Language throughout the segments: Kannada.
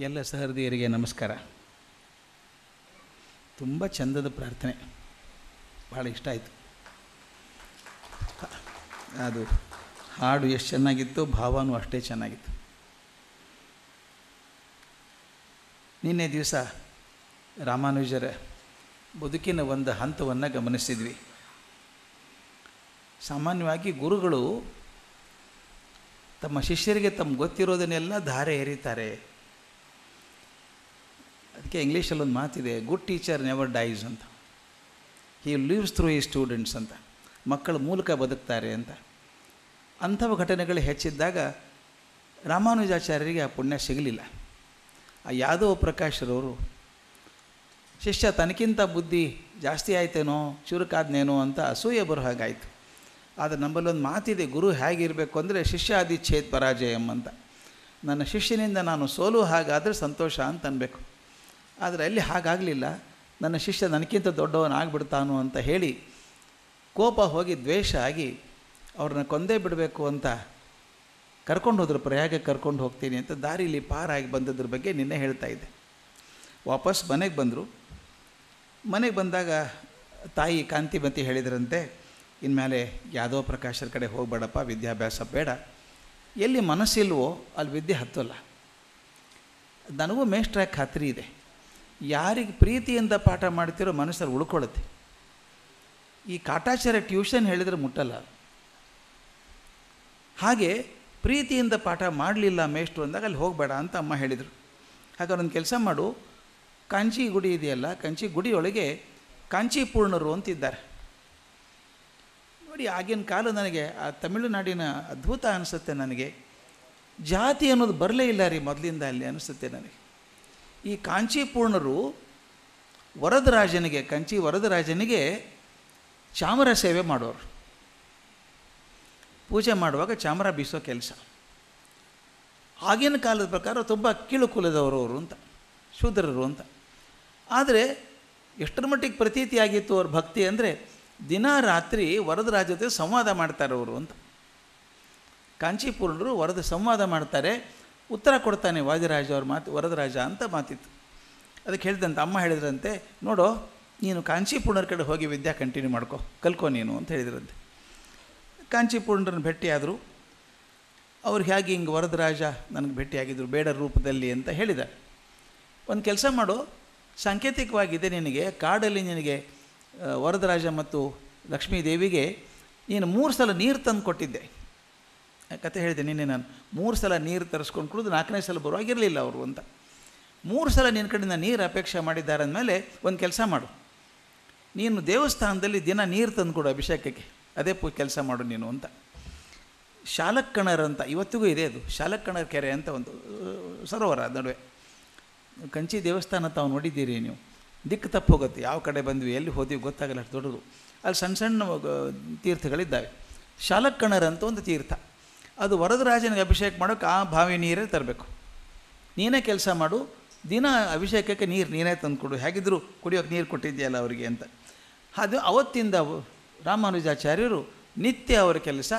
ಎಲ್ಲ ಸಹೃದಯರಿಗೆ ನಮಸ್ಕಾರ. ತುಂಬ ಚಂದದ ಪ್ರಾರ್ಥನೆ, ಭಾಳ ಇಷ್ಟ ಆಯಿತು. ಅದು ಹಾಡು ಎಷ್ಟು ಚೆನ್ನಾಗಿತ್ತು, ಭಾವನೂ ಅಷ್ಟೇ ಚೆನ್ನಾಗಿತ್ತು. ನಿನ್ನೆ ದಿವಸ ರಾಮಾನುಜರ ಬದುಕಿನ ಒಂದು ಹಂತವನ್ನು ಗಮನಿಸಿದ್ವಿ. ಸಾಮಾನ್ಯವಾಗಿ ಗುರುಗಳು ತಮ್ಮ ಶಿಷ್ಯರಿಗೆ ತಮ್ಮ ಗೊತ್ತಿರೋದನ್ನೆಲ್ಲ ಧಾರೆ ಎರೀತಾರೆ. ಅದಕ್ಕೆ ಇಂಗ್ಲೀಷಲ್ಲೊಂದು ಮಾತಿದೆ, ಗುಡ್ ಟೀಚರ್ ನೆವರ್ ಡೈಸ್ ಅಂತ. ಹಿ ಲಿವ್ಸ್ ಥ್ರೂ ಈ ಸ್ಟೂಡೆಂಟ್ಸ್ ಅಂತ. ಮಕ್ಕಳ ಮೂಲಕ ಬದುಕ್ತಾರೆ ಅಂತ. ಅಂಥವು ಘಟನೆಗಳು ಹೆಚ್ಚಿದ್ದಾಗ ರಾಮಾನುಜಾಚಾರ್ಯರಿಗೆ ಆ ಪುಣ್ಯ ಸಿಗಲಿಲ್ಲ. ಆ ಯಾದವ ಪ್ರಕಾಶರವರು ಶಿಷ್ಯ ತನಕ್ಕಿಂತ ಬುದ್ಧಿ ಜಾಸ್ತಿ ಆಯ್ತೇನೋ, ಚುರುಕಾದ್ನೇನೋ ಅಂತ ಅಸೂಯೆ ಬರೋ ಹಾಗಾಯಿತು. ಆದರೆ ನಮ್ಮಲ್ಲೊಂದು ಮಾತಿದೆ, ಗುರು ಹೇಗಿರಬೇಕು ಅಂದರೆ ಶಿಷ್ಯಾದಿ ಛೇದ್ ಪರಾಜಯಂ ಅಂತ. ನನ್ನ ಶಿಷ್ಯನಿಂದ ನಾನು ಸೋಲು ಹಾಗಾದರೆ ಸಂತೋಷ ಅಂತ ಅನ್ಬೇಕು. ಆದರೆ ಅಲ್ಲಿ ಹಾಗಾಗಲಿಲ್ಲ. ನನ್ನ ಶಿಷ್ಯ ನನಗಿಂತ ದೊಡ್ಡವನಾಗ್ಬಿಡ್ತಾನು ಅಂತ ಹೇಳಿ ಕೋಪ ಹೋಗಿ ದ್ವೇಷ ಆಗಿ ಅವ್ರನ್ನ ಕೊಂದೇ ಬಿಡಬೇಕು ಅಂತ ಕರ್ಕೊಂಡು ಹೋದ್ರು. ಪ್ರಯಾಗಕ್ಕೆ ಕರ್ಕೊಂಡು ಹೋಗ್ತೀನಿ ಅಂತ ದಾರಿಲಿ ಪಾರಾಗಿ ಬಂದದ್ರ ಬಗ್ಗೆ ನಿನ್ನೆ ಹೇಳ್ತಾ ಇದ್ದೆ. ವಾಪಸ್ ಮನೆಗೆ ಬಂದರು. ಮನೆಗೆ ಬಂದಾಗ ತಾಯಿ ಕಾಂತಿಮತಿ ಹೇಳಿದ್ರಂತೆ, ಇನ್ಮೇಲೆ ಯಾದವ ಪ್ರಕಾಶರ ಕಡೆ ಹೋಗಬೇಡಪ್ಪ, ವಿದ್ಯಾಭ್ಯಾಸ ಬೇಡ. ಎಲ್ಲಿ ಮನಸ್ಸಿಲ್ವೋ ಅಲ್ಲಿ ವಿದ್ಯೆ ಹತ್ತಲ್ಲ. ನನಗೂ ಮೇಷ್ಟ್ರಾಗಿ ಖಾತ್ರಿ ಇದೆ, ಯಾರಿಗೆ ಪ್ರೀತಿಯಿಂದ ಪಾಠ ಮಾಡ್ತಿರೋ ಮನಸ್ಸಲ್ಲಿ ಉಳ್ಕೊಳ್ಳುತ್ತೆ. ಈ ಕಾಟಾಚಾರ ಟ್ಯೂಷನ್ ಹೇಳಿದರೆ ಮುಟ್ಟಲ್ಲ. ಹಾಗೆ ಪ್ರೀತಿಯಿಂದ ಪಾಠ ಮಾಡಲಿಲ್ಲ ಮೇಷ್ಟ್ರು ಅಂದಾಗ ಅಲ್ಲಿ ಹೋಗಬೇಡ ಅಂತ ಅಮ್ಮ ಹೇಳಿದರು. ಹಾಗಾದ್ರೆ ಒಂದು ಕೆಲಸ ಮಾಡು, ಕಾಂಚಿ ಗುಡಿ ಇದೆಯಲ್ಲ, ಕಾಂಚಿ ಗುಡಿಯೊಳಗೆ ಕಾಂಚೀಪೂರ್ಣರು ಅಂತಿದ್ದಾರೆ ನೋಡಿ. ಆಗಿನ ಕಾಲ ನನಗೆ ಆ ತಮಿಳುನಾಡಿನ ಅದ್ಭುತ ಅನಿಸುತ್ತೆ. ನನಗೆ ಜಾತಿ ಅನ್ನೋದು ಬರಲೇ ಇಲ್ಲ ರೀ ಮೊದಲಿಂದ ಅಲ್ಲಿ ಅನಿಸುತ್ತೆ ನನಗೆ. ಈ ಕಾಂಚೀಪೂರ್ಣರು ವರದರಾಜನಿಗೆ, ಕಂಚಿ ವರದರಾಜನಿಗೆ ಚಾಮರ ಸೇವೆ ಮಾಡೋರು. ಪೂಜೆ ಮಾಡುವಾಗ ಚಾಮರ ಬೀಸೋ ಕೆಲಸ. ಆಗಿನ ಕಾಲದ ಪ್ರಕಾರ ತುಂಬ ಕೀಳು ಕುಲದವರು ಅವರು ಅಂತ, ಶೂದ್ರರು ಅಂತ. ಆದರೆ ಎಷ್ಟರ ಮಟ್ಟಿಗೆ ಪ್ರತೀತಿಯಾಗಿತ್ತು ಅವ್ರ ಭಕ್ತಿ ಅಂದರೆ, ದಿನ ರಾತ್ರಿ ವರದರಾಜ ಜೊತೆ ಸಂವಾದ ಮಾಡ್ತಾರೆ ಅವರು ಅಂತ. ಕಾಂಚೀಪೂರ್ಣರು ವರದ ಸಂವಾದ ಮಾಡ್ತಾರೆ, ಉತ್ತರ ಕೊಡ್ತಾನೆ ವಾದಿರಾಜ ಅವ್ರ ಮಾತು, ವರದರಾಜ ಅಂತ ಮಾತಿತ್ತು. ಅದಕ್ಕೆ ಹೇಳಿದಂತೆ ಅಮ್ಮ ಹೇಳಿದ್ರಂತೆ, ನೋಡೋ ನೀನು ಕಾಂಚೀಪೂರ್ಣರ ಕಡೆ ಹೋಗಿ ವಿದ್ಯಾ ಕಂಟಿನ್ಯೂ ಮಾಡ್ಕೊ, ಕಲ್ಕೊ ನೀನು ಅಂತ ಹೇಳಿದ್ರಂತೆ. ಕಾಂಚೀಪೂರ್ಣರನ್ನು ಭೇಟಿಯಾದರು. ಅವ್ರು ಹೇಗೆ ಹಿಂಗೆ ವರದರಾಜ ನನಗೆ ಭೇಟಿಯಾಗಿದ್ದರು ಬೇಡ ರೂಪದಲ್ಲಿ ಅಂತ ಹೇಳಿದ್ದಾರೆ. ಒಂದು ಕೆಲಸ ಮಾಡು, ಸಾಂಕೇತಿಕವಾಗಿದೆ ನಿನಗೆ, ಕಾಡಲ್ಲಿ ನಿನಗೆ ವರದರಾಜ ಮತ್ತು ಲಕ್ಷ್ಮೀದೇವಿಗೆ ನೀನು 3 ಸಲ ನೀರು ತಂದು ಕೊಟ್ಟಿದ್ದೆ. ಕತೆ ಹೇಳಿದೆ ನಿನ್ನೆ ನಾನು. 3 ಸಲ ನೀರು ತರಿಸ್ಕೊಂಡು ಕುಡಿದು 4ನೇ ಸಲ ಬರುವಾಗಿರಲಿಲ್ಲ ಅವರು ಅಂತ. 3 ಸಲ ನಿನ್ನ ಕಡೆಯಿಂದ ನೀರು ಅಪೇಕ್ಷೆ ಮಾಡಿದ್ದಾರೆ ಅಂದಮೇಲೆ ಒಂದು ಕೆಲಸ ಮಾಡು, ನೀನು ದೇವಸ್ಥಾನದಲ್ಲಿ ದಿನ ನೀರು ತಂದು ಕೊಡು ಅಭಿಷೇಕಕ್ಕೆ, ಅದೇ ಕೆಲಸ ಮಾಡು ನೀನು ಅಂತ. ಶಾಲಕ್ಕಣರ್ ಅಂತ ಇವತ್ತಿಗೂ ಇದೆ, ಅದು ಶಾಲಕ್ಕಣರ್ ಕೆರೆ ಅಂತ ಒಂದು ಸರೋವರ ನಡುವೆ. ಕಂಚಿ ದೇವಸ್ಥಾನ ತಾವು ನೋಡಿದ್ದೀರಿ ನೀವು, ದಿಕ್ಕು ತಪ್ಪು ಹೋಗುತ್ತೆ, ಯಾವ ಕಡೆ ಬಂದ್ವಿ ಎಲ್ಲಿ ಹೋದ್ವಿ ಗೊತ್ತಾಗಲ್ಲ, ಅಷ್ಟು ದೊಡ್ಡದು. ಅಲ್ಲಿ ಸಣ್ಣ ಸಣ್ಣ ತೀರ್ಥಗಳಿದ್ದಾವೆ. ಶಾಲಕ್ಕಣರ್ ಅಂತ ಒಂದು ತೀರ್ಥ, ಅದು ವರದರಾಜನಿಗೆ ಅಭಿಷೇಕ ಮಾಡೋಕ್ಕೆ ಆ ಬಾವಿ ನೀರೇ ತರಬೇಕು. ನೀನೇ ಕೆಲಸ ಮಾಡು, ದಿನ ಅಭಿಷೇಕಕ್ಕೆ ನೀರು ನೀನೇ ತಂದುಕೊಡು, ಹೇಗಿದ್ದರೂ ಕುಡಿಯೋಕ್ಕೆ ನೀರು ಕೊಟ್ಟಿದ್ದೀಯಲ್ಲ ಅವರಿಗೆ ಅಂತ. ಅದು ಅವತ್ತಿಂದ ರಾಮಾನುಜಾಚಾರ್ಯರು ನಿತ್ಯ ಅವರ ಕೆಲಸ,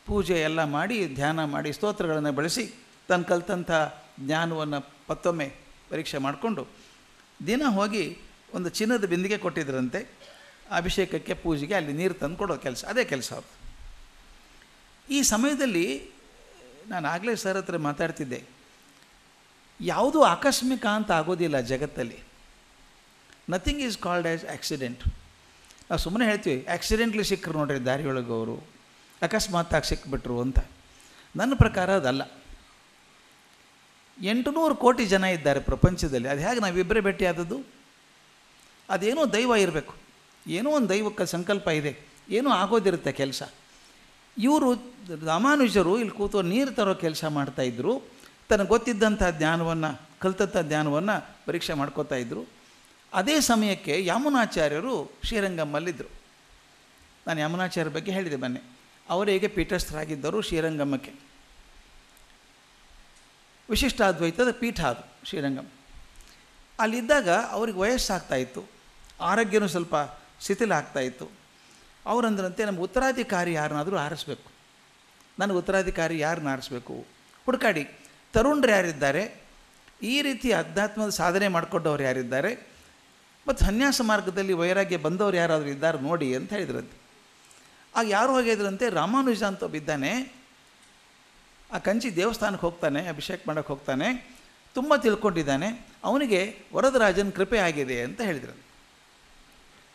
ಪೂಜೆ ಎಲ್ಲ ಮಾಡಿ, ಧ್ಯಾನ ಮಾಡಿ, ಸ್ತೋತ್ರಗಳನ್ನು ಬಳಸಿ ತನ್ನ ಕಲ್ತಂಥ ಜ್ಞಾನವನ್ನು ಮತ್ತೊಮ್ಮೆ ಪರೀಕ್ಷೆ ಮಾಡಿಕೊಂಡು ದಿನ ಹೋಗಿ ಒಂದು ಚಿನ್ನದ ಬಿಂದಿಗೆ ಕೊಟ್ಟಿದ್ದರಂತೆ ಅಭಿಷೇಕಕ್ಕೆ, ಪೂಜೆಗೆ ಅಲ್ಲಿ ನೀರು ತಂದು ಕೊಡೋ ಕೆಲಸ, ಅದೇ ಕೆಲಸ ಅವರು. ಈ ಸಮಯದಲ್ಲಿ ನಾನು ಆಗಲೇ ಸರ್ ಹತ್ರ ಮಾತಾಡ್ತಿದ್ದೆ, ಯಾವುದೂ ಆಕಸ್ಮಿಕ ಅಂತ ಆಗೋದಿಲ್ಲ ಜಗತ್ತಲ್ಲಿ. Nothing is called as accident. ನಾವು ಸುಮ್ಮನೆ ಹೇಳ್ತೀವಿ ಆ್ಯಕ್ಸಿಡೆಂಟ್ಲಿ ಸಿಕ್ಕರು ನೋಡ್ರಿ ದಾರಿಯೊಳಗೆ ಅವರು, ಅಕಸ್ಮಾತ್ತಾಗಿ ಸಿಕ್ಬಿಟ್ರು ಅಂತ. ನನ್ನ ಪ್ರಕಾರ ಅದಲ್ಲ. 800 ಕೋಟಿ ಜನ ಇದ್ದಾರೆ ಪ್ರಪಂಚದಲ್ಲಿ, ಅದು ಹೇಗೆ ನಾವಿಬ್ಬರೇ ಭೇಟಿಯಾದದ್ದು? ಅದೇನೋ ದೈವ ಇರಬೇಕು, ಏನೋ ಒಂದು ದೈವಕ್ಕೆ ಸಂಕಲ್ಪ ಇದೆ, ಏನೋ ಆಗೋದಿರುತ್ತೆ ಕೆಲಸ. ಇವರು ರಾಮಾನುಜರು ಇಲ್ಲಿ ಕೂತು ನೀರು ತರೋ ಕೆಲಸ ಮಾಡ್ತಾಯಿದ್ರು. ತನಗೆ ಗೊತ್ತಿದ್ದಂಥ ಜ್ಞಾನವನ್ನು, ಕಲ್ತಂಥ ಜ್ಞಾನವನ್ನು ಪರೀಕ್ಷೆ ಮಾಡ್ಕೋತಾ ಇದ್ದರು. ಅದೇ ಸಮಯಕ್ಕೆ ಯಾಮುನಾಚಾರ್ಯರು ಶ್ರೀರಂಗಮ್ಮಲ್ಲಿದ್ದರು. ನಾನು ಯಾಮುನಾಚಾರ್ಯರ ಬಗ್ಗೆ ಹೇಳಿದೆ ಮೊನ್ನೆ. ಅವರಿಗೆ ಪೀಠಸ್ಥರಾಗಿದ್ದರು ಶ್ರೀರಂಗಮ್ಮಕ್ಕೆ. ವಿಶಿಷ್ಟಾದ್ವೈತದ ಪೀಠ ಅದು ಶ್ರೀರಂಗಂ. ಅಲ್ಲಿದ್ದಾಗ ಅವ್ರಿಗೆ ವಯಸ್ಸಾಗ್ತಾಯಿತ್ತು, ಆರೋಗ್ಯನೂ ಸ್ವಲ್ಪ ಶಿಥಿಲ ಆಗ್ತಾಯಿತ್ತು. ಅವರಂದ್ರಂತೆ ನಮ್ಮ ಉತ್ತರಾಧಿಕಾರಿ ಯಾರನ್ನಾದರೂ ಆರಿಸ್ಬೇಕು, ನನಗೆ ಉತ್ತರಾಧಿಕಾರಿ ಯಾರನ್ನ ಆರಿಸ್ಬೇಕು ಹುಡುಕಾಡಿ. ತರುಣರು ಯಾರಿದ್ದಾರೆ ಈ ರೀತಿ ಅಧ್ಯಾತ್ಮದ ಸಾಧನೆ ಮಾಡಿಕೊಂಡವ್ರು ಯಾರಿದ್ದಾರೆ ಮತ್ತು ಸನ್ಯಾಸ ಮಾರ್ಗದಲ್ಲಿ ವೈರಾಗ್ಯ ಬಂದವರು ಯಾರಾದರೂ ಇದ್ದಾರೆ ನೋಡಿ ಅಂತ ಹೇಳಿದ್ರಂತೆ. ಆಗ ಯಾರು ಹೋಗಿದ್ರಂತೆ, ರಾಮಾನುಜ ಅಂತ ಬಿದ್ದಾನೆ, ಆ ಕಂಚಿ ದೇವಸ್ಥಾನಕ್ಕೆ ಹೋಗ್ತಾನೆ, ಅಭಿಷೇಕ ಮಾಡೋಕ್ಕೆ ಹೋಗ್ತಾನೆ, ತುಂಬ ತಿಳ್ಕೊಂಡಿದ್ದಾನೆ, ಅವನಿಗೆ ವರದರಾಜನ ಕೃಪೆ ಆಗಿದೆ ಅಂತ ಹೇಳಿದ್ರು.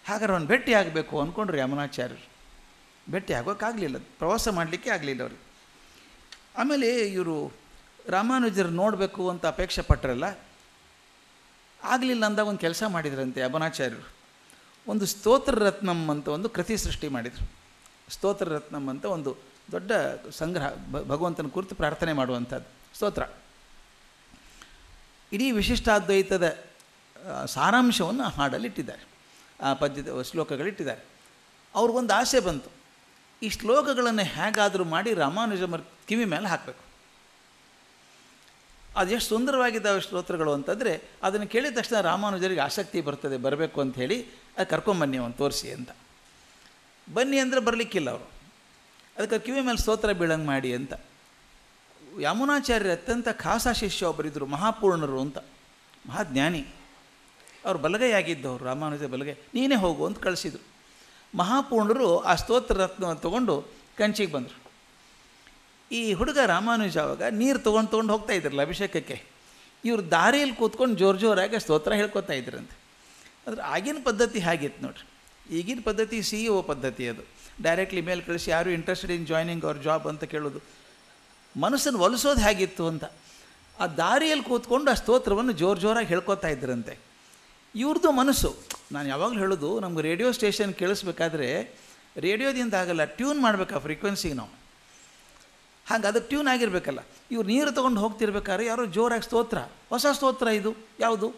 ಹಾಗಾದ್ರೆ ಅವನು ಭೇಟಿ ಆಗಬೇಕು ಅಂದ್ಕೊಂಡ್ರು ಯಮುನಾಚಾರ್ಯರು. ಭೇಟಿ ಆಗೋಕ್ಕಾಗಲಿಲ್ಲ, ಪ್ರವಾಸ ಮಾಡಲಿಕ್ಕೆ ಆಗಲಿಲ್ಲ ಅವ್ರಿಗೆ. ಆಮೇಲೆ ಇವರು ರಾಮಾನುಜರು ನೋಡಬೇಕು ಅಂತ ಅಪೇಕ್ಷೆ ಪಟ್ಟರಲ್ಲ, ಆಗಲಿಲ್ಲ ಅಂದಾಗ ಒಂದು ಕೆಲಸ ಮಾಡಿದ್ರಂತೆ ಯಮುನಾಚಾರ್ಯರು. ಒಂದು ಸ್ತೋತ್ರ ರತ್ನಂ ಅಂತ ಒಂದು ಕೃತಿ ಸೃಷ್ಟಿ ಮಾಡಿದರು. ಸ್ತೋತ್ರ ರತ್ನಂ ಅಂತ ಒಂದು ದೊಡ್ಡ ಸಂಗ್ರಹ, ಭಗವಂತನ ಕುರಿತು ಪ್ರಾರ್ಥನೆ ಮಾಡುವಂಥದ್ದು ಸ್ತೋತ್ರ. ಇಡೀ ವಿಶಿಷ್ಟಾದ್ವೈತದ ಸಾರಾಂಶವನ್ನು ಆ ಹಾಡಲ್ಲಿಟ್ಟಿದ್ದಾರೆ, ಆ ಶ್ಲೋಕಗಳಿಟ್ಟಿದ್ದಾರೆ. ಅವ್ರಿಗೊಂದು ಆಸೆ ಬಂತು, ಈ ಶ್ಲೋಕಗಳನ್ನು ಹೇಗಾದರೂ ಮಾಡಿ ರಾಮಾನುಜಮರ ಕಿವಿ ಮೇಲೆ ಹಾಕಬೇಕು. ಅದು ಎಷ್ಟು ಸುಂದರವಾಗಿದ್ದಾವೆ ಸ್ತೋತ್ರಗಳು ಅಂತಂದರೆ ಅದನ್ನು ಕೇಳಿದ ತಕ್ಷಣ ರಾಮಾನುಜರಿಗೆ ಆಸಕ್ತಿ ಬರ್ತದೆ, ಬರಬೇಕು ಅಂಥೇಳಿ ಅದು ಕರ್ಕೊಂಬನ್ನಿ ಅವನು ತೋರಿಸಿ ಅಂತ. ಬನ್ನಿ ಅಂದರೆ ಬರಲಿಕ್ಕಿಲ್ಲ ಅವರು, ಅದಕ್ಕೆ ಕಿವಿ ಮೇಲೆ ಸ್ತೋತ್ರ ಬೀಳಂಗೆ ಮಾಡಿ ಅಂತ. ಯಮುನಾಚಾರ್ಯರ ಅತ್ಯಂತ ಖಾಸ ಶಿಷ್ಯ ಒಬ್ಬರಿದ್ದರು, ಮಹಾಪೂರ್ಣರು ಅಂತ, ಮಹಾಜ್ಞಾನಿ. ಅವ್ರು ಬಲಗೈ ಆಗಿದ್ದವರು, ರಾಮಾನುಜ ಬಲಗೈ, ನೀನೇ ಹೋಗು ಅಂತ ಕಳಿಸಿದರು. ಮಹಾಪೂರ್ಣರು ಆ ಸ್ತೋತ್ರ ರತ್ನವನ್ನು ತೊಗೊಂಡು ಕಂಚಿಗೆ ಬಂದರು. ಈ ಹುಡುಗ ರಾಮಾನುಜ ಆವಾಗ ನೀರು ತೊಗೊಂಡು ಹೋಗ್ತಾ ಇದ್ರಲ್ಲ ಅಭಿಷೇಕಕ್ಕೆ, ಇವರು ದಾರಿಯಲ್ಲಿ ಕೂತ್ಕೊಂಡು ಜೋರಾಗಿ ಸ್ತೋತ್ರ ಹೇಳ್ಕೊತಾ ಇದ್ರಂತೆ. ಆದರೆ ಆಗಿನ ಪದ್ಧತಿ ಹಾಗಿತ್ತು ನೋಡ್ರಿ. ಈಗಿನ ಪದ್ಧತಿ CEO ಪದ್ಧತಿ, ಅದು ಡೈರೆಕ್ಟ್ಲಿ ಮೇಲ್ ಕಳಿಸಿ ಯಾರು ಇಂಟ್ರೆಸ್ಟೆಡ್ ಇನ್ ಜಾಯ್ನಿಂಗ್ ಅವ್ರ ಜಾಬ್ ಅಂತ ಕೇಳೋದು. ಮನಸ್ಸನ್ನು ಒಲಿಸೋದು ಹೇಗಿತ್ತು ಅಂತ ಆ ದಾರಿಯಲ್ಲಿ ಕೂತ್ಕೊಂಡು ಆ ಸ್ತೋತ್ರವನ್ನು ಜೋರಾಗಿ ಹೇಳ್ಕೊತಾ ಇದ್ರಂತೆ. ಇವ್ರದ್ದು ಮನಸ್ಸು, ನಾನು ಯಾವಾಗಲೂ ಹೇಳೋದು, ನಮ್ಗೆ ರೇಡಿಯೋ ಸ್ಟೇಷನ್ ಕೇಳಿಸ್ಬೇಕಾದ್ರೆ ರೇಡಿಯೋದಿಂದ ಆಗಲ್ಲ, ಟ್ಯೂನ್ ಮಾಡಬೇಕು ಆ ಫ್ರೀಕ್ವೆನ್ಸಿಗೆ ನಾವು. ಹಾಗೆ ಅದು ಟ್ಯೂನ್ ಆಗಿರಬೇಕಲ್ಲ. ಇವ್ರು ನೀರು ತೊಗೊಂಡು ಹೋಗ್ತಿರ್ಬೇಕಾದ್ರೆ ಯಾರೋ ಜೋರಾಗಿ ಸ್ತೋತ್ರ, ಹೊಸ ಸ್ತೋತ್ರ ಇದು ಯಾವುದು,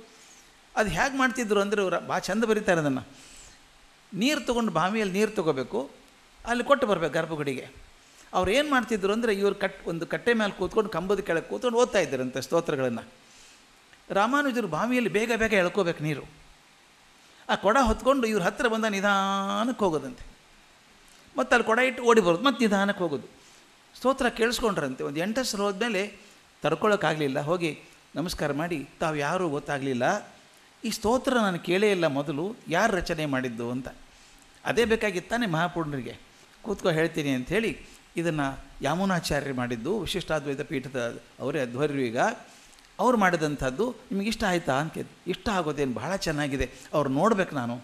ಅದು ಹೇಗೆ ಮಾಡ್ತಿದ್ರು ಅಂದರೆ ಇವರು ಭಾಳ ಚಂದ ಬರೀತಾರೆ ಅದನ್ನು. ನೀರು ತೊಗೊಂಡು ಬಾವಿಯಲ್ಲಿ ನೀರು ತೊಗೋಬೇಕು, ಅಲ್ಲಿ ಕೊಟ್ಟು ಬರಬೇಕು ಗರ್ಭಗುಡಿಗೆ. ಅವ್ರು ಏನು ಮಾಡ್ತಿದ್ರು ಅಂದರೆ ಇವರು ಒಂದು ಕಟ್ಟೆ ಮೇಲೆ ಕೂತ್ಕೊಂಡು ಕಂಬದ ಕೆಳಗೆ ಕೂತ್ಕೊಂಡು ಓದ್ತಾ ಇದ್ದರಂತೆ ಸ್ತೋತ್ರಗಳನ್ನು. ರಾಮಾನುಜರು ಬಾವಿಯಲ್ಲಿ ಬೇಗ ಎಳ್ಕೋಬೇಕು ನೀರು. ಆ ಕೊಡ ಹೊತ್ಕೊಂಡು ಇವ್ರ ಹತ್ತಿರ ಬಂದ ನಿಧಾನಕ್ಕೆ ಹೋಗೋದಂತೆ, ಮತ್ತು ಅಲ್ಲಿ ಕೊಡ ಇಟ್ಟು ಓಡಿ ಬರೋದು, ಮತ್ತು ನಿಧಾನಕ್ಕೆ ಹೋಗೋದು. ಸ್ತೋತ್ರ ಕೇಳಿಸ್ಕೊಂಡ್ರಂತೆ. ಒಂದು 8 ಸಲ ಹೋದ್ಮೇಲೆ ತಡ್ಕೊಳ್ಳೋಕ್ಕಾಗಲಿಲ್ಲ, ಹೋಗಿ ನಮಸ್ಕಾರ ಮಾಡಿ, ತಾವು ಯಾರೂ ಗೊತ್ತಾಗಲಿಲ್ಲ, ಈ ಸ್ತೋತ್ರ ನಾನು ಕೇಳೇ ಇಲ್ಲ ಮೊದಲು, ಯಾರು ರಚನೆ ಮಾಡಿದ್ದು ಅಂತ. ಅದೇ ಬೇಕಾಗಿತ್ತಾನೆ ಮಹಾಪೂರ್ಣರಿಗೆ, ಕೂತ್ಕೊ ಹೇಳ್ತೀನಿ ಅಂಥೇಳಿ ಇದನ್ನು ಯಮುನಾಚಾರ್ಯರು ಮಾಡಿದ್ದು, ವಿಶಿಷ್ಟಾದ್ವೈತ ಪೀಠದ ಅವರೇ ಅಧ್ವರ್ಯರು. ಈಗ ಅವ್ರು ಮಾಡಿದಂಥದ್ದು ನಿಮಗೆ ಇಷ್ಟ ಆಯಿತಾ ಅಂತ ಕೇಳಿ, ಇಷ್ಟ ಆಗೋದೇನು ಭಾಳ ಚೆನ್ನಾಗಿದೆ, ಅವ್ರು ನೋಡ್ಬೇಕು, ನಾನು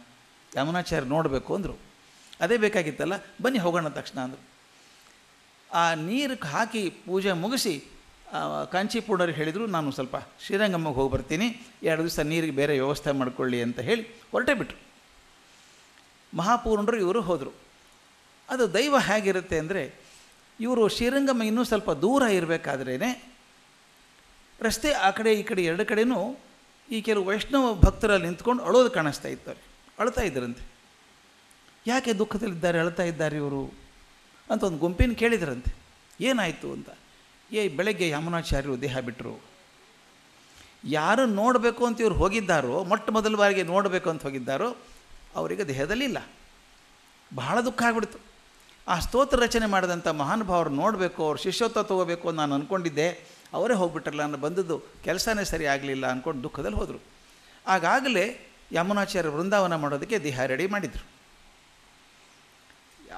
ಯಮುನಾಚಾರ್ಯ ನೋಡಬೇಕು ಅಂದರು. ಅದೇ ಬೇಕಾಗಿತ್ತಲ್ಲ, ಬನ್ನಿ ಹೋಗೋಣ ತಕ್ಷಣ ಅಂದರು. ಆ ನೀರಿಗೆ ಹಾಕಿ ಪೂಜೆ ಮುಗಿಸಿ ಕಾಂಚೀಪುರ್ಣರಿಗೆ ಹೇಳಿದರು, ನಾನು ಸ್ವಲ್ಪ ಶ್ರೀರಂಗಮ್ಮಗೆ ಹೋಗಿ ಬರ್ತೀನಿ, 2 ದಿವಸ ನೀರಿಗೆ ಬೇರೆ ವ್ಯವಸ್ಥೆ ಮಾಡಿಕೊಳ್ಳಿ ಅಂತ ಹೇಳಿ ಹೊರಟೇ ಬಿಟ್ಟರು. ಮಹಾಪೂರ್ಣರು ಇವರು ಹೋದರು. ಅದು ದೈವ ಹೇಗಿರುತ್ತೆ ಅಂದರೆ, ಇವರು ಶ್ರೀರಂಗಮ್ಮ ಇನ್ನೂ ಸ್ವಲ್ಪ ದೂರ ಇರಬೇಕಾದ್ರೇ ರಸ್ತೆ ಆ ಕಡೆ ಈ ಕಡೆ 2 ಕಡೆಯೂ ಈ ಕೆಲವು ವೈಷ್ಣವ ಭಕ್ತರಲ್ಲಿ ನಿಂತ್ಕೊಂಡು ಅಳೋದು ಕಾಣಿಸ್ತಾ ಇರ್ತಾರೆ, ಅಳ್ತಾ ಇದ್ದರಂತೆ. ಯಾಕೆ ದುಃಖದಲ್ಲಿದ್ದಾರೆ, ಅಳ್ತಾ ಇದ್ದಾರೆ ಇವರು ಅಂತ ಒಂದು ಗುಂಪಿನ ಕೇಳಿದ್ರಂತೆ. ಏನಾಯಿತು ಅಂತ. ಬೆಳಗ್ಗೆ ಯಮುನಾಚಾರ್ಯರು ದೇಹ ಬಿಟ್ಟರು. ಯಾರು ನೋಡಬೇಕು ಅಂತ ಇವ್ರು ಹೋಗಿದ್ದಾರೋ, ಮೊಟ್ಟ ಮೊದಲ ಬಾರಿಗೆ ನೋಡಬೇಕು ಅಂತ ಹೋಗಿದ್ದಾರೋ, ಅವರಿಗೆ ದೇಹದಲ್ಲಿಲ್ಲ. ಬಹಳ ದುಃಖ ಆಗಿಬಿಡ್ತು. ಆ ಸ್ತೋತ್ರ ರಚನೆ ಮಾಡಿದಂಥ ಮಹಾನುಭಾವರು ನೋಡಬೇಕು, ಅವ್ರು ಶಿಷ್ಯತ್ವ ತೊಗೋಬೇಕು ಅಂತ ನಾನು ಅಂದ್ಕೊಂಡಿದ್ದೆ, ಅವರೇ ಹೋಗ್ಬಿಟ್ರಲ್ಲ, ನಾನು ಬಂದದ್ದು ಕೆಲಸನೇ ಸರಿ ಆಗಲಿಲ್ಲ ಅಂದ್ಕೊಂಡು ದುಃಖದಲ್ಲಿ ಹೋದರು. ಆಗಾಗಲೇ ಯಮುನಾಚಾರ್ಯ ವೃಂದಾವನ ಮಾಡೋದಕ್ಕೆ ದೇಹ ರೆಡಿ ಮಾಡಿದರು.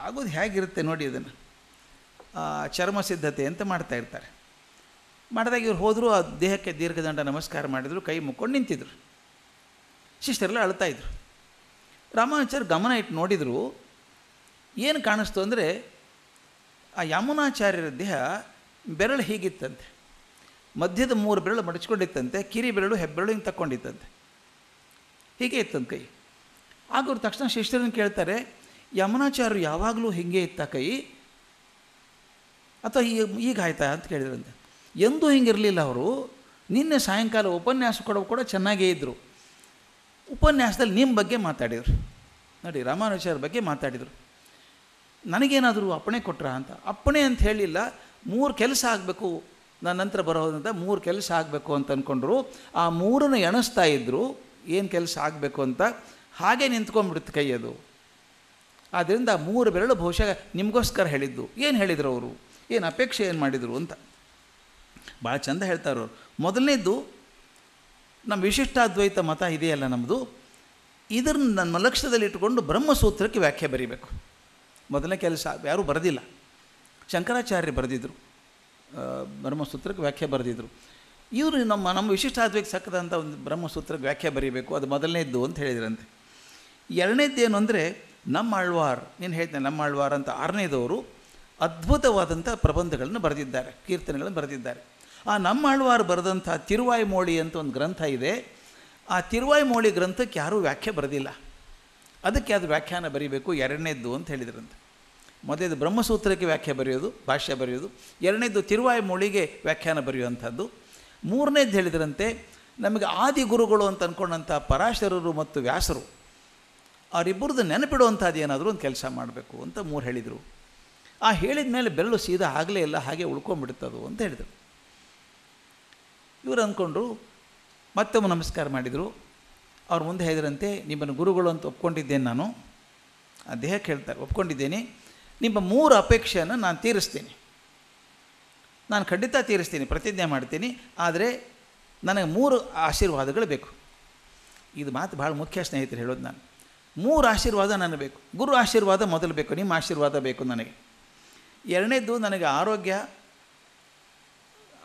ಆಗೋದು ಹೇಗಿರುತ್ತೆ ನೋಡಿ, ಅದನ್ನು ಚರ್ಮ ಸಿದ್ಧತೆ ಅಂತ ಮಾಡ್ತಾಯಿರ್ತಾರೆ. ಮಾಡಿದಾಗ ಇವ್ರು ಹೋದರು, ಆ ದೇಹಕ್ಕೆ ದೀರ್ಘದಂಡ ನಮಸ್ಕಾರ ಮಾಡಿದರು, ಕೈ ಮುಕ್ಕೊಂಡು ನಿಂತಿದ್ರು. ಶಿಷ್ಯರೆಲ್ಲ ಅಳ್ತಾಯಿದ್ರು. ರಾಮಾನುಚಾರ್ಯ ಗಮನ ಇಟ್ಟು ನೋಡಿದರು. ಏನು ಕಾಣಿಸ್ತು ಅಂದರೆ, ಆ ಯಮುನಾಚಾರ್ಯರ ದೇಹ ಬೆರಳು ಹೀಗಿತ್ತಂತೆ, ಮಧ್ಯದ 3 ಬೆರಳು ಮಡಚ್ಕೊಂಡಿತ್ತಂತೆ, ಕಿರಿ ಬೆರಳು ಹೆಬ್ಬೆರಳು ಹಿಂಗೆ ತಕ್ಕೊಂಡಿತ್ತಂತೆ, ಹೀಗೆ ಇತ್ತಂತೆ ಕೈ. ಆಗ ಅವ್ರು ತಕ್ಷಣ ಶಿಷ್ಯರನ್ನು ಕೇಳ್ತಾರೆ, ಯಮುನಾಚಾರ್ಯರು ಯಾವಾಗಲೂ ಹೀಗೆ ಇತ್ತ ಕೈ ಅಥವಾ ಈಗ ಆಯ್ತಾ ಅಂತ ಕೇಳಿದ್ರಂತೆ. ಎಂದೂ ಹಿಂಗಿರಲಿಲ್ಲ ಅವರು. ನಿನ್ನೆ ಸಾಯಂಕಾಲ ಉಪನ್ಯಾಸ ಕೊಡೋ ಕೂಡ ಚೆನ್ನಾಗೇ ಇದ್ದರು. ಉಪನ್ಯಾಸದಲ್ಲಿ ನಿಮ್ಮ ಬಗ್ಗೆ ಮಾತಾಡಿದರು ನೋಡಿ, ರಾಮಾನುಚಾರ್ಯರ ಬಗ್ಗೆ ಮಾತಾಡಿದರು. ನನಗೇನಾದರೂ ಅಪ್ಪಣೆ ಕೊಟ್ರಾ ಅಂತ. ಅಪ್ಪಣೆ ಅಂತ ಹೇಳಿಲ್ಲ, 3 ಕೆಲಸ ಆಗಬೇಕು ನನ್ನ ನಂತರ ಬರೋದಂತ, 3 ಕೆಲಸ ಆಗಬೇಕು ಅಂತ ಅಂದ್ಕೊಂಡ್ರು. ಆ 3ನ್ನು ಎಣಿಸ್ತಾ ಇದ್ದರು, ಏನು ಕೆಲಸ ಆಗಬೇಕು ಅಂತ. ಹಾಗೆ ನಿಂತ್ಕೊಂಡ್ಬಿಡುತ್ತೆ ಕೈ ಅದು. ಆದ್ದರಿಂದ 3 ಬೆರಳು ಬಹುಶಃ ನಿಮಗೋಸ್ಕರ ಹೇಳಿದ್ದು. ಏನು ಹೇಳಿದರು ಅವರು, ಏನು ಅಪೇಕ್ಷೆ ಏನು ಮಾಡಿದರು ಅಂತ ಭಾಳ ಚಂದ ಹೇಳ್ತಾರವ್ರು. ಮೊದಲನೇದು ನಮ್ಮ ವಿಶಿಷ್ಟಾದ್ವೈತ ಮತ ಇದೆಯಲ್ಲ ನಮ್ಮದು, ಇದನ್ನು ನನ್ನ ಲಕ್ಷ್ಯದಲ್ಲಿಟ್ಟುಕೊಂಡು ಬ್ರಹ್ಮಸೂತ್ರಕ್ಕೆ ವ್ಯಾಖ್ಯೆ ಬರೀಬೇಕು. ಮೊದಲನೇ ಕೆಲಸ ಯಾರೂ ಬರೆದಿಲ್ಲ, ಶಂಕರಾಚಾರ್ಯರು ಬರೆದಿದ್ದರು, ಬ್ರಹ್ಮಸೂತ್ರಕ್ಕೆ ವ್ಯಾಖ್ಯೆ ಬರೆದಿದ್ದರು. ಇವರು ನಮ್ಮ ವಿಶಿಷ್ಟಾದ್ವೈತ ಸಕ್ಕದಂಥ ಒಂದು ಬ್ರಹ್ಮಸೂತ್ರಕ್ಕೆ ವ್ಯಾಖ್ಯೆ ಬರೀಬೇಕು, ಅದು ಮೊದಲನೇದ್ದು ಅಂತ ಹೇಳಿದ್ರಂತೆ. ಎರಡನೇದ್ದೇನು ಅಂದರೆ ನಮ್ಮ ಆಳ್ವಾರ್, ನೀನು ಹೇಳ್ತೇನೆ ನಮ್ಮ ಆಳ್ವಾರ್ ಅಂತ 6ನೇದವರು ಅದ್ಭುತವಾದಂಥ ಪ್ರಬಂಧಗಳನ್ನು ಬರೆದಿದ್ದಾರೆ, ಕೀರ್ತನೆಗಳನ್ನು ಬರೆದಿದ್ದಾರೆ. ಆ ನಮ್ಮ ಆಳ್ವಾರ್ ಬರೆದಂಥ ತಿರುವಾಯ್ಮೋಳಿ ಅಂತ ಒಂದು ಗ್ರಂಥ ಇದೆ. ಆ ತಿರುವಾಯ್ಮೋಳಿ ಗ್ರಂಥಕ್ಕೆ ಯಾರೂ ವ್ಯಾಖ್ಯೆ ಬರೆದಿಲ್ಲ, ಅದಕ್ಕೆ ಅದು ವ್ಯಾಖ್ಯಾನ ಬರೀಬೇಕು, ಎರಡನೇದ್ದು ಅಂತ ಹೇಳಿದ್ರಂತೆ. ಮೊದಲೇದು ಬ್ರಹ್ಮಸೂತ್ರಕ್ಕೆ ವ್ಯಾಖ್ಯೆ ಬರೆಯೋದು, ಭಾಷ್ಯ ಬರೆಯೋದು, ಎರಡನೇದು ತಿರುವಾಯ್ಮೋಳಿಗೆ ವ್ಯಾಖ್ಯಾನ ಬರೆಯುವಂಥದ್ದು. ಮೂರನೇದು ಹೇಳಿದ್ರಂತೆ ನಮಗೆ ಆದಿ ಗುರುಗಳು ಅಂತ ಅಂದ್ಕೊಂಡಂಥ ಪರಾಶರರು ಮತ್ತು ವ್ಯಾಸರು ಅವರಿಬ್ಬರದ್ದು ನೆನಪಿಡುವಂಥದ್ದು ಏನಾದರೂ ಒಂದು ಕೆಲಸ ಮಾಡಬೇಕು ಅಂತ 3 ಹೇಳಿದರು. ಆ ಹೇಳಿದ ಮೇಲೆ ಬೆರಳು ಸೀದಾ ಆಗಲೇ ಇಲ್ಲ, ಹಾಗೆ ಉಳ್ಕೊಂಡ್ಬಿಡ್ತದು ಅಂತ ಹೇಳಿದರು. ಇವರು ಅಂದ್ಕೊಂಡ್ರು, ಮತ್ತೊಮ್ಮೆ ನಮಸ್ಕಾರ ಮಾಡಿದರು. ಅವ್ರು ಮುಂದೆ ಹೇಳಿದ್ರಂತೆ, ನಿಮ್ಮನ್ನು ಗುರುಗಳು ಅಂತ ಒಪ್ಕೊಂಡಿದ್ದೇನೆ ನಾನು, ಆ ದೇಹಕ್ಕೆ ಹೇಳ್ತಾರೆ, ಒಪ್ಕೊಂಡಿದ್ದೇನೆ. ನಿಮ್ಮ 3 ಅಪೇಕ್ಷೆಯನ್ನು ನಾನು ತೀರಿಸ್ತೀನಿ, ನಾನು ಖಂಡಿತ ತೀರಿಸ್ತೀನಿ, ಪ್ರತಿಜ್ಞೆ ಮಾಡ್ತೀನಿ. ಆದರೆ ನನಗೆ 3 ಆಶೀರ್ವಾದಗಳು ಬೇಕು. ಇದು ಮಾತು ಭಾಳ ಮುಖ್ಯ ಸ್ನೇಹಿತರು ಹೇಳೋದು. ನಾನು 3 ಆಶೀರ್ವಾದ ನನಗೆ ಬೇಕು. ಗುರು ಆಶೀರ್ವಾದ ಮೊದಲು ಬೇಕು, ನಿಮ್ಮ ಆಶೀರ್ವಾದ ಬೇಕು ನನಗೆ. ಎರಡನೇದು ನನಗೆ ಆರೋಗ್ಯ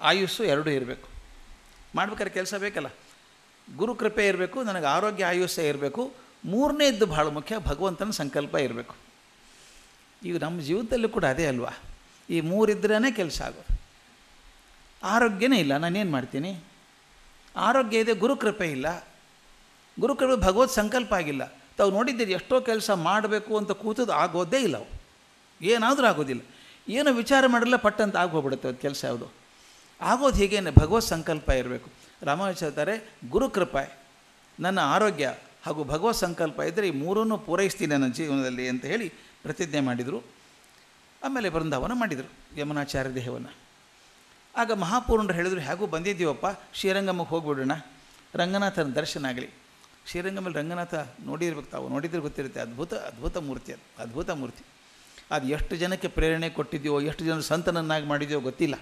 ಆಯುಸ್ಸು ಎರಡೂ ಇರಬೇಕು. ಮಾಡ್ಬೇಕಾದ್ರೆ ಕೆಲಸ ಬೇಕಲ್ಲ, ಗುರು ಕೃಪೆ ಇರಬೇಕು, ನನಗೆ ಆರೋಗ್ಯ ಆಯುಷ್ಯ ಇರಬೇಕು. ಮೂರನೇದ್ದು ಭಾಳ ಮುಖ್ಯ, ಭಗವಂತನ ಸಂಕಲ್ಪ ಇರಬೇಕು. ಈಗ ನಮ್ಮ ಜೀವಿತದಲ್ಲೂ ಕೂಡ ಅದೇ ಅಲ್ವಾ, ಈ 3 ಇದ್ರೇ ಕೆಲಸ ಆಗೋದು. ಆರೋಗ್ಯನೇ ಇಲ್ಲ, ನಾನೇನು ಮಾಡ್ತೀನಿ? ಆರೋಗ್ಯ ಇದೆ, ಗುರುಕೃಪೆ ಇಲ್ಲ. ಗುರುಕೃಪೆ ಭಗವತ್ ಸಂಕಲ್ಪ ಆಗಿಲ್ಲ. ತಾವು ನೋಡಿದ್ದೀರಿ, ಎಷ್ಟೋ ಕೆಲಸ ಮಾಡಬೇಕು ಅಂತ ಕೂತದ್ದು ಆಗೋದೇ ಇಲ್ಲ, ಅವು ಏನಾದರೂ ಆಗೋದಿಲ್ಲ. ಏನೋ ವಿಚಾರ ಮಾಡಿಲ್ಲ, ಪಟ್ಟಂತ ಆಗೋಗ್ಬಿಡುತ್ತೆ ಅದು ಕೆಲಸ. ಯಾವುದು ಆಗೋದು ಹೀಗೇನೆ, ಭಗವತ್ ಸಂಕಲ್ಪ ಇರಬೇಕು. ರಾಮಾನುಜಾಚಾರ್ಯರು ಗುರುಕೃಪೆ, ನನ್ನ ಆರೋಗ್ಯ ಹಾಗೂ ಭಗವತ್ ಸಂಕಲ್ಪ ಇದ್ದರೆ ಈ 3 ಪೂರೈಸ್ತೀನಿ ನನ್ನ ಜೀವನದಲ್ಲಿ ಅಂತ ಹೇಳಿ ಪ್ರತಿಜ್ಞೆ ಮಾಡಿದರು. ಆಮೇಲೆ ಬೃಂದಾವನ ಮಾಡಿದರು, ಯಮುನಾಚಾರ್ಯ ದೇಹವನ್ನು. ಆಗ ಮಹಾಪೂರ್ಣರು ಹೇಳಿದರು, ಹೇಗೂ ಬಂದಿದ್ದೀವಪ್ಪ, ಶ್ರೀರಂಗಮಕ್ಕೆ ಹೋಗ್ಬಿಡೋಣ, ರಂಗನಾಥನ ದರ್ಶನ ಆಗಲಿ. ಶ್ರೀರಂಗಮಲ್ಲಿ ರಂಗನಾಥ ನೋಡಿರ್ಬೇಕು, ತಾವು ನೋಡಿದ್ರೆ ಗೊತ್ತಿರುತ್ತೆ, ಅದ್ಭುತ ಮೂರ್ತಿ, ಅದು ಅದ್ಭುತ ಮೂರ್ತಿ. ಅದು ಎಷ್ಟು ಜನಕ್ಕೆ ಪ್ರೇರಣೆ ಕೊಟ್ಟಿದೆಯೋ, ಎಷ್ಟು ಜನ ಸಂತನನ್ನಾಗಿ ಮಾಡಿದೆಯೋ ಗೊತ್ತಿಲ್ಲ.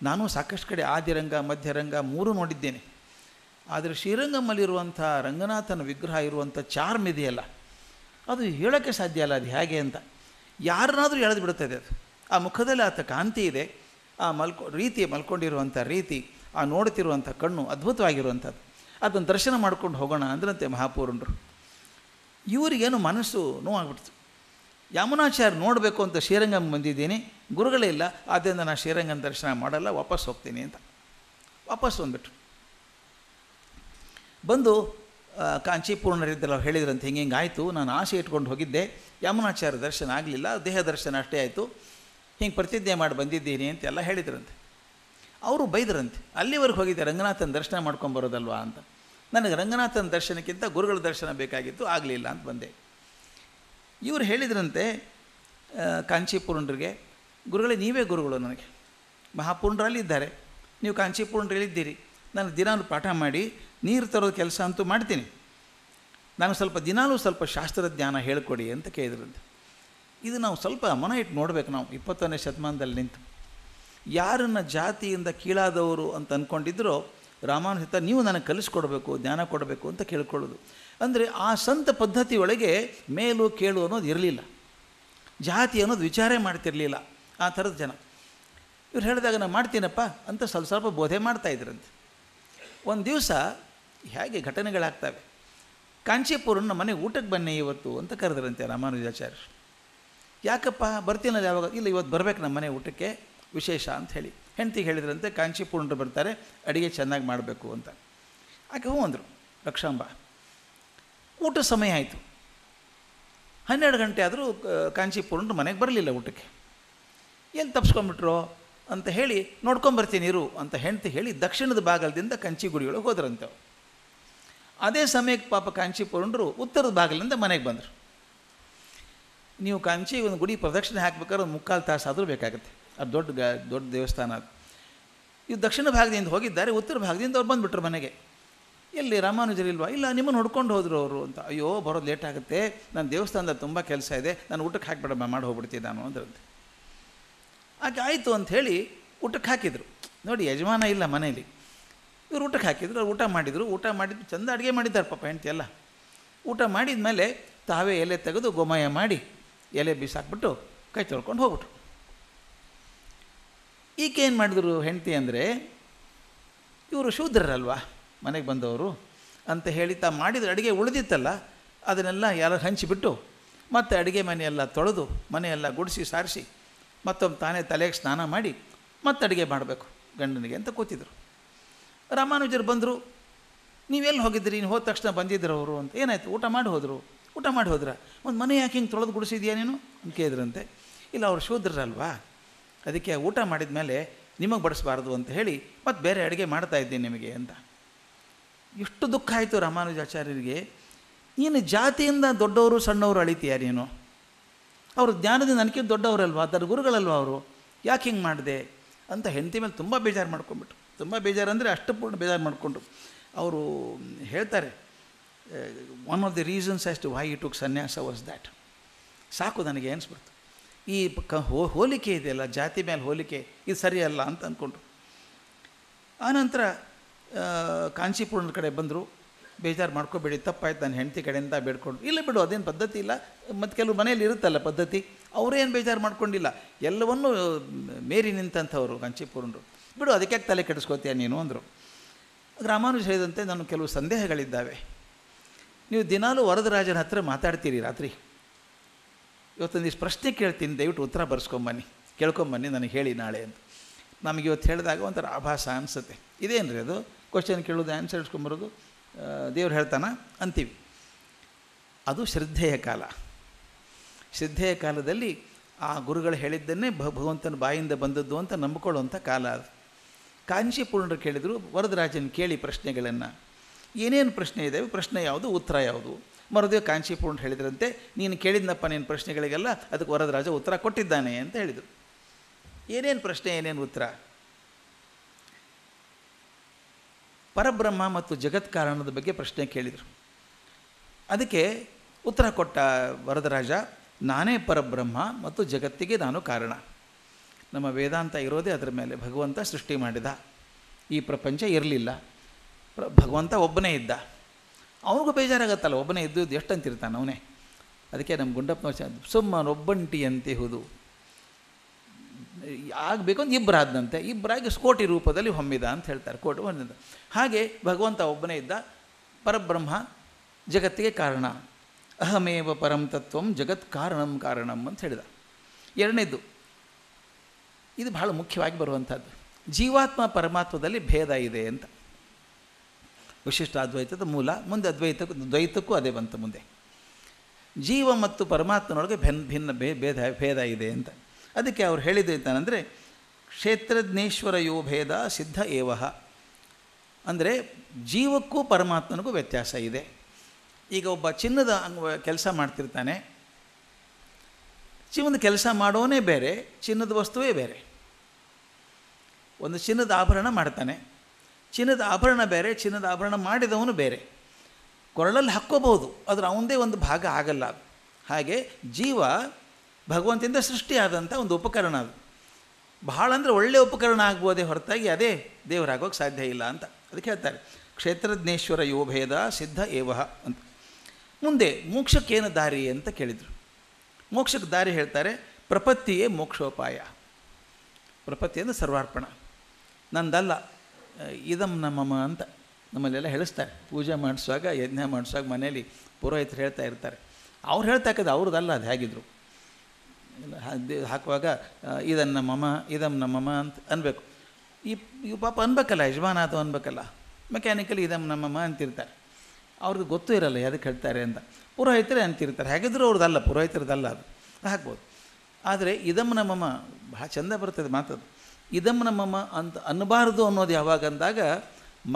ನಾನು ಸಾಕಷ್ಟು ಕಡೆ ಆದಿರಂಗ ಮಧ್ಯರಂಗ 3 ನೋಡಿದ್ದೇನೆ. ಆದರೆ ಶ್ರೀರಂಗಮಲ್ಲಿರುವಂಥ ರಂಗನಾಥನ ವಿಗ್ರಹ ಇರುವಂಥ ಚಾರ್ಮ್ ಇದೆಯಲ್ಲ, ಅದು ಹೇಳೋಕ್ಕೆ ಸಾಧ್ಯ ಅಲ್ಲ, ಅದು ಹೇಗೆ ಅಂತ. ಯಾರನ್ನಾದರೂ ಎಳೆದು ಬಿಡುತ್ತದೆ ಅದು. ಆ ಮುಖದಲ್ಲಿ ಆತ ಕಾಂತಿ ಇದೆ, ಆ ಮಲ್ಕೊಂಡಿರುವಂಥ ರೀತಿ, ಆ ನೋಡ್ತಿರುವಂಥ ಕಣ್ಣು ಅದ್ಭುತವಾಗಿರುವಂಥದ್ದು. ಅದನ್ನು ದರ್ಶನ ಮಾಡ್ಕೊಂಡು ಹೋಗೋಣ ಅಂದ್ರಂತೆ ಮಹಾಪೂರ್ಣರು. ಇವರಿಗೇನು ಮನಸ್ಸು ನೋವಾಗ್ಬಿಡ್ತು. ಯಮುನಾಚಾರ್ಯ ನೋಡಬೇಕು ಅಂತ ಶ್ರೀರಂಗಂ ಬಂದಿದ್ದೀನಿ, ಗುರುಗಳೇ ಇಲ್ಲ, ಆದ್ದರಿಂದ ನಾನು ಶ್ರೀರಂಗನ ದರ್ಶನ ಮಾಡಲ್ಲ, ವಾಪಸ್ ಹೋಗ್ತೀನಿ ಅಂತ ವಾಪಸ್ ಬಂದುಬಿಟ್ರು. ಬಂದು ಕಾಂಚೀಪೂರ್ಣರಿದ್ದಲ್ಲ ಹೇಳಿದ್ರಂತೆ, ಹಿಂಗೆ ಆಯಿತು, ನಾನು ಆಸೆ ಇಟ್ಕೊಂಡು ಹೋಗಿದ್ದೆ, ಯಮುನಾಚಾರ್ಯ ದರ್ಶನ ಆಗಲಿಲ್ಲ, ದೇಹ ದರ್ಶನ ಅಷ್ಟೇ ಆಯಿತು, ಹಿಂಗೆ ಪ್ರತಿಜ್ಞೆ ಮಾಡಿ ಬಂದಿದ್ದೀನಿ ಅಂತೆಲ್ಲ ಹೇಳಿದ್ರಂತೆ. ಅವರು ಬೈದ್ರಂತೆ, ಅಲ್ಲಿವರೆಗೆ ಹೋಗಿದ್ದೆ, ರಂಗನಾಥನ ದರ್ಶನ ಮಾಡ್ಕೊಂಬರೋದಲ್ವಾ ಅಂತ. ನನಗೆ ರಂಗನಾಥನ ದರ್ಶನಕ್ಕಿಂತ ಗುರುಗಳ ದರ್ಶನ ಬೇಕಾಗಿತ್ತು, ಆಗಲಿಲ್ಲ ಅಂತ ಬಂದೆ. ಇವರು ಹೇಳಿದ್ರಂತೆ ಕಾಂಚೀಪೂರ್ಣರಿಗೆ, ಗುರುಗಳೇ ನೀವೇ ಗುರುಗಳು ನನಗೆ, ಮಹಾಪೂರ್ಣರಲ್ಲಿ ಇದ್ದಾರೆ, ನೀವು ಕಾಂಚೀಪೂರ್ಣರಲ್ಲಿದ್ದೀರಿ, ನಾನು ದಿನಾಲು ಪಾಠ ಮಾಡಿ ನೀರು ತರೋದು ಕೆಲಸ ಅಂತೂ ಮಾಡ್ತೀನಿ, ನಾನು ದಿನಾಲೂ ಸ್ವಲ್ಪ ಶಾಸ್ತ್ರಜ್ಞಾನ ಹೇಳ್ಕೊಡಿ ಅಂತ ಕೇಳಿದ್ರಂತೆ. ಇದು ನಾವು ಸ್ವಲ್ಪ ಮನ ಇಟ್ಟು ನೋಡಬೇಕು. ನಾವು 21ನೇ ಶತಮಾನದಲ್ಲಿ ನಿಂತು ಯಾರನ್ನು ಜಾತಿಯಿಂದ ಕೀಳಾದವರು ಅಂತ ಅಂದ್ಕೊಂಡಿದ್ರೋ ರಾಮಾನುಜ ನೀವು ನನಗೆ ಕಲಿಸ್ಕೊಡ್ಬೇಕು, ಜ್ಞಾನ ಕೊಡಬೇಕು ಅಂತ ಕೇಳ್ಕೊಳ್ಳೋದು. ಅಂದರೆ ಆ ಸಂತ ಪದ್ಧತಿಯೊಳಗೆ ಮೇಲು ಕೇಳು ಅನ್ನೋದು ಇರಲಿಲ್ಲ, ಜಾತಿ ಅನ್ನೋದು ವಿಚಾರೇ ಮಾಡ್ತಿರಲಿಲ್ಲ ಆ ಥರದ ಜನ. ಇವ್ರು ಹೇಳಿದಾಗ ನಾನು ಮಾಡ್ತೀನಪ್ಪ ಅಂತ ಸ್ವಲ್ಪ ಬೋಧೆ ಮಾಡ್ತಾಯಿದ್ರಂತೆ. ಒಂದು ದಿವಸ ಹೇಗೆ ಘಟನೆಗಳಾಗ್ತವೆ, ಕಾಂಚೀಪುರನ ಮನೆಗೆ ಊಟಕ್ಕೆ ಬನ್ನಿ ಇವತ್ತು ಅಂತ ಕರೆದ್ರಂತೆ ರಾಮಾನುಜಾಚಾರ್ಯರು. ಯಾಕಪ್ಪ ಬರ್ತೀನಲ್ಲ ಯಾವಾಗ? ಇಲ್ಲ ಇವತ್ತು ಬರಬೇಕು ನಮ್ಮ ಮನೆ ಊಟಕ್ಕೆ, ವಿಶೇಷ ಅಂತ ಹೇಳಿ ಹೆಂಡ್ತಿಗೆ ಹೇಳಿದ್ರಂತೆ, ಕಾಂಚೀಪುರರು ಬರ್ತಾರೆ, ಅಡುಗೆ ಚೆನ್ನಾಗಿ ಮಾಡಬೇಕು ಅಂತ. ಆಕೆ ಹ್ಞೂ ಅಂದರು ರಕ್ಷಾಂಬ. ಊಟ ಸಮಯ ಆಯಿತು, 12 ಗಂಟೆ ಆದರೂ ಕಾಂಚೀಪುರರು ಮನೆಗೆ ಬರಲಿಲ್ಲ ಊಟಕ್ಕೆ. ಎಲ್ಲಿ ತಪ್ಸ್ಕೊಂಡ್ಬಿಟ್ರೋ ಅಂತ ಹೇಳಿ ನೋಡ್ಕೊಂಬರ್ತೀನಿ ಇರು ಅಂತ ಹೆಂಡ್ತಿ ಹೇಳಿ ದಕ್ಷಿಣದ ಭಾಗದಿಂದ ಕಂಚಿ ಗುಡಿಯೊಳಗೆ ಹೋದ್ರಂತೆ. ಅದೇ ಸಮಯಕ್ಕೆ ಪಾಪ ಕಾಂಚೀಪುರರು ಉತ್ತರದ ಭಾಗದಿಂದ ಮನೆಗೆ ಬಂದರು. ನೀವು ಕಾಂಚಿ ಒಂದು ಗುಡಿ ಪ್ರದಕ್ಷಿಣೆ ಹಾಕ್ಬೇಕಾದ್ರೆ ಒಂದು 3/4 ತಾಸು ಆದರೂ ಬೇಕಾಗುತ್ತೆ, ಅದು ದೊಡ್ಡ ದೇವಸ್ಥಾನ ಅದು. ಇವು ದಕ್ಷಿಣ ಭಾಗದಿಂದ ಹೋಗಿದ್ದಾರೆ, ಉತ್ತರ ಭಾಗದಿಂದ ಅವ್ರು ಬಂದುಬಿಟ್ರು ಮನೆಗೆ. ಎಲ್ಲಿ ರಾಮಾನುಜರಿಲ್ವಾ? ಇಲ್ಲ, ನಿಮ್ಮನ್ನು ಹುಡ್ಕೊಂಡು ಹೋದರು ಅವರು ಅಂತ. ಅಯ್ಯೋ ಬರೋದು ಲೇಟ್ ಆಗುತ್ತೆ, ನನ್ನ ದೇವಸ್ಥಾನದಲ್ಲಿ ತುಂಬ ಕೆಲಸ ಇದೆ, ನಾನು ಊಟಕ್ಕೆ ಹಾಕಿಬಿಡಮ್ಮ, ಮಾಡಿ ಹೋಗ್ಬಿಡ್ತೀನಿ ನಾನು ಅಂದ್ರಂತೆ. ಆಕೆ ಆಯಿತು ಅಂಥೇಳಿ ಊಟಕ್ಕೆ ಹಾಕಿದರು. ನೋಡಿ, ಯಜಮಾನ ಇಲ್ಲ ಮನೇಲಿ, ಇವ್ರು ಊಟಕ್ಕೆ ಹಾಕಿದ್ರು, ಅವ್ರು ಊಟ ಮಾಡಿದರು. ಊಟ ಮಾಡಿದ್ದು ಚೆಂದ ಅಡುಗೆ ಮಾಡಿದ್ದಾರೆ ಪಾಪ ಹೆಂಡತಿ ಎಲ್ಲ. ಊಟ ಮಾಡಿದ ಮೇಲೆ ತಾವೇ ಎಲೆ ತೆಗೆದು ಗೋಮಯ ಮಾಡಿ ಎಲೆ ಬೀಸಾಕ್ಬಿಟ್ಟು ಕೈ ತೊಳ್ಕೊಂಡು ಹೋಗ್ಬಿಟ್ರು. ಈಕೆ ಏನು ಮಾಡಿದ್ರು ಹೆಂಡತಿ ಅಂದರೆ, ಇವರು ಶೂದ್ರರಲ್ವಾ ಮನೆಗೆ ಬಂದವರು ಅಂತ ಹೇಳಿ ತಾ ಮಾಡಿದ ಅಡುಗೆ ಉಳಿದಿತ್ತಲ್ಲ ಅದನ್ನೆಲ್ಲ ಎಲ್ಲ ಹಂಚಿಬಿಟ್ಟು ಮತ್ತು ಅಡುಗೆ ಮನೆಯೆಲ್ಲ ತೊಳೆದು ಮನೆಯೆಲ್ಲ ಗುಡಿಸಿ ಸಾರಿಸಿ ಮತ್ತೊಮ್ಮೆ ತಾನೇ ತಲೆಗೆ ಸ್ನಾನ ಮಾಡಿ ಮತ್ತೆ ಅಡುಗೆ ಮಾಡಬೇಕು ಗಂಡನಿಗೆ ಅಂತ ಕೂತಿದ್ರು. ರಾಮಾನುಜರು ಬಂದರು. ನೀವೆಲ್ಲಿ ಹೋಗಿದ್ರಿ, ನೀನು ಹೋದ ತಕ್ಷಣ ಬಂದಿದ್ರು ಅವರು ಅಂತ. ಏನಾಯಿತು? ಊಟ ಮಾಡಿ ಹೋದರು. ಊಟ ಮಾಡಿ ಹೋದ್ರ? ಒಂದು ಮನೆ ಯಾಕೆ ಹಿಂಗೆ ತೊಳೆದು ಗುಡಿಸಿದ್ಯಾ ನೀನು ಅಂತ ಕೇಳಿದ್ರಂತೆ. ಇಲ್ಲ, ಅವ್ರು ಶೂದ್ರರಲ್ವಾ, ಅದಕ್ಕೆ ಊಟ ಮಾಡಿದ ಮೇಲೆ ನಿಮಗೆ ಬಡಿಸ್ಬಾರ್ದು ಅಂತ ಹೇಳಿ ಮತ್ತು ಬೇರೆ ಅಡುಗೆ ಮಾಡ್ತಾ ಇದ್ದೀನಿ ನಿಮಗೆ ಅಂತ. ಎಷ್ಟು ದುಃಖ ಆಯಿತು ರಾಮಾನುಜಾಚಾರ್ಯರಿಗೆ. ನೀನು ಜಾತಿಯಿಂದ ದೊಡ್ಡವರು ಸಣ್ಣವರು ಅಳಿತೀಯ ನೀನು? ಅವರು ಜ್ಞಾನದಿಂದ ನನಗಿಂತ ದೊಡ್ಡವರಲ್ವಾ, ಅದರ ಗುರುಗಳಲ್ವ ಅವರು, ಯಾಕೆ ಹಿಂಗೆ ಮಾಡಿದೆ ಅಂತ ಹೆಂಡತಿ ಮೇಲೆ ತುಂಬ ಬೇಜಾರು ಮಾಡ್ಕೊಂಡ್ಬಿಟ್ರು. ತುಂಬ ಬೇಜಾರು ಅಂದರೆ ಅಷ್ಟು ಪೂರ್ಣ ಬೇಜಾರು ಮಾಡಿಕೊಂಡ್ರು. ಅವರು ಹೇಳ್ತಾರೆ, one of the reasons as to why you took sannyasa was that. ಸಾಕು ನನಗೆ ಅನಿಸ್ಬಿಡ್ತು, ಈ ಹೋಲಿಕೆ ಇದೆಯಲ್ಲ, ಜಾತಿ ಮೇಲೆ ಹೋಲಿಕೆ, ಇದು ಸರಿಯಲ್ಲ ಅಂತ ಅಂದ್ಕೊಂಡ್ರು. ಆನಂತರ ಕಾಂಚೀಪುರದ ಕಡೆ ಬಂದರು. ಬೇಜಾರು ಮಾಡ್ಕೋಬೇಡಿ, ತಪ್ಪಾಯ್ತು ನನ್ನ ಹೆಂಡತಿ ಕಡೆಯಿಂದ ಬೇಡ್ಕೊಂಡು. ಇಲ್ಲ ಬಿಡು, ಅದೇನು ಪದ್ಧತಿ ಇಲ್ಲ. ಮತ್ತು ಕೆಲವು ಮನೆಯಲ್ಲಿ ಇರುತ್ತಲ್ಲ ಪದ್ಧತಿ, ಅವರೇನು ಬೇಜಾರು ಮಾಡ್ಕೊಂಡಿಲ್ಲ, ಎಲ್ಲವನ್ನೂ ಮೇರಿ ನಿಂತಂಥವ್ರು ಕಾಂಚೀಪುರರು. ಬಿಡು, ಅದಕ್ಕೆ ತಲೆ ಕೆಡಿಸ್ಕೋತೀಯ ನೀನು ಅಂದರು. ರಾಮಾನುಜ ಹೇಳಿದಂತೆ ನಾನು ಕೆಲವು ಸಂದೇಹಗಳಿದ್ದಾವೆ. ನೀವು ದಿನಾಲೂ ವರದರಾಜನ ಹತ್ರ ಮಾತಾಡ್ತೀರಿ ರಾತ್ರಿ, ಇವತ್ತೊಂದಿಷ್ಟು ಪ್ರಶ್ನೆ ಕೇಳ್ತೀನಿ, ದಯವಿಟ್ಟು ಉತ್ತರ ಬರ್ಸ್ಕೊಂಬನ್ನಿ, ಕೇಳ್ಕೊಂಬನ್ನಿ, ನನಗೆ ಹೇಳಿ ನಾಳೆ ಅಂತ. ನಮಗೆ ಇವತ್ತು ಹೇಳಿದಾಗ ಒಂಥರ ಆಭಾಸ ಅನಿಸುತ್ತೆ. ಇದೇನು ರೀ ಅದು, ಕ್ವಶನ್ ಕೇಳೋದು, ಆನ್ಸರ್ ಇಡ್ಸ್ಕೊಂಬರೋದು, ದೇವ್ರು ಹೇಳ್ತಾನ ಅಂತೀವಿ. ಅದು ಶ್ರದ್ಧೆಯ ಕಾಲ. ಶ್ರದ್ಧೆಯ ಕಾಲದಲ್ಲಿ ಆ ಗುರುಗಳು ಹೇಳಿದ್ದನ್ನೇ ಭಗವಂತನ ಬಾಯಿಂದ ಬಂದದ್ದು ಅಂತ ನಂಬಿಕೊಳ್ಳುವಂಥ ಕಾಲ ಅದು. ಕಾಂಚೀಪುರರು ಕೇಳಿದರು, ವರದರಾಜನ ಕೇಳಿ ಪ್ರಶ್ನೆಗಳನ್ನು. ಏನೇನು ಪ್ರಶ್ನೆ ಇದ್ದಾವೆ, ಪ್ರಶ್ನೆ ಯಾವುದು, ಉತ್ತರ ಯಾವುದು. ಮರುದಿವ ಕಾಂಚೀಪುರರು ಹೇಳಿದ್ರಂತೆ, ನೀನು ಕೇಳಿದ್ನಪ್ಪ ನಿನ್ನ ಪ್ರಶ್ನೆಗಳಿಗೆಲ್ಲ ಅದಕ್ಕೆ ವರದರಾಜ ಉತ್ತರ ಕೊಟ್ಟಿದ್ದಾನೆ ಅಂತ ಹೇಳಿದರು. ಏನೇನು ಪ್ರಶ್ನೆ, ಏನೇನು ಉತ್ತರ? ಪರಬ್ರಹ್ಮ ಮತ್ತು ಜಗತ್ ಕಾರಣದ ಬಗ್ಗೆ ಪ್ರಶ್ನೆ ಕೇಳಿದರು. ಅದಕ್ಕೆ ಉತ್ತರ ಕೊಟ್ಟ ವರದರಾಜ, ನಾನೇ ಪರಬ್ರಹ್ಮ ಮತ್ತು ಜಗತ್ತಿಗೆ ನಾನು ಕಾರಣ. ನಮ್ಮ ವೇದಾಂತ ಇರೋದೇ ಅದರ ಮೇಲೆ. ಭಗವಂತ ಸೃಷ್ಟಿ ಮಾಡಿದ, ಈ ಪ್ರಪಂಚ ಇರಲಿಲ್ಲ, ಭಗವಂತ ಒಬ್ಬನೇ ಇದ್ದ. ಅವನಿಗೂ ಬೇಜಾರಾಗತ್ತಲ್ಲ, ಒಬ್ಬನೇ ಇದ್ದು ಎಷ್ಟು ಅಂತಿರ್ತಾನೆ ಅವನೇ. ಅದಕ್ಕೆ ನಮ್ಮ ಗುಂಡಪ್ಪನ ಸುಮ್ಮನೊಬ್ಬಂಟಿ ಅಂತಿಹುದು, ಆಗಬೇಕು ಅಂತ ಇಬ್ಬರಾದಂತೆ, ಇಬ್ಬರಾಗಿ ಕೋಟಿ ರೂಪದಲ್ಲಿ ಹೊಮ್ಮಿದ ಅಂತ ಹೇಳ್ತಾರೆ. ಕೋಟಿ ಹೊಂದಿದ. ಹಾಗೆ ಭಗವಂತ ಒಬ್ಬನೇ ಇದ್ದ, ಪರಬ್ರಹ್ಮ ಜಗತ್ತಿಗೆ ಕಾರಣ. ಅಹಮೇವ ಪರಂ ತತ್ವಂ ಜಗತ್ ಕಾರಣಂ ಕಾರಣಂ ಅಂತ ಹೇಳಿದ. ಎರಡನೇದು, ಇದು ಬಹಳ ಮುಖ್ಯವಾಗಿ ಬರುವಂಥದ್ದು, ಜೀವಾತ್ಮ ಪರಮಾತ್ಮದಲ್ಲಿ ಭೇದ ಇದೆ ಅಂತ. ವಿಶಿಷ್ಟ ಅದ್ವೈತದ ಮೂಲ. ಮುಂದೆ ದ್ವೈತಕ್ಕೂ ಅದೇ ಬಂತು. ಮುಂದೆ ಜೀವ ಮತ್ತು ಪರಮಾತ್ಮನೊಳಗೆ ಭಿನ್ನ ಭೇದ ಇದೆ ಅಂತ. ಅದಕ್ಕೆ ಅವ್ರು ಹೇಳಿದ್ದು ಏನಂದರೆ, ಕ್ಷೇತ್ರಜ್ಞೇಶ್ವರ ಯೋ ಭೇದ ಸಿದ್ಧ ಏವಹ, ಅಂದರೆ ಜೀವಕ್ಕೂ ಪರಮಾತ್ಮನಿಗೂ ವ್ಯತ್ಯಾಸ ಇದೆ. ಈಗ ಒಬ್ಬ ಚಿನ್ನದ ಕೆಲಸ ಮಾಡ್ತಿರ್ತಾನೆ, ಚಿನ್ನದ ಕೆಲಸ ಮಾಡೋನೇ ಬೇರೆ, ಚಿನ್ನದ ವಸ್ತುವೇ ಬೇರೆ. ಒಂದು ಚಿನ್ನದ ಆಭರಣ ಮಾಡ್ತಾನೆ, ಚಿನ್ನದ ಆಭರಣ ಬೇರೆ, ಚಿನ್ನದ ಆಭರಣ ಮಾಡಿದವನು ಬೇರೆ. ಕೊರಳಲ್ಲಿ ಹಾಕ್ಕೋಬಹುದು, ಆದರೆ ಅವನದೇ ಒಂದು ಭಾಗ ಆಗಲ್ಲ ಅದು. ಹಾಗೆ ಜೀವ ಭಗವಂತನಿಂದ ಸೃಷ್ಟಿಯಾದಂಥ ಒಂದು ಉಪಕರಣ. ಅದು ಬಹಳ ಅಂದರೆ ಒಳ್ಳೆಯ ಉಪಕರಣ ಆಗ್ಬೋದೇ ಹೊರತಾಗಿ ಅದೇ ದೇವರಾಗೋಕ್ಕೆ ಸಾಧ್ಯ ಇಲ್ಲ ಅಂತ. ಅದಕ್ಕೆ ಹೇಳ್ತಾರೆ, ಕ್ಷೇತ್ರಜ್ಞೇಶ್ವರ ಯೋ ಭೇದ ಸಿದ್ಧ ಏವಹ ಅಂತ. ಮುಂದೆ ಮೋಕ್ಷಕ್ಕೇನು ದಾರಿ ಅಂತ ಕೇಳಿದರು. ಮೋಕ್ಷಕ್ಕೆ ದಾರಿ ಹೇಳ್ತಾರೆ, ಪ್ರಪತ್ತಿಯೇ ಮೋಕ್ಷೋಪಾಯ. ಪ್ರಪತ್ತಿ ಅಂದರೆ ಸರ್ವಾರ್ಪಣ, ನಂದಲ್ಲ, ಇದಂ ನಮ್ಮಮ್ಮ ಅಂತ ನಮ್ಮಲ್ಲೆಲ್ಲ ಹೇಳಿಸ್ತಾರೆ. ಪೂಜೆ ಮಾಡಿಸುವಾಗ, ಯಜ್ಞ ಮಾಡಿಸುವಾಗ ಮನೇಲಿ ಪುರೋಹಿತರು ಹೇಳ್ತಾ ಇರ್ತಾರೆ. ಅವ್ರು ಹೇಳ್ತಾ ಇರೋದು ಅವ್ರದ್ದಲ್ಲ, ಅದು ಹೇಗಿದ್ರು ಹಾಕುವಾಗ ಇದನ್ನು ನಮ್ಮಮ್ಮ, ಇದಂ ನಮ್ಮಮ್ಮ ಅಂತ ಅನ್ಬೇಕು. ಈ ಪಾಪ ಅನ್ಬೇಕಲ್ಲ, ಯಜಮಾನ ಅದು ಅನ್ಬೇಕಲ್ಲ. ಮೆಕ್ಯಾನಿಕಲಿ ಇದಂ ನಮ್ಮಮ್ಮ ಅಂತಿರ್ತಾರೆ. ಅವ್ರಿಗೆ ಗೊತ್ತೂ ಇರಲ್ಲ ಅದಕ್ಕೆ ಹೇಳ್ತಾರೆ ಅಂತ. ಪುರೋಹಿತರೇ ಅಂತಿರ್ತಾರೆ. ಹೇಗಿದ್ರು ಅವ್ರದ್ದಲ್ಲ, ಪುರೋಹಿತರದಲ್ಲ, ಅದು ಹಾಕ್ಬೋದು. ಆದರೆ ಇದಂ ನಮ್ಮಮ್ಮ ಭಾಳ ಚೆಂದ ಬರ್ತದೆ ಮಾತದು. ಇದಂ ನಮ್ಮಮ್ಮ ಅಂತ ಅನ್ನಬಾರ್ದು ಅನ್ನೋದು ಯಾವಾಗ ಅಂದಾಗ,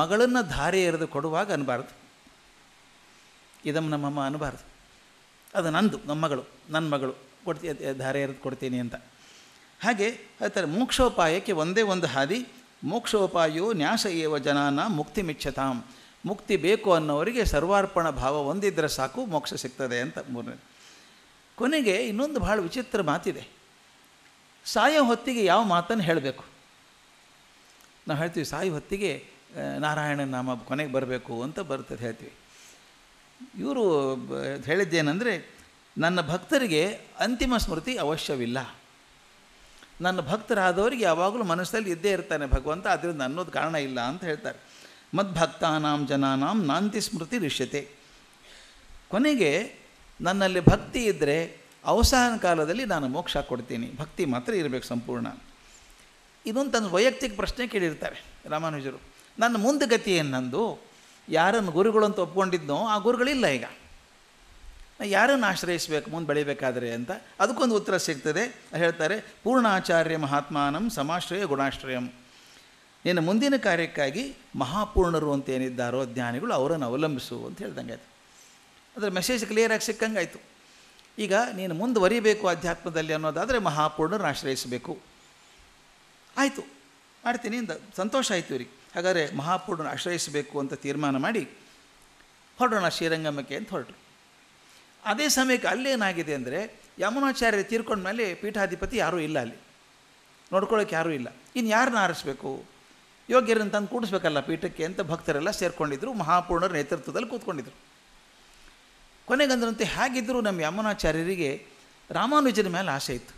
ಮಗಳನ್ನು ಧಾರೆ ಎರೆದು ಕೊಡುವಾಗ ಅನ್ನಬಾರ್ದು. ಇದಂ ನಮ್ಮಮ್ಮ ಅನ್ನಬಾರ್ದು. ಅದು ನಂದು, ನಮ್ಮ ಮಗಳು, ನನ್ನ ಮಗಳು ಕೊಡ್ತೀನಿ, ಧಾರೆ ಎರೆದು ಕೊಡ್ತೀನಿ ಅಂತ. ಹಾಗೆ ಹೇಳ್ತಾರೆ, ಮೋಕ್ಷೋಪಾಯಕ್ಕೆ ಒಂದೇ ಒಂದು ಹಾದಿ, ಮೋಕ್ಷೋಪಾಯೋ ನ್ಯಾಸ ಏವ ಜನಾನ ಮುಕ್ತಿ ಮಿಚ್ಛತಾಂ. ಮುಕ್ತಿ ಬೇಕು ಅನ್ನೋರಿಗೆ ಸರ್ವಾರ್ಪಣ ಭಾವ ಹೊಂದಿದ್ರೆ ಸಾಕು, ಮೋಕ್ಷ ಸಿಗ್ತದೆ ಅಂತ. ಮೂರನೇ ಕೊನೆಗೆ ಇನ್ನೊಂದು ಭಾಳ ವಿಚಿತ್ರ ಮಾತಿದೆ. ಸಾಯೋ ಹೊತ್ತಿಗೆ ಯಾವ ಮಾತನ್ನು ಹೇಳಬೇಕು? ನಾವು ಹೇಳ್ತೀವಿ, ಸಾಯೋ ಹೊತ್ತಿಗೆ ನಾರಾಯಣ ನಾಮ ಕೊನೆಗೆ ಬರಬೇಕು ಅಂತ ಬರ್ತದೆ ಹೇಳ್ತೀವಿ. ಇವರು ಹೇಳಿದ್ದೇನೆಂದರೆ, ನನ್ನ ಭಕ್ತರಿಗೆ ಅಂತಿಮ ಸ್ಮೃತಿ ಅವಶ್ಯವಿಲ್ಲ. ನನ್ನ ಭಕ್ತರಾದವರಿಗೆ ಯಾವಾಗಲೂ ಮನಸ್ಸಲ್ಲಿ ಇದ್ದೇ ಇರ್ತಾನೆ ಭಗವಂತ, ಅದರಿಂದ ಅನ್ನೋದು ಕಾರಣ ಇಲ್ಲ ಅಂತ ಹೇಳ್ತಾರೆ. ಮದ್ಭಕ್ತಾನಾಂ ಜನಾನಾಂ ನಾಂತಿ ಸ್ಮೃತಿ ರಿಷ್ಯತೆ. ಕೊನೆಗೆ ನನ್ನಲ್ಲಿ ಭಕ್ತಿ ಇದ್ದರೆ ಅವಸಾನ ಕಾಲದಲ್ಲಿ ನಾನು ಮೋಕ್ಷ ಕೊಡ್ತೀನಿ. ಭಕ್ತಿ ಮಾತ್ರ ಇರಬೇಕು ಸಂಪೂರ್ಣ. ಇದೊಂದು ತನ್ನ ವೈಯಕ್ತಿಕ ಪ್ರಶ್ನೆ ಕೇಳಿರ್ತಾರೆ ರಾಮಾನುಜರು. ನನ್ನ ಮುಂದೆ ಗತಿ ಏನು ನಂದು? ಯಾರನ್ನು ಗುರುಗಳು ಅಂತ ಒಪ್ಕೊಂಡಿದ್ನೋ ಆ ಗುರುಗಳಿಲ್ಲ ಈಗ. ಯಾರನ್ನು ಆಶ್ರಯಿಸಬೇಕು ಮುಂದೆ ಬೆಳಿಬೇಕಾದ್ರೆ ಅಂತ ಅದಕ್ಕೊಂದು ಉತ್ತರ ಸಿಗ್ತದೆ. ಹೇಳ್ತಾರೆ, ಪೂರ್ಣಾಚಾರ್ಯ ಮಹಾತ್ಮಾನಂ ಸಮಾಶ್ರಯ ಗುಣಾಶ್ರಯಂ. ನಿನ್ನ ಮುಂದಿನ ಕಾರ್ಯಕ್ಕಾಗಿ ಮಹಾಪೂರ್ಣರು ಅಂತ ಏನಿದ್ದಾರೋ ಜ್ಞಾನಿಗಳು ಅವರನ್ನು ಅವಲಂಬಿಸು ಅಂತ ಹೇಳ್ದಂಗೆ ಆಯಿತು. ಅದರ ಮೆಸೇಜ್ ಕ್ಲಿಯರಾಗಿ ಸಿಕ್ಕಂಗಾಯಿತು. ಈಗ ನೀನು ಮುಂದುವರಿಬೇಕು ಅಧ್ಯಾತ್ಮದಲ್ಲಿ ಅನ್ನೋದಾದರೆ ಮಹಾಪೂರ್ಣರನ್ನು ಆಶ್ರಯಿಸಬೇಕು. ಆಯಿತು, ಮಾಡ್ತೀನಿ ಅಂತ ಸಂತೋಷ ಆಯಿತು ಇವ್ರಿಗೆ. ಹಾಗಾದರೆ ಮಹಾಪೂರ್ಣನ ಆಶ್ರಯಿಸಬೇಕು ಅಂತ ತೀರ್ಮಾನ ಮಾಡಿ ಹೊರಡೋಣ ಶ್ರೀರಂಗಮಕ್ಕೆ ಅಂತ ಹೊರಟರು. ಅದೇ ಸಮಯಕ್ಕೆ ಅಲ್ಲೇನಾಗಿದೆ ಅಂದರೆ, ಯಮುನಾಚಾರ್ಯ ತೀರ್ಕೊಂಡ ಮೇಲೆ ಪೀಠಾಧಿಪತಿ ಯಾರೂ ಇಲ್ಲ, ಅಲ್ಲಿ ನೋಡ್ಕೊಳ್ಳೋಕೆ ಯಾರೂ ಇಲ್ಲ. ಇನ್ನು ಯಾರನ್ನ ಆರಿಸ್ಬೇಕು? ಯೋಗ್ಯರನ್ನು ತಂದು ಕೂಡಿಸ್ಬೇಕಲ್ಲ ಪೀಠಕ್ಕೆ ಅಂತ ಭಕ್ತರೆಲ್ಲ ಸೇರಿಕೊಂಡಿದ್ರು. ಮಹಾಪೂರ್ಣರ ನೇತೃತ್ವದಲ್ಲಿ ಕೂತ್ಕೊಂಡಿದ್ರು. ಕೊನೆಗಂದ್ರಂತೆ ಹೇಗಿದ್ದರೂ ನಮ್ಮ ಯಮುನಾಚಾರ್ಯರಿಗೆ ರಾಮಾನುಜನ ಮೇಲೆ ಆಸೆ ಇತ್ತು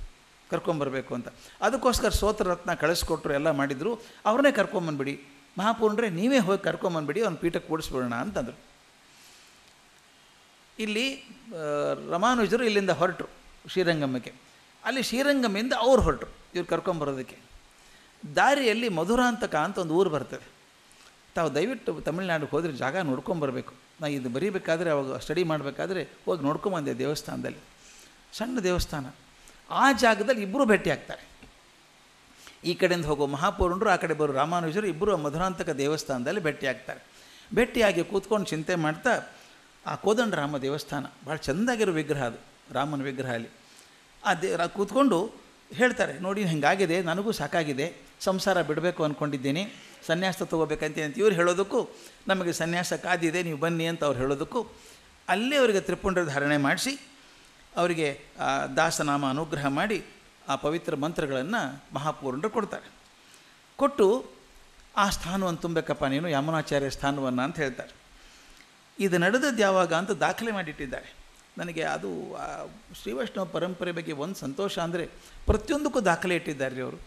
ಕರ್ಕೊಂಬರ್ಬೇಕು ಅಂತ. ಅದಕ್ಕೋಸ್ಕರ ಸ್ತೋತ್ರರತ್ನ ಕಳಿಸ್ಕೊಟ್ರು, ಎಲ್ಲ ಮಾಡಿದರು. ಅವ್ರನ್ನೇ ಕರ್ಕೊಂಬಂದ್ಬಿಡಿ ಮಹಾಪೂರ್ಣರೇ, ನೀವೇ ಹೋಗಿ ಕರ್ಕೊಂಬಂದ್ಬಿಡಿ, ಅವ್ನ ಪೀಠಕ್ಕೆ ಕೂಡಿಸ್ಬಿಡೋಣ ಅಂತಂದರು. ಇಲ್ಲಿ ರಾಮಾನುಜರು ಇಲ್ಲಿಂದ ಹೊರಟರು ಶ್ರೀರಂಗಮಕ್ಕೆ. ಅಲ್ಲಿ ಶ್ರೀರಂಗಮಿಂದ ಅವ್ರು ಹೊರಟರು ಇವ್ರು ಕರ್ಕೊಂಬರೋದಕ್ಕೆ. ದಾರಿಯಲ್ಲಿ ಮಧುರಾಂತಕ ಅಂತ ಒಂದು ಊರು ಬರ್ತದೆ. ತಾವು ದಯವಿಟ್ಟು ತಮಿಳ್ನಾಡಿಗೆ ಹೋದರೆ ಜಾಗ ನೋಡ್ಕೊಂಬರ್ಬೇಕು. ನಾನು ಇದು ಬರೀಬೇಕಾದ್ರೆ ಅವಾಗ ಸ್ಟಡಿ ಮಾಡಬೇಕಾದ್ರೆ ಹೋಗಿ ನೋಡ್ಕೊಂಬಂದೆ ದೇವಸ್ಥಾನದಲ್ಲಿ. ಸಣ್ಣ ದೇವಸ್ಥಾನ. ಆ ಜಾಗದಲ್ಲಿ ಇಬ್ಬರು ಭೇಟಿ ಆಗ್ತಾರೆ. ಈ ಕಡೆಯಿಂದ ಹೋಗೋ ಮಹಾಪೂರ್ಣರು, ಆ ಕಡೆ ಬರೋ ರಾಮಾನುಜರು, ಇಬ್ಬರು ಮಧುರಾಂತಕ ದೇವಸ್ಥಾನದಲ್ಲಿ ಭೇಟಿ ಆಗ್ತಾರೆ. ಭೇಟಿಯಾಗಿ ಕೂತ್ಕೊಂಡು ಚಿಂತೆ ಮಾಡ್ತಾ, ಆ ಕೋದಂಡರಾಮ ದೇವಸ್ಥಾನ ಭಾಳ ಚೆಂದಾಗಿರೋ ವಿಗ್ರಹ, ಅದು ರಾಮನ ವಿಗ್ರಹ. ಅಲ್ಲಿ ಆ ಕೂತ್ಕೊಂಡು ಹೇಳ್ತಾರೆ, ನೋಡಿ ಹಿಂಗಾಗಿದೆ, ನನಗೂ ಸಾಕಾಗಿದೆ, ಸಂಸಾರ ಬಿಡಬೇಕು ಅಂದ್ಕೊಂಡಿದ್ದೀನಿ, ಸನ್ಯಾಸ ತೊಗೋಬೇಕಂತ ಇವ್ರು ಹೇಳೋದಕ್ಕೂ, ನಮಗೆ ಸನ್ಯಾಸ ಕಾದಿದೆ, ನೀವು ಬನ್ನಿ ಅಂತ ಅವ್ರು ಹೇಳೋದಕ್ಕೂ, ಅಲ್ಲೇ ಅವರಿಗೆ ತ್ರಿಪುಂಡ್ರ ಧಾರಣೆ ಮಾಡಿಸಿ ಅವರಿಗೆ ದಾಸನಾಮ ಅನುಗ್ರಹ ಮಾಡಿ ಆ ಪವಿತ್ರ ಮಂತ್ರಗಳನ್ನು ಮಹಾಪೂರ್ಣರು ಕೊಡ್ತಾರೆ. ಕೊಟ್ಟು ಆ ಸ್ಥಾನವನ್ನು ತುಂಬಬೇಕಪ್ಪ ನೀನು, ಯಮುನಾಚಾರ್ಯ ಸ್ಥಾನವನ್ನು ಅಂತ ಹೇಳ್ತಾರೆ. ಇದು ನಡೆದದ್ದು ಯಾವಾಗ ಅಂತ ದಾಖಲೆ ಮಾಡಿಟ್ಟಿದ್ದಾರೆ. ನನಗೆ ಅದು ಶ್ರೀವೈಷ್ಣವ ಪರಂಪರೆ ಬಗ್ಗೆ ಒಂದು ಸಂತೋಷ ಅಂದರೆ, ಪ್ರತಿಯೊಂದಕ್ಕೂ ದಾಖಲೆ ಇಟ್ಟಿದ್ದಾರೆ ರೀ ಅವರು.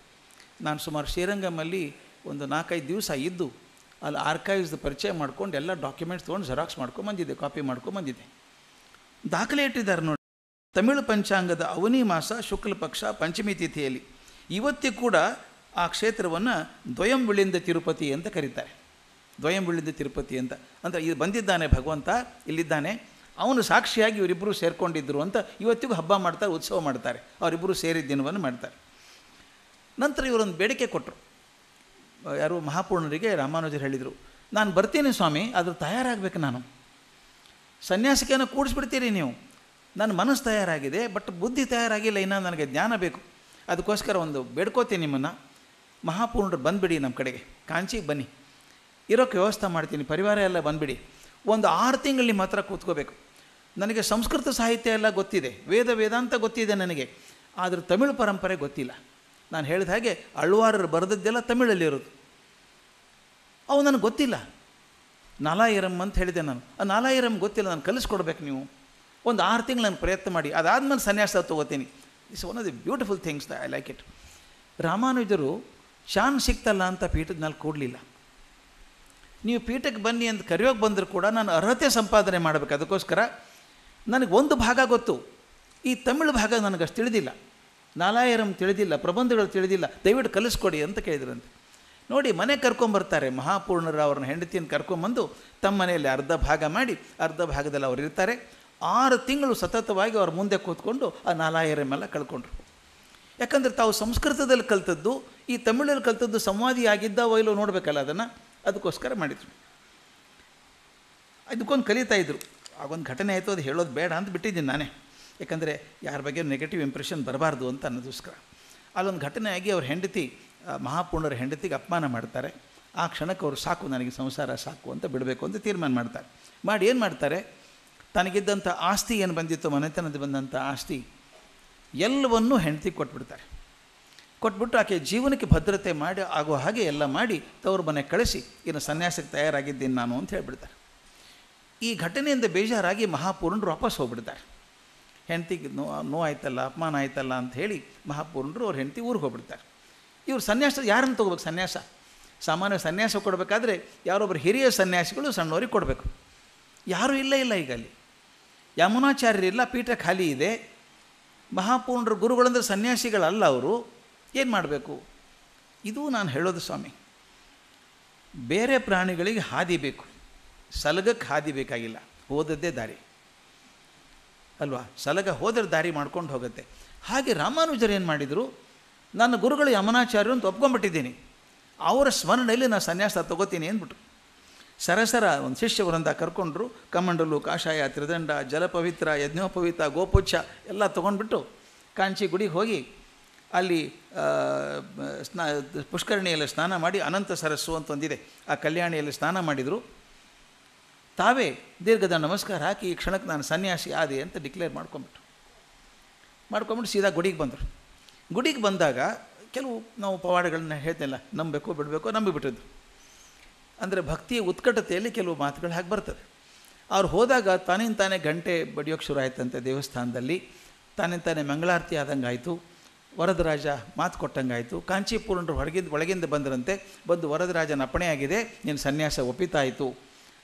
ನಾನು ಸುಮಾರು ಶ್ರೀರಂಗಮಲ್ಲಿ ಒಂದು 4-5 ದಿವಸ ಇದ್ದು ಅಲ್ಲಿ ಆರ್ಕೈವ್ಸ್ದು ಪರಿಚಯ ಮಾಡ್ಕೊಂಡು ಎಲ್ಲ ಡಾಕ್ಯುಮೆಂಟ್ಸ್ ತೊಗೊಂಡು ಜೆರಾಕ್ಸ್ ಮಾಡ್ಕೊಂಬಂದಿದ್ದೆ, ಕಾಪಿ ಮಾಡ್ಕೊಂಬಂದಿದ್ದೆ. ದಾಖಲೆ ಇಟ್ಟಿದ್ದಾರೆ ನೋಡಿ. ತಮಿಳು ಪಂಚಾಂಗದ ಅವನಿ ಮಾಸ ಶುಕ್ಲ ಪಕ್ಷ ಪಂಚಮಿ ತಿಥಿಯಲ್ಲಿ ಇವತ್ತಿಗೂ ಕೂಡ ಆ ಕ್ಷೇತ್ರವನ್ನು ದ್ವಯಂವಿಳಿಂದ ತಿರುಪತಿ ಅಂತ ಕರೀತಾರೆ. ದ್ವಯಂವಿಳಿಂದ ತಿರುಪತಿ ಅಂತ ಅಂದರೆ ಇದು ಬಂದಿದ್ದಾನೆ ಭಗವಂತ, ಇಲ್ಲಿದ್ದಾನೆ, ಅವನು ಸಾಕ್ಷಿಯಾಗಿ ಇವರಿಬ್ಬರು ಸೇರಿಕೊಂಡಿದ್ದರು ಅಂತ ಇವತ್ತಿಗೂ ಹಬ್ಬ ಮಾಡ್ತಾರೆ, ಉತ್ಸವ ಮಾಡ್ತಾರೆ. ಅವರಿಬ್ಬರು ಸೇರಿದ ದಿನವನ್ನು ಮಾಡ್ತಾರೆ. ನಂತರ ಇವರೊಂದು ಬೇಡಿಕೆ ಕೊಟ್ಟರು. ಯಾರು ಮಹಾಪೂರ್ಣರಿಗೆ ರಾಮಾನುಜರು ಹೇಳಿದರು, ನಾನು ಬರ್ತೀನಿ ಸ್ವಾಮಿ, ಅದ್ರ ತಯಾರಾಗಬೇಕು, ನಾನು ಸನ್ಯಾಸಿಕೆಯನ್ನು ಕೂಡಿಸ್ಬಿಡ್ತೀರಿ ನೀವು, ನನ್ನ ಮನಸ್ಸು ತಯಾರಾಗಿದೆ, ಬಟ್ ಬುದ್ಧಿ ತಯಾರಾಗಿಲ್ಲ, ಇನ್ನೂ ನನಗೆ ಜ್ಞಾನ ಬೇಕು. ಅದಕ್ಕೋಸ್ಕರ ಒಂದು ಬೇಡ್ಕೋತೀನಿ ನಿಮ್ಮನ್ನು, ಮಹಾಪೂರ್ಣರು ಬಂದುಬಿಡಿ ನಮ್ಮ ಕಡೆಗೆ, ಕಾಂಚಿಗೆ ಬನ್ನಿ, ಇರೋಕ್ಕೆ ವ್ಯವಸ್ಥೆ ಮಾಡ್ತೀನಿ, ಪರಿವಾರ ಎಲ್ಲ ಬಂದುಬಿಡಿ, ಒಂದು 6 ತಿಂಗಳು ನಿಮ್ಮ ಹತ್ರ ಕೂತ್ಕೋಬೇಕು. ನನಗೆ ಸಂಸ್ಕೃತ ಸಾಹಿತ್ಯ ಎಲ್ಲ ಗೊತ್ತಿದೆ, ವೇದಾಂತ ಗೊತ್ತಿದೆ ನನಗೆ, ಆದರೆ ತಮಿಳು ಪರಂಪರೆ ಗೊತ್ತಿಲ್ಲ. ನಾನು ಹೇಳಿದ ಹಾಗೆ ಅಳ್ವಾರರು ಬರೆದದ್ದೆಲ್ಲ ತಮಿಳಲ್ಲಿರೋದು, ಅವು ನನಗೆ ಗೊತ್ತಿಲ್ಲ. ನಾಲಾಯಿರಂ ಅಂತ ಹೇಳಿದೆ ನಾನು, ಆ ನಾಲಾಯಿರಂ ಗೊತ್ತಿಲ್ಲ, ನಾನು ಕಲಿಸ್ಕೊಡ್ಬೇಕು. ನೀವು ಒಂದು 6 ತಿಂಗಳು ನಾನು ಪ್ರಯತ್ನ ಮಾಡಿ, ಅದಾದಮೇಲೆ ಸನ್ಯಾಸ ತೊಗೋತೀನಿ. It's one of the beautiful things, I like it. ರಾಮಾನುಜರು ಚಾನ್ ಸಿಕ್ತಲ್ಲ ಅಂತ ಪೀಠದ ಮೇಲೆ ಕೂಡಲಿಲ್ಲ. ನೀವು ಪೀಠಕ್ಕೆ ಬನ್ನಿ ಅಂತ ಕರೆಯೋಕೆ ಬಂದರೂ ಕೂಡ ನಾನು ಅರ್ಹತೆ ಸಂಪಾದನೆ ಮಾಡಬೇಕು. ಅದಕ್ಕೋಸ್ಕರ ನನಗೆ ಒಂದು ಭಾಗ ಗೊತ್ತು, ಈ ತಮಿಳು ಭಾಗ ನನಗಷ್ಟು ತಿಳಿದಿಲ್ಲ, ನಾಲಾಯರಂ ತಿಳಿದಿಲ್ಲ, ಪ್ರಬಂಧಗಳು ತಿಳಿದಿಲ್ಲ, ದಯವಿಟ್ಟು ಕಲಿಸ್ಕೊಡಿ ಅಂತ ಕೇಳಿದ್ರಂತೆ. ನೋಡಿ, ಮನೆ ಕರ್ಕೊಂಬರ್ತಾರೆ ಮಹಾಪೂರ್ಣರು, ಅವ್ರನ್ನ ಹೆಂಡತಿಯನ್ನು ಕರ್ಕೊಂಬಂದು ತಮ್ಮ ಮನೆಯಲ್ಲಿ ಅರ್ಧ ಭಾಗ ಮಾಡಿ, ಅರ್ಧ ಭಾಗದಲ್ಲಿ ಅವ್ರು ಇರ್ತಾರೆ. 6 ತಿಂಗಳು ಸತತವಾಗಿ ಅವ್ರ ಮುಂದೆ ಕೂತ್ಕೊಂಡು ಆ ನಾಲಾಯರಮೆಲ್ಲ ಕಳ್ಕೊಂಡ್ರು. ಯಾಕಂದರೆ ತಾವು ಸಂಸ್ಕೃತದಲ್ಲಿ ಕಲ್ತದ್ದು ಈ ತಮಿಳಲ್ಲಿ ಕಲ್ತದ್ದು ಸಂವಾದಿ ಆಗಿದ್ದಾವೋ ಇಲ್ಲೋ ನೋಡಬೇಕಲ್ಲ, ಅದಕ್ಕೋಸ್ಕರ ಮಾಡಿದರು. ಅದಕ್ಕೊಂದು ಕಲಿತಾ ಇದ್ದರು. ಆಗೊಂದು ಘಟನೆ ಆಯಿತು, ಅದು ಹೇಳೋದು ಬೇಡ ಅಂತ ಬಿಟ್ಟಿದ್ದೀನಿ ನಾನೇ, ಯಾಕಂದರೆ ಯಾರ ಬಗ್ಗೆ ನೆಗೆಟಿವ್ ಇಂಪ್ರೆಷನ್ ಬರಬಾರ್ದು ಅಂತ ಅನ್ನೋದಕ್ಕೋಸ್ಕರ. ಅಲ್ಲೊಂದು ಘಟನೆ ಆಗಿ ಅವ್ರ ಹೆಂಡತಿ, ಮಹಾಪೂರ್ಣರ ಹೆಂಡತಿಗೆ ಅಪಮಾನ ಮಾಡ್ತಾರೆ. ಆ ಕ್ಷಣಕ್ಕೆ ಅವರು ಸಾಕು, ನನಗೆ ಸಂಸಾರ ಸಾಕು ಅಂತ ಬಿಡಬೇಕು ಅಂತ ತೀರ್ಮಾನ ಮಾಡ್ತಾರೆ. ಮಾಡಿ ಏನು ಮಾಡ್ತಾರೆ, ತನಗಿದ್ದಂಥ ಆಸ್ತಿ ಏನು ಬಂದಿತ್ತು, ಮನೆತನದ ಬಂದಂಥ ಆಸ್ತಿ ಎಲ್ಲವನ್ನೂ ಹೆಂಡತಿಗೆ ಕೊಟ್ಬಿಡ್ತಾರೆ. ಕೊಟ್ಬಿಟ್ಟು ಆಕೆ ಜೀವನಕ್ಕೆ ಭದ್ರತೆ ಮಾಡಿ ಆಗೋ ಹಾಗೆ ಎಲ್ಲ ಮಾಡಿ ತವ್ರ ಮನೆ ಕಳಿಸಿ ಇನ್ನು ಸನ್ಯಾಸಕ್ಕೆ ತಯಾರಾಗಿದ್ದೀನಿ ನಾನು ಅಂತ ಹೇಳಿಬಿಡ್ತಾರೆ. ಈ ಘಟನೆಯಿಂದ ಬೇಜಾರಾಗಿ ಮಹಾಪೂರ್ಣರು ವಾಪಸ್ ಹೋಗ್ಬಿಡ್ತಾರೆ. ಹೆಂಡತಿಗೆ ನೋವಾಯ್ತಲ್ಲ, ಅಪಮಾನ ಆಯ್ತಲ್ಲ ಅಂತ ಹೇಳಿ ಮಹಾಪೂರ್ಣರು ಅವ್ರ ಹೆಂಡತಿ ಊರಿಗೆ ಹೋಗ್ಬಿಡ್ತಾರೆ. ಇವ್ರು ಸನ್ಯಾಸ ಯಾರನ್ನು ತೊಗೋಬೇಕು? ಸನ್ಯಾಸ ಸಾಮಾನ್ಯ ಸನ್ಯಾಸ ಕೊಡಬೇಕಾದ್ರೆ ಯಾರೊಬ್ಬರು ಹಿರಿಯ ಸನ್ಯಾಸಿಗಳು ಸಣ್ಣವ್ರಿಗೆ ಕೊಡಬೇಕು. ಯಾರೂ ಇಲ್ಲ ಈಗ ಅಲ್ಲಿ ಯಮುನಾಚಾರ್ಯರಿಲ್ಲ, ಪೀಠ ಖಾಲಿ ಇದೆ. ಮಹಾಪೂರ್ಣರು ಗುರುಗಳಂದ್ರೆ ಸನ್ಯಾಸಿಗಳಲ್ಲ, ಅವರು ಏನು ಮಾಡಬೇಕು? ಇದು ನಾನು ಹೇಳೋದು ಸ್ವಾಮಿ, ಬೇರೆ ಪ್ರಾಣಿಗಳಿಗೆ ಹಾದಿ ಬೇಕು, ಸಲಗಕ್ಕೆ ಹಾದಿ ಬೇಕಾಗಿಲ್ಲ. ಹೋದದ್ದೇ ದಾರಿ ಅಲ್ವಾ? ಸಲಗ ಹೋದರೆ ದಾರಿ ಮಾಡ್ಕೊಂಡು ಹೋಗುತ್ತೆ. ಹಾಗೆ ರಾಮಾನುಜರು ಏನು ಮಾಡಿದರು, ನನ್ನ ಗುರುಗಳು ಯಮುನಾಚಾರ್ಯರು ಅಂತ ಒಪ್ಕೊಂಡ್ಬಿಟ್ಟಿದ್ದೀನಿ, ಅವರ ಸ್ಮರಣೆಯಲ್ಲಿ ನಾನು ಸನ್ಯಾಸ ತಗೋತೀನಿ ಅಂದ್ಬಿಟ್ರು. ಸರಸರ ಒಂದು ಶಿಷ್ಯವರಿಂದ ಕರ್ಕೊಂಡ್ರು. ಕಮಂಡಲು, ಕಾಷಾಯ, ತ್ರಿದಂಡ, ಜಲಪವಿತ್ರ, ಯಜ್ಞೋಪವಿತ, ಗೋಪುಚ್ಛ ಎಲ್ಲ ತೊಗೊಂಡ್ಬಿಟ್ಟು ಕಾಂಚಿ ಗುಡಿಗೆ ಹೋಗಿ ಅಲ್ಲಿ ಪುಷ್ಕರಣಿಯಲ್ಲಿ ಸ್ನಾನ ಮಾಡಿ, ಅನಂತ ಸರಸ್ಸು ಅಂತ ಒಂದಿದೆ, ಆ ಕಲ್ಯಾಣಿಯಲ್ಲಿ ಸ್ನಾನ ಮಾಡಿದರು. ತಾವೇ ದೀರ್ಘದ ನಮಸ್ಕಾರ ಹಾಕಿ ಈ ಕ್ಷಣಕ್ಕೆ ನಾನು ಸನ್ಯಾಸಿ ಆದೆ ಅಂತ ಡಿಕ್ಲೇರ್ ಮಾಡ್ಕೊಂಬಿಟ್ಟು ಸೀದಾ ಗುಡಿಗೆ ಬಂದರು. ಗುಡಿಗೆ ಬಂದಾಗ ಕೆಲವು ನಾವು ಪವಾಡಗಳನ್ನ ಹೇಳ್ತಿಲ್ಲ, ನಂಬಬೇಕು ಬಿಡಬೇಕು, ನಂಬಿಬಿಟ್ಟಿದ್ದು. ಅಂದರೆ ಭಕ್ತಿಯ ಉತ್ಕಟತೆಯಲ್ಲಿ ಕೆಲವು ಮಾತುಗಳು ಹಾಗೆ ಬರ್ತದೆ. ಅವ್ರು ಹೋದಾಗ ತಾನೇ ಗಂಟೆ ಬಡಿಯೋಕ್ಕೆ ಶುರು ಆಯ್ತಂತೆ ದೇವಸ್ಥಾನದಲ್ಲಿ. ತಾನೇ ಮಂಗಳಾರತಿ ಆದಂಗೆ ಆಯಿತು. ವರದರಾಜ ಮಾತು ಕೊಟ್ಟಂಗಾಯಿತು. ಕಾಂಚೀಪುರರು ಒಳಗಿಂದ ಬಂದರಂತೆ. ಬಂದು ವರದರಾಜನ ಅಪ್ಪಣೆ ಆಗಿದೆ, ನಿನ್ನ ಸನ್ಯಾಸ ಒಪ್ಪಿತಾಯಿತು,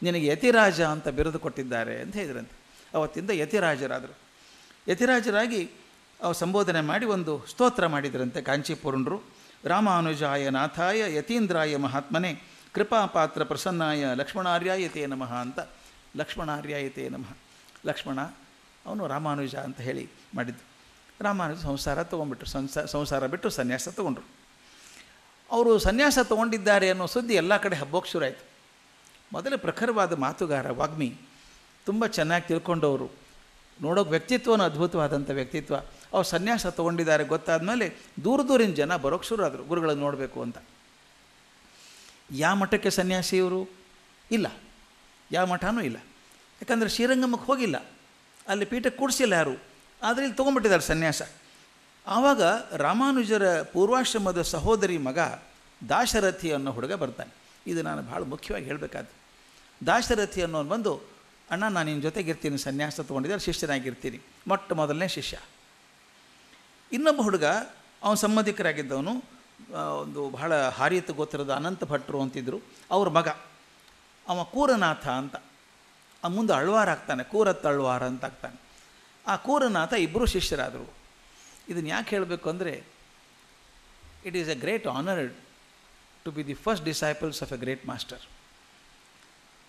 ನಿನಗೆ ಯತಿರಾಜ ಅಂತ ಬಿರುದು ಕೊಟ್ಟಿದ್ದಾರೆ ಅಂತ ಹೇಳಿದ್ರಂತೆ. ಅವತ್ತಿಂದ ಯತಿರಾಜರಾದರು. ಯತಿರಾಜರಾಗಿ ಅವ್ರು ಸಂಬೋಧನೆ ಮಾಡಿ ಒಂದು ಸ್ತೋತ್ರ ಮಾಡಿದ್ರಂತೆ ಕಾಂಚೀಪುರರು. ರಾಮಾನುಜಾಯ ನಾಥಾಯ ಯತೀಂದ್ರಾಯ ಮಹಾತ್ಮನೆ ಕೃಪಾಪಾತ್ರ ಪ್ರಸನ್ನಾಯ ಲಕ್ಷ್ಮಣಾರ್ಯಾಯತೇ ನಮಃ ಅಂತ. ಲಕ್ಷ್ಮಣಾರ್ಯಾಯತೇ ನಮಃ. ಲಕ್ಷ್ಮಣ ಅವನು ರಾಮಾನುಜ ಅಂತ ಹೇಳಿ ಮಾಡಿದ್ದು. ರಾಮಾನುಜ ಸಂಸಾರ ತೊಗೊಂಡ್ಬಿಟ್ರು. ಸಂಸಾರ ಬಿಟ್ಟು ಸನ್ಯಾಸ ತೊಗೊಂಡ್ರು. ಅವರು ಸನ್ಯಾಸ ತೊಗೊಂಡಿದ್ದಾರೆ ಅನ್ನೋ ಸುದ್ದಿ ಎಲ್ಲ ಕಡೆ ಹಬ್ಬೋಕ್ಕೆ ಶುರು ಆಯಿತು. ಮೊದಲೇ ಪ್ರಖರವಾದ ಮಾತುಗಾರ, ವಾಗ್ಮಿ, ತುಂಬ ಚೆನ್ನಾಗಿ ತಿಳ್ಕೊಂಡವರು, ನೋಡೋಕೆ ವ್ಯಕ್ತಿತ್ವನೂ ಅದ್ಭುತವಾದಂಥ ವ್ಯಕ್ತಿತ್ವ. ಅವ್ರು ಸನ್ಯಾಸ ತೊಗೊಂಡಿದ್ದಾರೆ ಗೊತ್ತಾದ ಮೇಲೆ ದೂರದಿಂದ ಜನ ಬರೋಕ್ಕೆ ಶುರು ಆದರು ಗುರುಗಳನ್ನು ನೋಡಬೇಕು ಅಂತ. ಯಾವ ಮಠಕ್ಕೆ ಸನ್ಯಾಸಿ ಇವರು? ಇಲ್ಲ, ಯಾವ ಮಠನೂ ಇಲ್ಲ. ಯಾಕಂದರೆ ಶ್ರೀರಂಗಮಕ್ಕೆ ಹೋಗಿಲ್ಲ, ಅಲ್ಲಿ ಪೀಠಕ್ಕೆ ಕೂಡಿಸಿಲ್ಲ ಯಾರು, ಆದರೆ ಇಲ್ಲಿ ತೊಗೊಂಡ್ಬಿಟ್ಟಿದ್ದಾರೆ ಸನ್ಯಾಸ. ಆವಾಗ ರಾಮಾನುಜರ ಪೂರ್ವಾಶ್ರಮದ ಸಹೋದರಿ ಮಗ ದಾಶರಥಿ ಅನ್ನೋ ಹುಡುಗ ಬರ್ತಾನೆ. ಇದು ನಾನು ಭಾಳ ಮುಖ್ಯವಾಗಿ ಹೇಳಬೇಕಾದ್ದು. ದಾಶರಥಿ ಅನ್ನೋನು ಬಂದು, ಅಣ್ಣ ನಾನು ನಿನ್ನ ಜೊತೆಗಿರ್ತೀನಿ, ಸನ್ಯಾಸ ತೊಗೊಂಡಿದ್ದಾರೆ, ಶಿಷ್ಯನಾಗಿರ್ತೀನಿ. ಮೊದಲನೇ ಶಿಷ್ಯ. ಇನ್ನೊಬ್ಬ ಹುಡುಗ, ಅವನು ಸಂಬಂಧಿಕರಾಗಿದ್ದವನು, ಒಂದು ಬಹಳ ಹಾರಿಯತ ಗೋತ್ರದ ಅನಂತ ಭಟ್ರು ಅಂತಿದ್ದರು, ಅವ್ರ ಮಗ. ಅವ ಕೂರನಾಥ ಅಂತ, ಮುಂದೆ ಅಳ್ವಾರ ಆಗ್ತಾನೆ, ಕೂರತ್ ಅಳ್ವಾರ ಅಂತ ಆಗ್ತಾನೆ. ಆ ಕೂರನಾಥ ಇಬ್ಬರು ಶಿಷ್ಯರಾದರು. ಇದನ್ನು ಯಾಕೆ ಹೇಳಬೇಕು ಅಂದರೆ, it is a great honour to be the first disciples of a great master.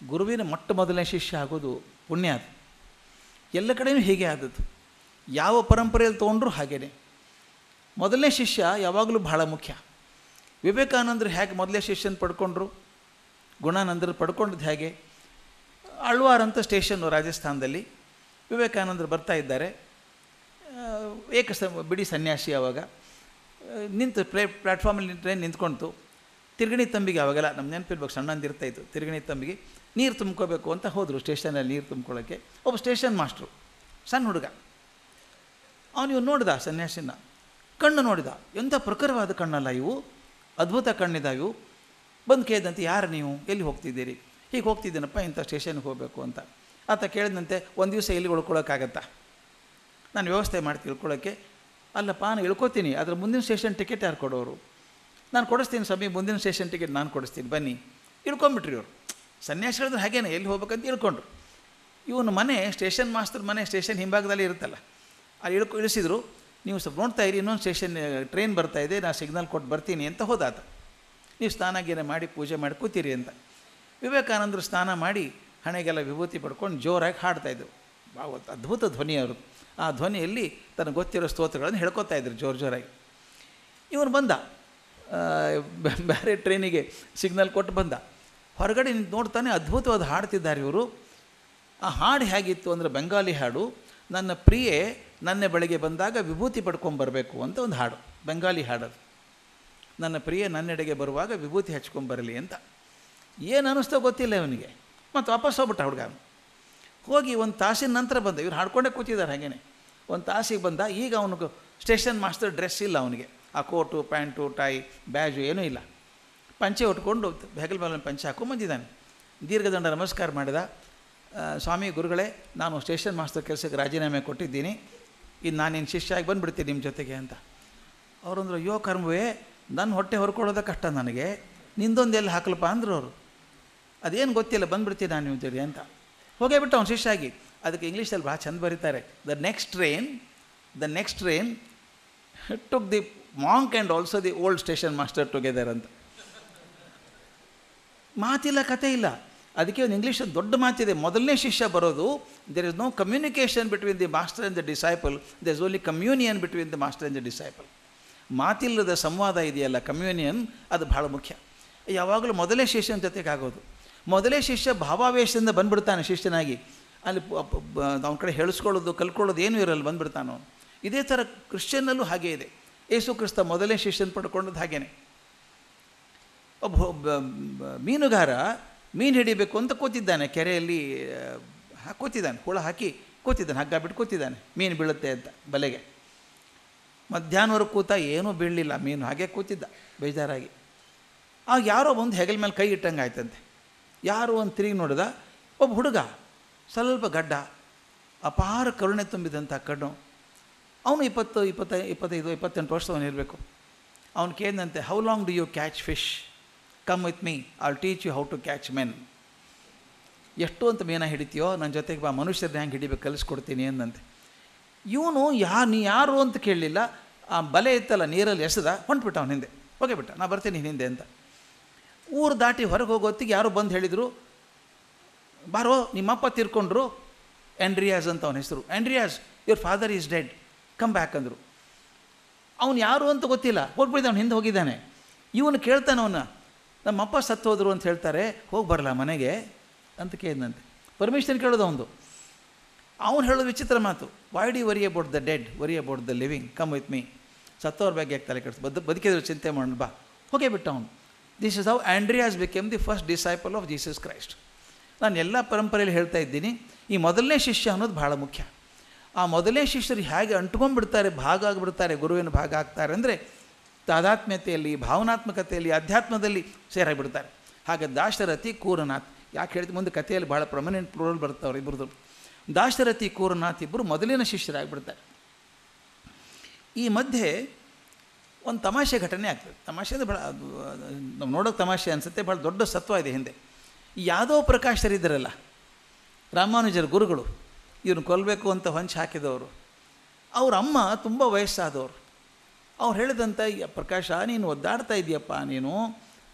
ಗುರುವಿನ ಮೊದಲನೇ ಶಿಷ್ಯ ಆಗೋದು ಪುಣ್ಯ. ಅದು ಎಲ್ಲ ಕಡೆಯೂ ಹೀಗೆ ಆದದ್ದು. ಯಾವ ಪರಂಪರೆಯಲ್ಲಿ ತೊಗೊಂಡ್ರೂ ಹಾಗೇ. ಮೊದಲನೇ ಶಿಷ್ಯ ಯಾವಾಗಲೂ ಬಹಳ ಮುಖ್ಯ. ವಿವೇಕಾನಂದರು ಹೇಗೆ ಮೊದಲನೇ ಶಿಷ್ಯನ ಪಡ್ಕೊಂಡ್ರು, ಗುಣಾನಂದರು ಪಡ್ಕೊಂಡದ್ದು ಹೇಗೆ. ಅಳ್ವಾರ್ ಅಂತ ಸ್ಟೇಷನ್ನು ರಾಜಸ್ಥಾನದಲ್ಲಿ. ವಿವೇಕಾನಂದರು ಬರ್ತಾ ಇದ್ದಾರೆ, ಬಿಡಿ ಸನ್ಯಾಸಿ. ಆವಾಗ ನಿಂತು ಪ್ಲ್ಯಾಟ್ಫಾರ್ಮಲ್ಲಿ ಟ್ರೈನ್ ನಿಂತ್ಕೊಳ್ತು. ತಿರುಗಣಿ ತಂಬಿಗೆ, ಅವಾಗೆಲ್ಲ ನಮ್ಮ ನೆನಪಿರ್ಬೇಕು, ಸಣ್ಣಂದಿರ್ತಾಯಿತ್ತು. ತಿರುಗಣಿ ತಂಬಿಗೆ ನೀರು ತುಂಬ್ಕೋಬೇಕು ಅಂತ ಹೋದರು ಸ್ಟೇಷನಲ್ಲಿ ನೀರು ತುಂಬ್ಕೊಳ್ಳೋಕ್ಕೆ. ಒಬ್ಬ ಸ್ಟೇಷನ್ ಮಾಸ್ಟ್ರು, ಸಣ್ಣ ಹುಡುಗ, ಅವನು ನೋಡಿದ ಸನ್ಯಾಸಿನ, ಕಣ್ಣು ನೋಡಿದ. ಎಂಥ ಪ್ರಖರವಾದ ಕಣ್ಣಲ್ಲ ಇವು, ಅದ್ಭುತ ಕಣ್ಣಿದ್ದಾವೆ. ಬಂದು ಕೇಳಿದಂತೆ, ಯಾರು ನೀವು, ಎಲ್ಲಿ ಹೋಗ್ತಿದ್ದೀರಿ? ಹೀಗೆ ಹೋಗ್ತಿದ್ದೀನಪ್ಪ, ಇಂಥ ಸ್ಟೇಷನ್ಗೆ ಹೋಗಬೇಕು ಅಂತ. ಆತ ಕೇಳಿದಂತೆ, ಒಂದು ದಿವಸ ಎಲ್ಲಿ ಉಳ್ಕೊಳ್ಳೋಕ್ಕಾಗತ್ತಾ? ನಾನು ವ್ಯವಸ್ಥೆ ಮಾಡ್ತೀನಿ ಇಳ್ಕೊಳ್ಳೋಕ್ಕೆ. ಅಲ್ಲಪ್ಪ, ನಾನು ಇಳ್ಕೊತೀನಿ, ಆದರೆ ಮುಂದಿನ ಸ್ಟೇಷನ್ ಟಿಕೆಟ್ ಯಾರು ಕೊಡೋರು? ನಾನು ಕೊಡಿಸ್ತೀನಿ ಸ್ವಾಮಿ, ಮುಂದಿನ ಸ್ಟೇಷನ್ ಟಿಕೆಟ್ ನಾನು ಕೊಡಿಸ್ತೀನಿ, ಬನ್ನಿ. ಇಳ್ಕೊಂಬಿಟ್ರಿ ಇವರು. ಸನ್ಯಾಸಿಗಳಿದ್ರೆ ಹಾಗೇನೆ, ಎಲ್ಲಿ ಹೋಗ್ಬೇಕಂತ ಇಳ್ಕೊಂಡ್ರು. ಇವನು ಮನೆ, ಸ್ಟೇಷನ್ ಮಾಸ್ತರ್ ಮನೆ ಸ್ಟೇಷನ್ ಹಿಂಭಾಗದಲ್ಲಿ ಇರುತ್ತಲ್ಲ, ಅಲ್ಲಿ ಇಳಿಸಿದ್ರು. ನೀವು ಸ್ವಲ್ಪ ನೋಡ್ತಾ ಇರಿ, ಇನ್ನೊಂದು ಸ್ಟೇಷನ್ ಟ್ರೈನ್ ಬರ್ತಾಯಿದೆ, ನಾನು ಸಿಗ್ನಲ್ ಕೊಟ್ಟು ಬರ್ತೀನಿ ಅಂತ ಹೋದಾತ. ನೀವು ಸ್ನಾನ ಗೀನ ಮಾಡಿ ಪೂಜೆ ಮಾಡಿ ಕೂತೀರಿ ಅಂತ. ವಿವೇಕಾನಂದರು ಸ್ನಾನ ಮಾಡಿ ಹಣೆಗೆಲ್ಲ ವಿಭೂತಿ ಪಡ್ಕೊಂಡು ಜೋರಾಗಿ ಹಾಡ್ತಾಯಿದ್ರು. ಅದ್ಭುತ ಧ್ವನಿ ಅವರು. ಆ ಧ್ವನಿಯಲ್ಲಿ ತನಗೆ ಗೊತ್ತಿರೋ ಸ್ತೋತ್ರಗಳನ್ನು ಹೇಳ್ಕೊತಾ ಇದ್ರು ಜೋರಾಗಿ. ಇವನು ಬಂದ, ಬೇರೆ ಟ್ರೈನಿಗೆ ಸಿಗ್ನಲ್ ಕೊಟ್ಟು ಬಂದ. ಹೊರಗಡೆ ನಿಂತು ನೋಡ್ತಾನೆ, ಅದ್ಭುತವಾದ ಹಾಡ್ತಿದ್ದಾರೆ ಇವರು. ಆ ಹಾಡು ಹೇಗಿತ್ತು ಅಂದರೆ, ಬೆಂಗಾಲಿ ಹಾಡು. ನನ್ನ ಪ್ರಿಯೆ ನನ್ನ ಬಳಿಗೆ ಬಂದಾಗ ವಿಭೂತಿ ಪಡ್ಕೊಂಬರಬೇಕು ಅಂತ ಒಂದು ಹಾಡು, ಬೆಂಗಾಲಿ ಹಾಡೋದು. ನನ್ನ ಪ್ರಿಯೆ ನನ್ನೆಡೆಗೆ ಬರುವಾಗ ವಿಭೂತಿ ಹಚ್ಕೊಂಬರಲಿ ಅಂತ. ಏನು ಅನ್ನಿಸ್ತೋ ಗೊತ್ತಿಲ್ಲ ಇವನಿಗೆ. ಮತ್ತು ವಾಪಸ್ ಹೋಗ್ಬಿಟ್ಟ ಹುಡುಗ. ಹೋಗಿ ಒಂದು ತಾಸಿನ ನಂತರ ಬಂದ. ಇವ್ರು ಹಾಡ್ಕೊಂಡೇ ಕೂತಿದ್ದಾರೆ ಹಾಗೇನೆ. ಒಂದು ತಾಸಿಗೆ ಬಂದ. ಈಗ ಅವನಿಗೆ ಸ್ಟೇಷನ್ ಮಾಸ್ಟರ್ ಡ್ರೆಸ್ ಇಲ್ಲ ಅವನಿಗೆ, ಆ ಕೋಟು ಪ್ಯಾಂಟು ಟೈ ಬ್ಯಾಜು ಏನೂ ಇಲ್ಲ. ಪಂಚೆ ಉಟ್ಕೊಂಡು ಹೆಗಲ ಮೇಲೆ ಪಂಚೆ ಹಾಕೊಂಡು ಬಂದಿದ್ದಾನೆ. ದೀರ್ಘದಂಡ ನಮಸ್ಕಾರ ಮಾಡಿದ. ಸ್ವಾಮಿ ಗುರುಗಳೇ, ನಾನು ಸ್ಟೇಷನ್ ಮಾಸ್ಟರ್ ಕೆಲಸಕ್ಕೆ ರಾಜೀನಾಮೆ ಕೊಟ್ಟಿದ್ದೀನಿ, ಇನ್ನು ನಾನೇನು ಶಿಷ್ಯ ಆಗಿ ಬಂದುಬಿಡ್ತೀನಿ ನಿಮ್ಮ ಜೊತೆಗೆ ಅಂತ. ಅವರಂದ್ರು, ಅಯ್ಯೋ ಕರ್ಮವೇ, ನನ್ನ ಹೊಟ್ಟೆ ಹೊರ್ಕೊಳ್ಳೋದ ಕಷ್ಟ ನನಗೆ, ನಿಂದೊಂದು ಎಲ್ಲಿ ಹಾಕಲಪ್ಪ ಅಂದರು ಅವರು. ಅದೇನು ಗೊತ್ತಿಲ್ಲ, ಬಂದುಬಿಡ್ತೀನಿ ನಾನು ನಿಮ್ಮ ಜೊತೆ ಅಂತ. ಹೋಗೇ ಬಿಟ್ಟು ಅವ್ನು ಶಿಷ್ಯ ಆಗಿ. ಅದಕ್ಕೆ ಇಂಗ್ಲೀಷಲ್ಲಿ ಭಾಳ ಚಂದ ಬರೀತಾರೆ, the next train took the monk and also the old station master together ಅಂತ. ಮಾತಿಲ್ಲ, ಕತೆ ಇಲ್ಲ. ಅದಕ್ಕೆ ಒಂದು ಇಂಗ್ಲೀಷಲ್ಲಿ ದೊಡ್ಡ ಮಾತಿದೆ, ಮೊದಲನೇ ಶಿಷ್ಯ ಬರೋದು, there is no communication between the master and the disciple, there is only communion between the master and the disciple. ಮಾತಿಲ್ಲದ ಸಂವಾದ ಇದೆಯಲ್ಲ, ಕಮ್ಯೂನಿಯನ್, ಅದು ಭಾಳ ಮುಖ್ಯ. ಯಾವಾಗಲೂ ಮೊದಲೇ ಶಿಷ್ಯನ ಜೊತೆಗೆ ಆಗೋದು. ಮೊದಲೇ ಶಿಷ್ಯ ಭಾವಾವೇಶದಿಂದ ಬಂದುಬಿಡ್ತಾನೆ ಶಿಷ್ಯನಾಗಿ. ಅಲ್ಲಿ ಅವನ ಕಡೆ ಹೇಳಿಸ್ಕೊಳ್ಳೋದು ಕಲ್ಕೊಳ್ಳೋದು ಏನೂ ಇರಲ್ಲ, ಬಂದುಬಿಡ್ತಾನೆ ಅವನು. ಇದೇ ಥರ ಕ್ರಿಶ್ಚಿಯನ್ನಲ್ಲೂ ಹಾಗೇ ಇದೆ. ಯೇಸು ಕ್ರಿಸ್ತ ಮೊದಲೇ ಶಿಷ್ಯನ ಪಡ್ಕೊಂಡದ್ದು ಹಾಗೇನೆ. ಒಬ್ಬ ಮೀನುಗಾರ ಮೀನು ಹಿಡಿಬೇಕು ಅಂತ ಕೂತಿದ್ದಾನೆ, ಕೆರೆಯಲ್ಲಿ ಕೂತಿದ್ದಾನೆ, ಹುಳ ಹಾಕಿ ಕೂತಿದ್ದಾನೆ, ಹಗ್ಗ ಬಿಟ್ಟು ಕೂತಿದ್ದಾನೆ, ಮೀನು ಬೀಳುತ್ತೆ ಅಂತ ಬಲೆಗೆ. ಮಧ್ಯಾಹ್ನವರೆಗೆ ಕೂತ ಏನೂ ಬೀಳಲಿಲ್ಲ ಮೀನು, ಹಾಗೆ ಕೂತಿದ್ದ ಬೇಜಾರಾಗಿ. ಆಗ ಯಾರೋ ಬಂದು ಹೆಗಲ ಮೇಲೆ ಕೈ ಇಟ್ಟಂಗೆ ಆಯ್ತಂತೆ. ಯಾರು ಅಂತ ತಿರುಗಿ ನೋಡಿದ, ಒಬ್ಬ ಹುಡುಗ, ಸ್ವಲ್ಪ ಗಡ್ಡ, ಅಪಾರ ಕರುಣೆ ತುಂಬಿದಂಥ ಕಣ್ಣು. ಅವನು 25-28 ವರ್ಷದವನು ಇರಬೇಕು. ಅವನು ಕೇಳಿದಂತೆ, how long do you catch fish? Come with me, I'll teach you how to catch men. ಎಷ್ಟು ಅಂತ ಮೀನ ಹಿಡಿತೀಯೋ, ನನ್ನ ಜೊತೆಗೆ ಬಾ, ಮನುಷ್ಯರನ್ನ ಹೆಂಗೆ ಹಿಡಿಬೇಕು ಕಲಿಸ್ಕೊಡ್ತೀನಿ ಅಂದಂತೆ. ಇವನು ನೀ ಯಾರು ಅಂತ ಕೇಳಲಿಲ್ಲ, ಆ ಬಲೆ ಇತ್ತಲ್ಲ ನೀರಲ್ಲಿ ಎಸೆದ, ಹೊಂಟ್ಬಿಟ್ಟ ಅವನ ಹಿಂದೆ, ಹೋಗೇ ಬಿಟ್ಟ, ನಾ ಬರ್ತೀನಿ ಹಿಂದೆ ಅಂತ. ಊರು ದಾಟಿ ಹೊರಗೆ ಹೋಗೋತ್ತಿಗೆ ಯಾರು ಬಂದು ಹೇಳಿದರು, ಬಾರೋ ನಿಮ್ಮಪ್ಪ ತೀರ್ಕೊಂಡ್ರು, ಆ್ಯಂಡ್ರಿಯಾಸ್ ಅಂತ ಅವನ ಹೆಸರು, Andreas your father is dead, come back ಅಂದರು. ಅವನು ಯಾರು ಅಂತ ಗೊತ್ತಿಲ್ಲ, ಹೋಗ್ಬಿಟ್ಟಿದ್ದ, ಅವ್ನು ಹಿಂದೆ ಹೋಗಿದ್ದಾನೆ. ಇವನು ಕೇಳ್ತಾನೆ ಅವನ್ನ, ನಮ್ಮಪ್ಪ ಸತ್ತು ಹೋದರು ಅಂತ ಹೇಳ್ತಾರೆ, ಹೋಗಿ ಬರಲ್ಲ ಮನೆಗೆ ಅಂತ ಕೇಳಿದಂತೆ. ಪರ್ಮಿಷನ್ ಕೇಳೋದು ಅವನು. ಅವನು ಹೇಳೋದು ವಿಚಿತ್ರ ಮಾತು, why do worry about the dead, worry about the living, come with me. ಸತ್ತವ್ರ ಬಗ್ಗೆ ಯಾಕೆ ತಲೆ ಕೆಡಿಸ್, ಬದುಕಿದ್ರು ಚಿಂತೆ ಮಾಡೋಣ ಬಾ. ಹೋಗೇ ಬಿಟ್ಟ ಅವನು. This is how Andreas became the first disciple of Jesus Christ. ನಾನು ಎಲ್ಲ ಪರಂಪರೆಯಲ್ಲಿ ಹೇಳ್ತಾ ಇದ್ದೀನಿ, ಈ ಮೊದಲನೇ ಶಿಷ್ಯ ಅನ್ನೋದು ಭಾಳ ಮುಖ್ಯ. ಆ ಮೊದಲನೇ ಶಿಷ್ಯರು ಹೇಗೆ ಅಂಟ್ಕೊಂಡ್ಬಿಡ್ತಾರೆ, ಭಾಗ ಆಗಿಬಿಡ್ತಾರೆ, ಗುರುವಿನ ಭಾಗ ಆಗ್ತಾರೆ ಅಂದರೆ ತಾದಾತ್ಮ್ಯತೆಯಲ್ಲಿ, ಭಾವನಾತ್ಮಕತೆಯಲ್ಲಿ, ಅಧ್ಯಾತ್ಮದಲ್ಲಿ ಸೇರಾಗಿಬಿಡ್ತಾರೆ. ಹಾಗೆ ದಾಶರಥಿ ಕೂರನಾಥ್, ಯಾಕೆ ಹೇಳ್ತೀವಿ ಮುಂದೆ ಕಥೆಯಲ್ಲಿ ಭಾಳ ಪ್ರೊಮಿನೆಂಟ್ ರೋಲ್ ಬರ್ತಾವ್ರು ಇಬ್ಬರದು. ದಾಶರಥಿ ಕೂರನಾಥ್ ಇಬ್ಬರು ಮೊದಲಿನ ಶಿಷ್ಯರಾಗಿಬಿಡ್ತಾರೆ. ಈ ಮಧ್ಯೆ ಒಂದು ತಮಾಷೆ ಘಟನೆ ಆಗ್ತದೆ. ತಮಾಷೆ ಅಂದರೆ ಭಾಳ ನಾವು ನೋಡೋಕೆ ತಮಾಷೆ ಅನಿಸುತ್ತೆ, ಭಾಳ ದೊಡ್ಡ ಸತ್ವ ಇದೆ ಹಿಂದೆ. ಯಾದವ ಪ್ರಕಾಶರಿದ್ದರಲ್ಲ, ರಾಮಾನುಜರ ಗುರುಗಳು, ಇವ್ರನ್ನ ಕೊಲ್ಲಬೇಕು ಅಂತ ಹೊಂಚು ಹಾಕಿದವರು, ಅವ್ರ ಅಮ್ಮ ತುಂಬ ವಯಸ್ಸಾದವರು. ಅವ್ರು ಹೇಳಿದಂಥ, ಪ್ರಕಾಶ ನೀನು ಒದ್ದಾಡ್ತಾ ಇದೆಯಪ್ಪ, ನೀನು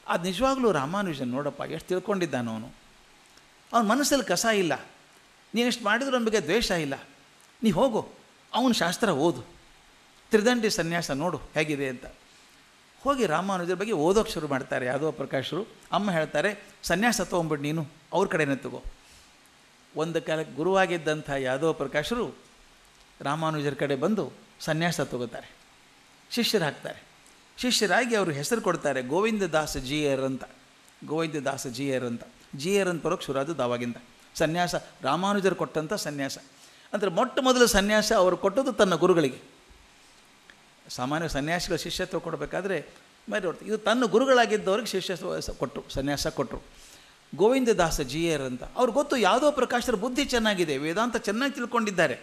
ಅದು ನಿಜವಾಗ್ಲೂ ರಾಮಾನುಜನ್ ನೋಡಪ್ಪ ಎಷ್ಟು ತಿಳ್ಕೊಂಡಿದ್ದಾನು ಅವನು, ಅವನ ಮನಸ್ಸಲ್ಲಿ ಕಸ ಇಲ್ಲ, ನೀನೆಷ್ಟು ಮಾಡಿದ್ರು ಅವನ ಬಗ್ಗೆ ದ್ವೇಷ ಇಲ್ಲ, ನೀ ಹೋಗು ಅವನ ಶಾಸ್ತ್ರ ಓದು, ತ್ರಿದಂಡಿ ಸನ್ಯಾಸ ನೋಡು ಹೇಗಿದೆ ಅಂತ. ಹೋಗಿ ರಾಮಾನುಜರ ಬಗ್ಗೆ ಓದೋಕ್ಕೆ ಶುರು ಮಾಡ್ತಾರೆ ಯಾದವ ಪ್ರಕಾಶರು. ಅಮ್ಮ ಹೇಳ್ತಾರೆ, ಸನ್ಯಾಸ ತೊಗೊಂಬಿಟ್ಟು ನೀನು ಅವ್ರ ಕಡೆನೇ ತಗೋ. ಒಂದು ಕಾಲಕ್ಕೆ ಗುರುವಾಗಿದ್ದಂಥ ಯಾದವ ಪ್ರಕಾಶರು ರಾಮಾನುಜರ ಕಡೆ ಬಂದು ಸನ್ಯಾಸ ತಗೋತಾರೆ, ಶಿಷ್ಯರಾಗ್ತಾರೆ. ಶಿಷ್ಯರಾಗಿ ಅವರು ಹೆಸರು ಕೊಡ್ತಾರೆ ಗೋವಿಂದದಾಸ ಜಿಯರ್ ಅಂತ. ಗೋವಿಂದದಾಸ ಜಿಯರ್ ಅಂತ ಬರೋಕ್ಕೆ ಶುರುವಾದದ್ದು ಆವಾಗಿಂದ. ಸನ್ಯಾಸ ರಾಮಾನುಜರು ಕೊಟ್ಟಂಥ ಸನ್ಯಾಸ ಅಂದರೆ ಮೊಟ್ಟ ಮೊದಲು ಸನ್ಯಾಸ ಅವರು ಕೊಟ್ಟದ್ದು ತನ್ನ ಗುರುಗಳಿಗೆ. ಸಾಮಾನ್ಯ ಸನ್ಯಾಸಿಗಳ ಶಿಷ್ಯತ್ವ ಕೊಡಬೇಕಾದ್ರೆ ಇದು ತನ್ನ ಗುರುಗಳಾಗಿದ್ದವ್ರಿಗೆ ಶಿಷ್ಯತ್ವ ಕೊಟ್ಟರು, ಸನ್ಯಾಸ ಕೊಟ್ಟರು. ಗೋವಿಂದದಾಸ ಜಿಯರ್ ಅಂತ ಅವ್ರು ಗೊತ್ತು, ಯಾವುದೋ ಪ್ರಕಾಶರ ಬುದ್ಧಿ ಚೆನ್ನಾಗಿದೆ, ವೇದಾಂತ ಚೆನ್ನಾಗಿ ತಿಳ್ಕೊಂಡಿದ್ದಾರೆ,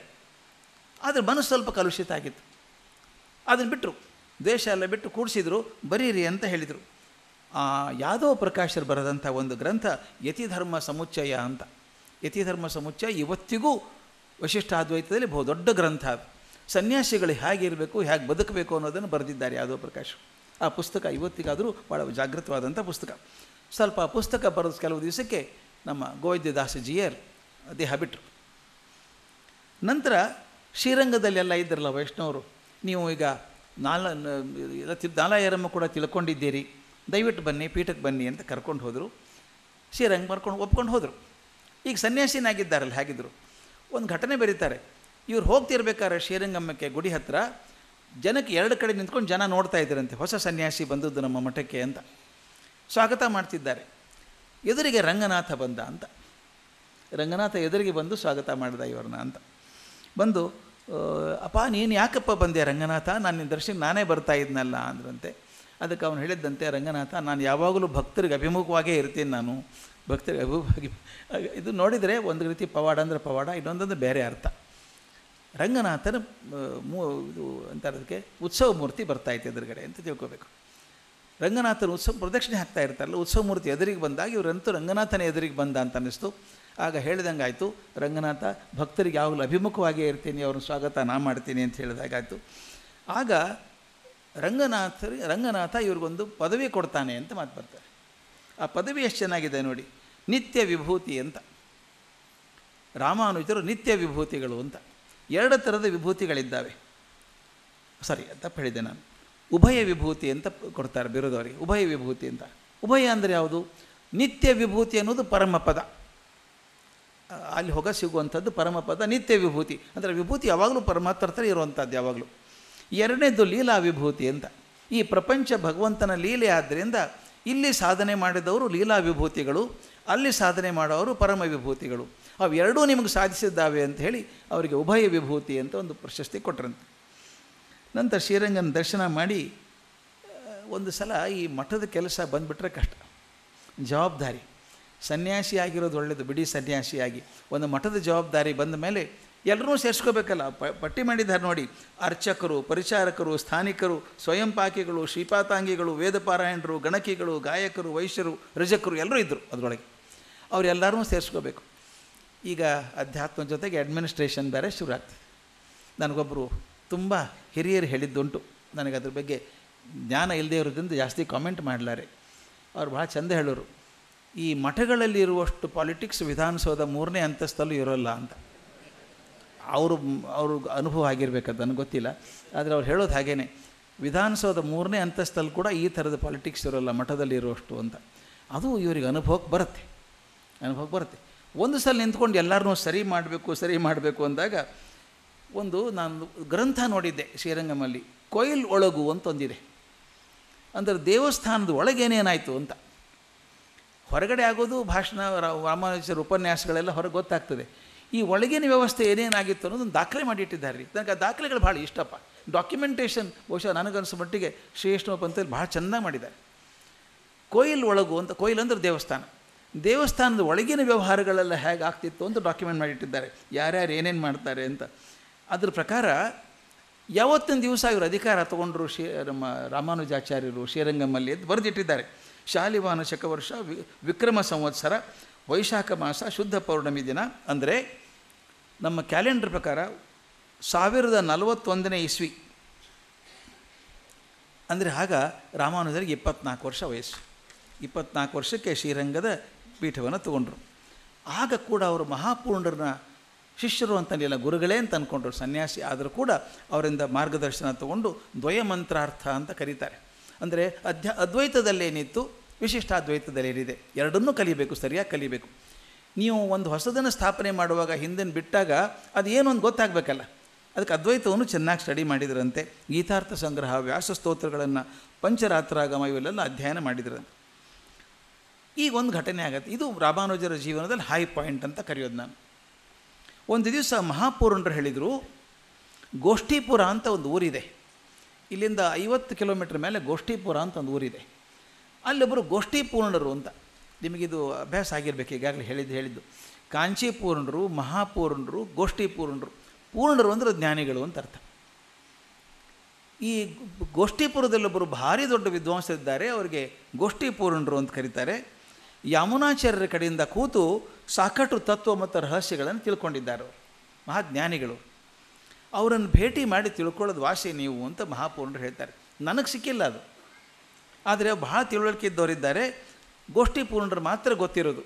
ಆದರೆ ಮನಸ್ಸು ಸ್ವಲ್ಪ ಕಲುಷಿತ ಆಗಿತ್ತು. ಅದನ್ನು ಬಿಟ್ಟರು, ದೇಶ ಎಲ್ಲ ಬಿಟ್ಟು ಕೂಡಿಸಿದ್ರು, ಬರೀರಿ ಅಂತ ಹೇಳಿದರು. ಯಾದವ ಪ್ರಕಾಶರು ಬರೆದಂಥ ಒಂದು ಗ್ರಂಥ ಯತಿಧರ್ಮ ಸಮುಚ್ಚಯ ಅಂತ. ಯತಿಧರ್ಮ ಸಮುಚ್ಚಯ ಇವತ್ತಿಗೂ ವಶಿಷ್ಠಾದ್ವೈತದಲ್ಲಿ ಬಹು ದೊಡ್ಡ ಗ್ರಂಥ ಅದು. ಸನ್ಯಾಸಿಗಳು ಹೇಗಿರಬೇಕು, ಹೇಗೆ ಬದುಕಬೇಕು ಅನ್ನೋದನ್ನು ಬರೆದಿದ್ದಾರೆ ಯಾದವ ಪ್ರಕಾಶ್. ಆ ಪುಸ್ತಕ ಇವತ್ತಿಗಾದರೂ ಭಾಳ ಜಾಗೃತವಾದಂಥ ಪುಸ್ತಕ. ಸ್ವಲ್ಪ ಪುಸ್ತಕ ಬರೆದ ಕೆಲವು ದಿವಸಕ್ಕೆ ನಮ್ಮ ಗೋವಿಂದದಾಸ ಜಿಯರ್ ದೇಹ ಬಿಟ್ಟರು. ನಂತರ ಶ್ರೀರಂಗದಲ್ಲೆಲ್ಲ ಇದ್ದರಲ್ಲ ವೈಷ್ಣವರು, ನೀವು ಈಗ ನಾಲಾಯರಮ್ಮ ಕೂಡ ತಿಳ್ಕೊಂಡಿದ್ದೀರಿ, ದಯವಿಟ್ಟು ಬನ್ನಿ, ಪೀಠಕ್ಕೆ ಬನ್ನಿ ಅಂತ ಕರ್ಕೊಂಡು ಹೋದರು. ಶ್ರೀರಂಗ ಒಪ್ಕೊಂಡು ಹೋದರು. ಈಗ ಸನ್ಯಾಸಿನಾಗಿದ್ದಾರಲ್ಲ ಹೇಗಿದ್ದರು. ಒಂದು ಘಟನೆ ಬರೀತಾರೆ, ಇವ್ರು ಹೋಗ್ತಿರ್ಬೇಕಾದ್ರೆ ಶ್ರೀರಂಗಮ್ಮಕ್ಕೆ ಗುಡಿ ಹತ್ತಿರ ಜನಕ್ಕೆ ಎರಡು ಕಡೆ ನಿಂತ್ಕೊಂಡು ಜನ ನೋಡ್ತಾ ಇದ್ದರಂತೆ, ಹೊಸ ಸನ್ಯಾಸಿ ಬಂದದ್ದು ನಮ್ಮ ಮಠಕ್ಕೆ ಅಂತ ಸ್ವಾಗತ ಮಾಡ್ತಿದ್ದಾರೆ. ಎದುರಿಗೆ ರಂಗನಾಥ ಬಂದ ಅಂತ. ರಂಗನಾಥ ಎದುರಿಗೆ ಬಂದು ಸ್ವಾಗತ ಮಾಡಿದ ಇವ್ರನ್ನ ಅಂತ ಬಂದು, ಅಪ್ಪ ನೀನು ಯಾಕಪ್ಪ ಬಂದೆ ರಂಗನಾಥ, ನಾನು ನಿನ್ನ ದರ್ಶನ ನಾನೇ ಬರ್ತಾ ಇದ್ನಲ್ಲ ಅಂದ್ರಂತೆ. ಅದಕ್ಕೆ ಅವನು ಹೇಳಿದ್ದಂತೆ, ರಂಗನಾಥ ನಾನು ಯಾವಾಗಲೂ ಭಕ್ತರಿಗೆ ಅಭಿಮುಖವಾಗೇ ಇರ್ತೀನಿ, ನಾನು ಭಕ್ತರಿಗೆ ಅಭಿಮುಖವಾಗಿ. ಇದು ನೋಡಿದರೆ ಒಂದು ರೀತಿ ಪವಾಡ ಅಂದರೆ ಪವಾಡ, ಇನ್ನೊಂದೊಂದು ಬೇರೆ ಅರ್ಥ. ರಂಗನಾಥನ ಇದು ಅಂತಾರದಕ್ಕೆ ಉತ್ಸವ ಮೂರ್ತಿ ಬರ್ತಾಯಿತ್ತು ಎದುರುಗಡೆ ಅಂತ ತಿಳ್ಕೋಬೇಕು. ರಂಗನಾಥನ ಉತ್ಸವ ಪ್ರದಕ್ಷಿಣೆ ಹಾಕ್ತಾ ಇರ್ತಾರಲ್ಲ, ಉತ್ಸವ ಮೂರ್ತಿ ಎದುರಿಗೆ ಬಂದಾಗ ಇವರಂತೂ ರಂಗನಾಥನ ಎದುರಿಗೆ ಬಂದ ಅಂತ ಅನ್ನಿಸ್ತು. ಆಗ ಹೇಳಿದಂಗೆ ಆಯಿತು, ರಂಗನಾಥ ಭಕ್ತರಿಗೆ ಯಾವಾಗಲೂ ಅಭಿಮುಖವಾಗಿಯೇ ಇರ್ತೀನಿ, ಅವ್ರನ್ನ ಸ್ವಾಗತ ನಾ ಮಾಡ್ತೀನಿ ಅಂತ ಹೇಳಿದಾಗಾಯಿತು. ಆಗ ರಂಗನಾಥ ಇವ್ರಿಗೊಂದು ಪದವಿ ಕೊಡ್ತಾನೆ ಅಂತ ಮಾತು ಬರ್ತಾರೆ. ಆ ಪದವಿ ಎಷ್ಟು ಚೆನ್ನಾಗಿದೆ ನೋಡಿ, ನಿತ್ಯ ವಿಭೂತಿ ಅಂತ. ರಾಮಾನುಜರು ನಿತ್ಯ ವಿಭೂತಿಗಳು ಅಂತ. 2 ಥರದ ವಿಭೂತಿಗಳಿದ್ದಾವೆ. ತಪ್ಪು ಹೇಳಿದೆ ನಾನು. ಉಭಯ ವಿಭೂತಿ ಅಂತ ಕೊಡ್ತಾರೆ ಬಿರೋದವರಿಗೆ, ಉಭಯ ವಿಭೂತಿ ಅಂತ. ಉಭಯ ಅಂದರೆ ಯಾವುದು? ನಿತ್ಯ ವಿಭೂತಿ ಅನ್ನೋದು ಪರಮಪದ, ಅಲ್ಲಿ ಹೊಗ ಸಿಗುವಂಥದ್ದು ಪರಮಪದ. ನಿತ್ಯ ವಿಭೂತಿ ಅಂದರೆ ವಿಭೂತಿ ಯಾವಾಗಲೂ ಪರಮಾತ್ಮರ್ಥರೇ ಇರುವಂಥದ್ದು ಯಾವಾಗಲೂ. 2ನೇದು ಲೀಲಾ ವಿಭೂತಿ ಅಂತ. ಈ ಪ್ರಪಂಚ ಭಗವಂತನ ಲೀಲೆ ಆದ್ದರಿಂದ ಇಲ್ಲಿ ಸಾಧನೆ ಮಾಡಿದವರು ಲೀಲಾ ವಿಭೂತಿಗಳು, ಅಲ್ಲಿ ಸಾಧನೆ ಮಾಡೋರು ಪರಮ ವಿಭೂತಿಗಳು. ಅವೆರಡೂ ನಿಮಗೆ ಸಾಧಿಸಿದ್ದಾವೆ ಅಂತ ಹೇಳಿ ಅವರಿಗೆ ಉಭಯ ವಿಭೂತಿ ಅಂತ ಒಂದು ಪ್ರಶಸ್ತಿ ಕೊಟ್ಟರಂತೆ. ನಂತರ ಶ್ರೀರಂಗನ ದರ್ಶನ ಮಾಡಿ ಒಂದು ಸಲ ಈ ಮಠದ ಕೆಲಸ ಬಂದುಬಿಟ್ರೆ ಕಷ್ಟ, ಜವಾಬ್ದಾರಿ. ಸನ್ಯಾಸಿ ಆಗಿರೋದು ಒಳ್ಳೆಯದು, ಬಿಡಿ ಸನ್ಯಾಸಿಯಾಗಿ ಒಂದು ಮಠದ ಜವಾಬ್ದಾರಿ ಬಂದ ಮೇಲೆ ಎಲ್ಲರೂ ಸೇರಿಸ್ಕೋಬೇಕಲ್ಲ. ಪಟ್ಟಿ ಮಾಡಿದ್ದಾರೆ ನೋಡಿ, ಅರ್ಚಕರು, ಪರಿಚಾರಕರು, ಸ್ಥಾನಿಕರು, ಸ್ವಯಂ ಪಾಕಿಗಳು, ಶ್ರೀಪಾತಾಂಗಿಗಳು, ವೇದಪಾರಾಯಣರು, ಗಣಕಿಗಳು, ಗಾಯಕರು, ವೈಶ್ಯರು, ರಜಕರು ಎಲ್ಲರೂ ಇದ್ದರು ಅದರೊಳಗೆ. ಅವರೆಲ್ಲರೂ ಸೇರಿಸ್ಕೋಬೇಕು. ಈಗ ಅಧ್ಯಾತ್ಮ ಜೊತೆಗೆ ಅಡ್ಮಿನಿಸ್ಟ್ರೇಷನ್ ಬೇರೆ ಶುರು ಆಗ್ತದೆ. ನನಗೊಬ್ಬರು ತುಂಬ ಹಿರಿಯರು ಹೇಳಿದ್ದುಂಟು, ನನಗೆ ಅದ್ರ ಬಗ್ಗೆ ಜ್ಞಾನ ಇಲ್ಲದೇ ಇರೋದ್ರಿಂದ ಜಾಸ್ತಿ ಕಾಮೆಂಟ್ ಮಾಡಲಾರೆ. ಅವ್ರು ಭಾಳ ಚಂದ ಹೇಳೋರು, ಈ ಮಠಗಳಲ್ಲಿ ಇರುವಷ್ಟು ಪಾಲಿಟಿಕ್ಸ್ ವಿಧಾನಸೌಧ 3ನೇ ಅಂತಸ್ತಲ್ಲೂ ಇರೋಲ್ಲ ಅಂತ. ಅವರು ಅನುಭವ ಆಗಿರಬೇಕಂತ ನನಗೆ ಗೊತ್ತಿಲ್ಲ, ಆದರೆ ಅವ್ರು ಹೇಳೋದು ಹಾಗೇ, ವಿಧಾನಸೌಧ 3ನೇ ಅಂತಸ್ತಲ್ಲಿ ಕೂಡ ಈ ಥರದ ಪಾಲಿಟಿಕ್ಸ್ ಇರೋಲ್ಲ ಮಠದಲ್ಲಿ ಇರುವಷ್ಟು ಅಂತ. ಅದು ಇವರಿಗೆ ಅನುಭವಕ್ಕೆ ಬರುತ್ತೆ. ಒಂದು ಸಲ ನಿಂತ್ಕೊಂಡು ಎಲ್ಲರನ್ನೂ ಸರಿ ಮಾಡಬೇಕು ಅಂದಾಗ ಒಂದು ನಾನು ಗ್ರಂಥ ನೋಡಿದ್ದೆ ಶ್ರೀರಂಗಮಲ್ಲಿ, ಕೊಯ್ಲ್ ಒಳಗು ಅಂತ ಒಂದಿದೆ. ಅಂದರೆ ದೇವಸ್ಥಾನದ ಒಳಗೇನೇನಾಯಿತು ಅಂತ. ಹೊರಗಡೆ ಆಗೋದು ಭಾಷಣ, ರಾಮಾನುಜರ ಉಪನ್ಯಾಸಗಳೆಲ್ಲ ಹೊರಗೆ ಗೊತ್ತಾಗ್ತದೆ. ಈ ಒಳಗಿನ ವ್ಯವಸ್ಥೆ ಏನೇನಾಗಿತ್ತು ಅನ್ನೋದನ್ನು ದಾಖಲೆ ಮಾಡಿಟ್ಟಿದ್ದಾರೆ ರೀ. ನನಗೆ ಆ ದಾಖಲೆಗಳು ಭಾಳ ಇಷ್ಟಪ್ಪ. ಡಾಕ್ಯುಮೆಂಟೇಷನ್ ಬಹುಶಃ ನನಗನ್ಸೋ ಮಟ್ಟಿಗೆ ಶ್ರೀ ವೈಷ್ಣವ ಪಂಥದಲ್ಲಿ ಭಾಳ ಚೆನ್ನಾಗಿ ಮಾಡಿದ್ದಾರೆ. ಕೊಯ್ಲ್ ಒಳಗು ಅಂತ, ಕೊಯ್ಲ್ ಅಂದರೆ ದೇವಸ್ಥಾನದ ಒಳಗಿನ ವ್ಯವಹಾರಗಳೆಲ್ಲ ಹೇಗೆ ಆಗ್ತಿತ್ತು ಅಂತ ಡಾಕ್ಯುಮೆಂಟ್ ಮಾಡಿಟ್ಟಿದ್ದಾರೆ, ಯಾರ್ಯಾರು ಏನೇನು ಮಾಡ್ತಾರೆ ಅಂತ. ಅದ್ರ ಪ್ರಕಾರ ಯಾವತ್ತಿನ ದಿವಸ ಇವರು ಅಧಿಕಾರ ತಗೊಂಡ್ರು ನಮ್ಮ ರಾಮಾನುಜಾಚಾರ್ಯರು ಶ್ರೀರಂಗಮಲ್ಲಿ ಅಂತ ಬರೆದಿಟ್ಟಿದ್ದಾರೆ. ಶಾಲಿವಾನ ಶಕವರ್ಷ ವಿಕ್ರಮ ಸಂವತ್ಸರ ವೈಶಾಖ ಮಾಸ ಶುದ್ಧ ಪೌರ್ಣಮಿ ದಿನ, ಅಂದರೆ ನಮ್ಮ ಕ್ಯಾಲೆಂಡರ್ ಪ್ರಕಾರ 1041ನೇ ಇಸ್ವಿ. ಅಂದರೆ ಆಗ ರಾಮಾನುಜರಿಗೆ 24 ವರ್ಷ ವಯಸ್ಸು. 24 ವರ್ಷಕ್ಕೆ ಶ್ರೀರಂಗದ ಪೀಠವನ್ನು ತಗೊಂಡ್ರು. ಆಗ ಕೂಡ ಅವರು ಮಹಾಪೂರ್ಣರನ್ನ ಶಿಷ್ಯರು ಅಂತನಿಲ್ಲ, ಗುರುಗಳೇ ಅಂತ ಅಂದ್ಕೊಂಡ್ರು. ಸನ್ಯಾಸಿ ಆದರೂ ಕೂಡ ಅವರಿಂದ ಮಾರ್ಗದರ್ಶನ ತಗೊಂಡು ದ್ವಯಮಂತ್ರಾರ್ಥ ಅಂತ ಕರೀತಾರೆ. ಅಂದರೆ ಅದ್ವೈತದಲ್ಲೇನಿತ್ತು, ವಿಶಿಷ್ಟಾದ್ವೈತದಲ್ಲೇನಿದೆ, ಎರಡನ್ನೂ ಕಲಿಬೇಕು, ಸರಿಯಾಗಿ ಕಲಿಬೇಕು. ನೀವು ಒಂದು ಹೊಸದನ್ನು ಸ್ಥಾಪನೆ ಮಾಡುವಾಗ ಹಿಂದಿನ ಬಿಟ್ಟಾಗ ಅದು ಏನು ಅಂತ ಗೊತ್ತಾಗಬೇಕಲ್ಲ. ಅದಕ್ಕೆ ಅದ್ವೈತವನ್ನು ಚೆನ್ನಾಗಿ ಸ್ಟಡಿ ಮಾಡಿದ್ರಂತೆ. ಗೀತಾರ್ಥ ಸಂಗ್ರಹ, ವ್ಯಾಸ ಸ್ತೋತ್ರಗಳನ್ನು, ಪಂಚರಾತ್ರಾಗಮ ಇವೆಲ್ಲ ಅಧ್ಯಯನ ಮಾಡಿದ್ರಂತೆ. ಈಗ ಒಂದು ಘಟನೆ ಆಗತ್ತೆ, ಇದು ರಾಮಾನುಜರ ಜೀವನದಲ್ಲಿ ಹೈ ಪಾಯಿಂಟ್ ಅಂತ ಕರೆಯೋದು ನಾನು. ಒಂದು ದಿವಸ ಮಹಾಪೂರ್ಣರು ಹೇಳಿದರು, ಗೋಷ್ಠೀಪುರ ಅಂತ ಒಂದು ಊರಿದೆ, ಇಲ್ಲಿಂದ 50 ಕಿಲೋಮೀಟ್ರ್ ಮೇಲೆ ಗೋಷ್ಠೀಪುರ ಅಂತ ಒಂದು ಊರಿದೆ. ಅಲ್ಲೊಬ್ಬರು ಗೋಷ್ಠೀಪೂರ್ಣರು ಅಂತ, ನಿಮಗಿದು ಅಭ್ಯಾಸ ಆಗಿರಬೇಕು, ಈಗಾಗಲೇ ಹೇಳಿದ್ದು. ಕಾಂಚೀಪೂರ್ಣರು, ಮಹಾಪೂರ್ಣರು, ಗೋಷ್ಠೀಪೂರ್ಣರು. ಪೂರ್ಣರು ಅಂದರೆ ಜ್ಞಾನಿಗಳು ಅಂತ ಅರ್ಥ. ಈ ಗೋಷ್ಠೀಪುರದಲ್ಲೊಬ್ಬರು ಭಾರಿ ದೊಡ್ಡ ವಿದ್ವಾಂಸರಿದ್ದಾರೆ, ಅವರಿಗೆ ಗೋಷ್ಠೀಪೂರ್ಣರು ಅಂತ ಕರೀತಾರೆ. ಯಮುನಾಚಾರ್ಯರ ಕಡೆಯಿಂದ ಕೂತು ಸಾಕಷ್ಟು ತತ್ವ ಮತ್ತು ರಹಸ್ಯಗಳನ್ನು ತಿಳ್ಕೊಂಡಿದ್ದಾರೆ. ಮಹಾಜ್ಞಾನಿಗಳು. ಅವರನ್ನು ಭೇಟಿ ಮಾಡಿ ತಿಳ್ಕೊಳ್ಳೋದು ವಾಸಿ ನೀವು ಅಂತ ಮಹಾಪೂರ್ಣರು ಹೇಳ್ತಾರೆ. ನನಗೆ ಸಿಕ್ಕಿಲ್ಲ ಅದು, ಆದರೆ ಬಹಳ ತಿಳುವಳಿಕೆ ಇದ್ದವರಿದ್ದಾರೆ. ಗೋಷ್ಠೀಪೂರ್ಣರು ಮಾತ್ರ ಗೊತ್ತಿರೋದು,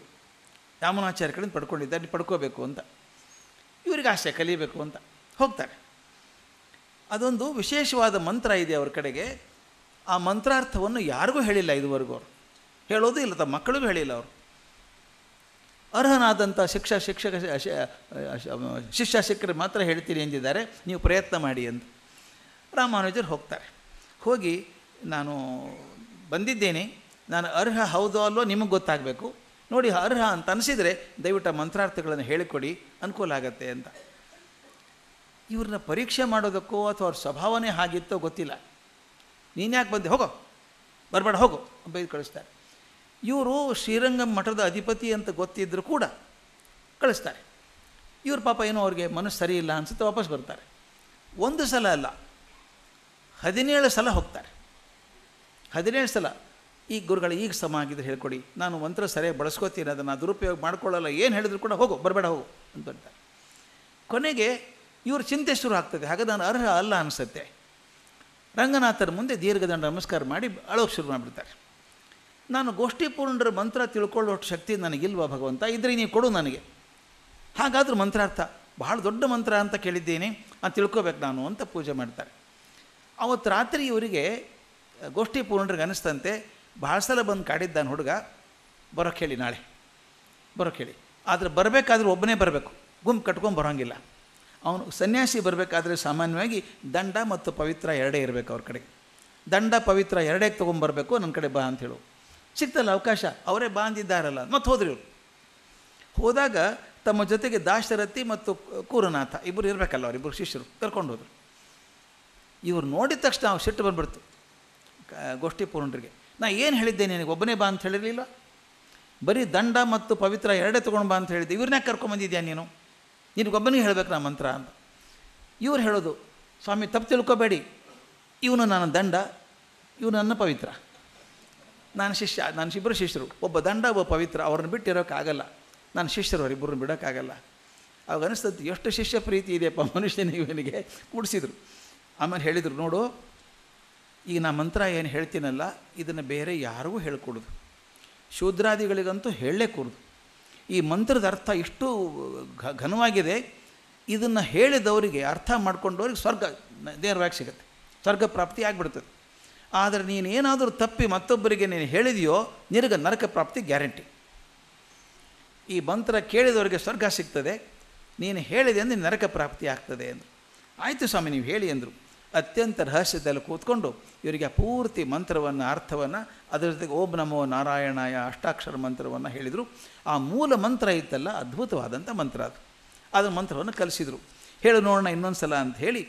ಯಮುನಾಚಾರ್ಯ ಕಡೆಯಿಂದ ಪಡ್ಕೊಂಡಿದ್ದಾರೆ, ನೀವು ಪಡ್ಕೋಬೇಕು ಅಂತ. ಇವರಿಗೆ ಆಸೆ ಕಲಿಬೇಕು ಅಂತ ಹೋಗ್ತಾರೆ. ಅದೊಂದು ವಿಶೇಷವಾದ ಮಂತ್ರ ಇದೆ ಅವ್ರ ಕಡೆಗೆ. ಆ ಮಂತ್ರಾರ್ಥವನ್ನು ಯಾರಿಗೂ ಹೇಳಿಲ್ಲ ಇದುವರೆಗೂ. ಅವರು ಹೇಳೋದು ಇಲ್ಲ, ತಮ್ಮ ಮಕ್ಕಳಿಗೂ ಹೇಳಿಲ್ಲ. ಅವರು ಅರ್ಹನಾದಂಥ ಶಿಷ್ಯ ಸಿಕ್ಕರೆ ಮಾತ್ರ ಹೇಳ್ತೀನಿ ಎಂದಿದ್ದಾರೆ, ನೀವು ಪ್ರಯತ್ನ ಮಾಡಿ ಅಂತ. ರಾಮಾನುಜರು ಹೋಗ್ತಾರೆ. ಹೋಗಿ, ನಾನು ಬಂದಿದ್ದೇನೆ, ನಾನು ಅರ್ಹ ಹೌದೋ ಅಲ್ಲೋ ನಿಮಗೆ ಗೊತ್ತಾಗಬೇಕು, ನೋಡಿ ಅರ್ಹ ಅಂತ ಅನಿಸಿದರೆ ದಯವಿಟ್ಟು ಮಂತ್ರಾರ್ಥಗಳನ್ನು ಹೇಳಿಕೊಡಿ, ಅನುಕೂಲ ಆಗತ್ತೆ ಅಂತ. ಇವ್ರನ್ನ ಪರೀಕ್ಷೆ ಮಾಡೋದಕ್ಕೋ ಅಥವಾ ಅವ್ರ ಸ್ವಭಾವನೇ ಹಾಗಿತ್ತೋ ಗೊತ್ತಿಲ್ಲ. ನೀನು ಯಾಕೆ ಬಂದೆ, ಹೋಗೋ, ಬರಬೇಡ, ಹೋಗು ಬೈದು ಕಳಿಸ್ತಾರೆ. ಇವರು ಶ್ರೀರಂಗಂ ಮಠದ ಅಧಿಪತಿ ಅಂತ ಗೊತ್ತಿದ್ದರೂ ಕೂಡ ಕಳಿಸ್ತಾರೆ. ಇವ್ರ ಪಾಪ ಏನೋ ಅವ್ರಿಗೆ ಮನಸ್ಸು ಸರಿ ಇಲ್ಲ ಅನಿಸುತ್ತೆ, ವಾಪಸ್ ಬರ್ತಾರೆ. ಒಂದು ಸಲ ಅಲ್ಲ, 17 ಸಲ ಹೋಗ್ತಾರೆ. 17 ಸಲ ಈ ಗುರುಗಳು ಈಗ ಸಮ ಆಗಿದ್ರೆ ಹೇಳ್ಕೊಡಿ, ನಾನು ಮಂತ್ರ ಸರಿಯಾಗಿ ಬಳಸ್ಕೋತೀನಿ, ಅದನ್ನು ದುರುಪಯೋಗ ಮಾಡ್ಕೊಳ್ಳಲ್ಲ, ಏನು ಹೇಳಿದ್ರು ಕೂಡ ಹೋಗು, ಬರಬೇಡ ಹೋಗು ಅಂತ ಹೇಳ್ತಾರೆ. ಕೊನೆಗೆ ಇವ್ರ ಚಿಂತೆ ಶುರು ಆಗ್ತದೆ. ಹಾಗೆ ನಾನು ಅರ್ಹ ಅಲ್ಲ ಅನಿಸುತ್ತೆ. ರಂಗನಾಥರ ಮುಂದೆ ದೀರ್ಘದಂಡ ನಮಸ್ಕಾರ ಮಾಡಿ ಅಳೋಕ್ಕೆ ಶುರು ಮಾಡಿಬಿಡ್ತಾರೆ. ನಾನು ಗೋಷ್ಠಿ ಪೂರ್ಣರ ಮಂತ್ರ ತಿಳ್ಕೊಳ್ಳೋಷ್ಟು ಶಕ್ತಿ ನನಗಿಲ್ವಾ ಭಗವಂತ, ಇದ್ರೆ ನೀವು ಕೊಡು ನನಗೆ. ಹಾಗಾದರೂ ಮಂತ್ರಾರ್ಥ ಬಹಳ ದೊಡ್ಡ ಮಂತ್ರ ಅಂತ ಕೇಳಿದ್ದೀನಿ, ಅದು ತಿಳ್ಕೊಬೇಕು ನಾನು ಅಂತ ಪೂಜೆ ಮಾಡ್ತಾರೆ. ಅವತ್ತು ರಾತ್ರಿ ಇವರಿಗೆ ಗೋಷ್ಠಿ ಪೂರ್ಣರಿಗೆ ಅನ್ನಿಸ್ತಂತೆ, ಭಾಳ ಸಲ ಬಂದು ಕಾಡಿದ್ದಾನೆ ಹುಡುಗ, ಬರೋಕ್ಕೆ ಹೇಳಿ, ನಾಳೆ ಬರೋಕ್ಕೆ ಹೇಳಿ. ಆದರೆ ಬರಬೇಕಾದ್ರೆ ಒಬ್ಬನೇ ಬರಬೇಕು, ಗುಂಪು ಕಟ್ಕೊಂಡು ಬರೋಂಗಿಲ್ಲ. ಅವನು ಸನ್ಯಾಸಿ ಬರಬೇಕಾದ್ರೆ ಸಾಮಾನ್ಯವಾಗಿ ದಂಡ ಮತ್ತು ಪವಿತ್ರ ಎರಡೇ ಇರಬೇಕು ಅವ್ರ ಕಡೆಗೆ. ದಂಡ ಪವಿತ್ರ ಎರಡೇ ತೊಗೊಂಬರ್ಬೇಕು, ನನ್ನ ಕಡೆ ಬಾ ಅಂತ ಹೇಳು. ಸಿಕ್ತಲ್ಲ ಅವಕಾಶ, ಅವರೇ ಬಾ ಅಂದಿದ್ದಾರಲ್ಲ, ಮತ್ತು ಹೋದ್ರಿ ಇವರು. ಹೋದಾಗ ತಮ್ಮ ಜೊತೆಗೆ ದಾಶರಥಿ ಮತ್ತು ಕೂರನಾಥ ಇಬ್ಬರು ಇರಬೇಕಲ್ಲ, ಅವರಿಬ್ಬರು ಶಿಷ್ಯರು ಕರ್ಕೊಂಡು ಹೋದರು. ಇವ್ರು ನೋಡಿದ ತಕ್ಷಣ ಅವ್ರು ಸಿಟ್ಟು ಬಂದುಬಿಡ್ತು ಗೋಷ್ಠಿ ಪೂರ್ಣರಿಗೆ. ನಾ ಏನು ಹೇಳಿದ್ದೆ ನಿನಗೆ, ಒಬ್ಬನೇ ಬಾ ಅಂತ ಹೇಳಿರಲಿಲ್ಲ, ಬರೀ ದಂಡ ಮತ್ತು ಪವಿತ್ರ ಎರಡೇ ತೊಗೊಂಡು ಬಾ ಅಂತ ಹೇಳಿದ್ದೆ, ಇವ್ರನ್ನೇ ಕರ್ಕೊಂಬಂದಿದ್ಯಾ ನೀನು, ನಿನಗೊಬ್ಬನಿಗೆ ಹೇಳಬೇಕು ನಾ ಮಂತ್ರ ಅಂತ. ಇವ್ರು ಹೇಳೋದು, ಸ್ವಾಮಿ ತಪ್ಪು ತಿಳ್ಕೊಬೇಡಿ, ಇವನು ನನ್ನ ದಂಡ, ಇವನು ನನ್ನ ಪವಿತ್ರ, ನಾನು ಶಿಷ್ಯ, ನಾನು ಇಬ್ಬರು ಶಿಷ್ಯರು, ಒಬ್ಬ ದಂಡ ಒಬ್ಬ ಪವಿತ್ರ, ಅವ್ರನ್ನ ಬಿಟ್ಟು ಇರೋಕ್ಕಾಗಲ್ಲ, ನಾನು ಶಿಷ್ಯರು, ಅವರಿಬ್ಬರನ್ನ ಬಿಡೋಕ್ಕಾಗಲ್ಲ. ಅವಾಗ ಅನಿಸ್ತದೆ ಎಷ್ಟು ಶಿಷ್ಯ ಪ್ರೀತಿ ಇದೆಯಪ್ಪ ಮನುಷ್ಯನಿಗೆ, ಇವನಿಗೆ ಕೂಡಿಸಿದ್ರು. ಆಮೇಲೆ ಹೇಳಿದರು, ನೋಡು ಈಗ ನಾ ಮಂತ್ರ ಏನು ಹೇಳ್ತೀನಲ್ಲ, ಇದನ್ನು ಬೇರೆ ಯಾರಿಗೂ ಹೇಳ್ಕೊಡೋದು, ಶೂದ್ರಾದಿಗಳಿಗಂತೂ ಹೇಳಲೇ ಕೂಡುದು. ಈ ಮಂತ್ರದ ಅರ್ಥ ಇಷ್ಟು ಘನವಾಗಿದೆ, ಇದನ್ನು ಹೇಳಿದವರಿಗೆ, ಅರ್ಥ ಮಾಡ್ಕೊಂಡವ್ರಿಗೆ ಸ್ವರ್ಗ ನೇರವಾಗಿ ಸಿಗುತ್ತೆ, ಸ್ವರ್ಗ ಪ್ರಾಪ್ತಿ ಆಗಿಬಿಡ್ತದೆ. ಆದರೆ ನೀನೇನಾದರೂ ತಪ್ಪಿ ಮತ್ತೊಬ್ಬರಿಗೆ ನೀನು ಹೇಳಿದೆಯೋ, ನಿನಗೆ ನರಕ ಪ್ರಾಪ್ತಿ ಗ್ಯಾರಂಟಿ. ಈ ಮಂತ್ರ ಕೇಳಿದವರಿಗೆ ಸ್ವರ್ಗ ಸಿಗ್ತದೆ, ನೀನು ಹೇಳಿದೆ ಅಂದರೆ ನರಕ ಪ್ರಾಪ್ತಿ ಆಗ್ತದೆ ಅಂದರು. ಆಯಿತು ಸ್ವಾಮಿ ನೀವು ಹೇಳಿ ಅಂದರು. ಅತ್ಯಂತ ರಹಸ್ಯದಲ್ಲಿ ಕೂತ್ಕೊಂಡು ಇವರಿಗೆ ಪೂರ್ತಿ ಮಂತ್ರವನ್ನು, ಅರ್ಥವನ್ನು, ಅದರ ಜೊತೆಗೆ ಓಂ ನಮೋ ನಾರಾಯಣಾಯ ಅಷ್ಟಾಕ್ಷರ ಮಂತ್ರವನ್ನು ಹೇಳಿದರು. ಆ ಮೂಲ ಮಂತ್ರ ಇತ್ತಲ್ಲ, ಅದ್ಭುತವಾದಂಥ ಮಂತ್ರ ಅದು. ಅದರ ಮಂತ್ರವನ್ನು ಕಲಿಸಿದರು. ಹೇಳು ನೋಡೋಣ ಇನ್ನೊಂದು ಸಲ ಅಂತ ಹೇಳಿ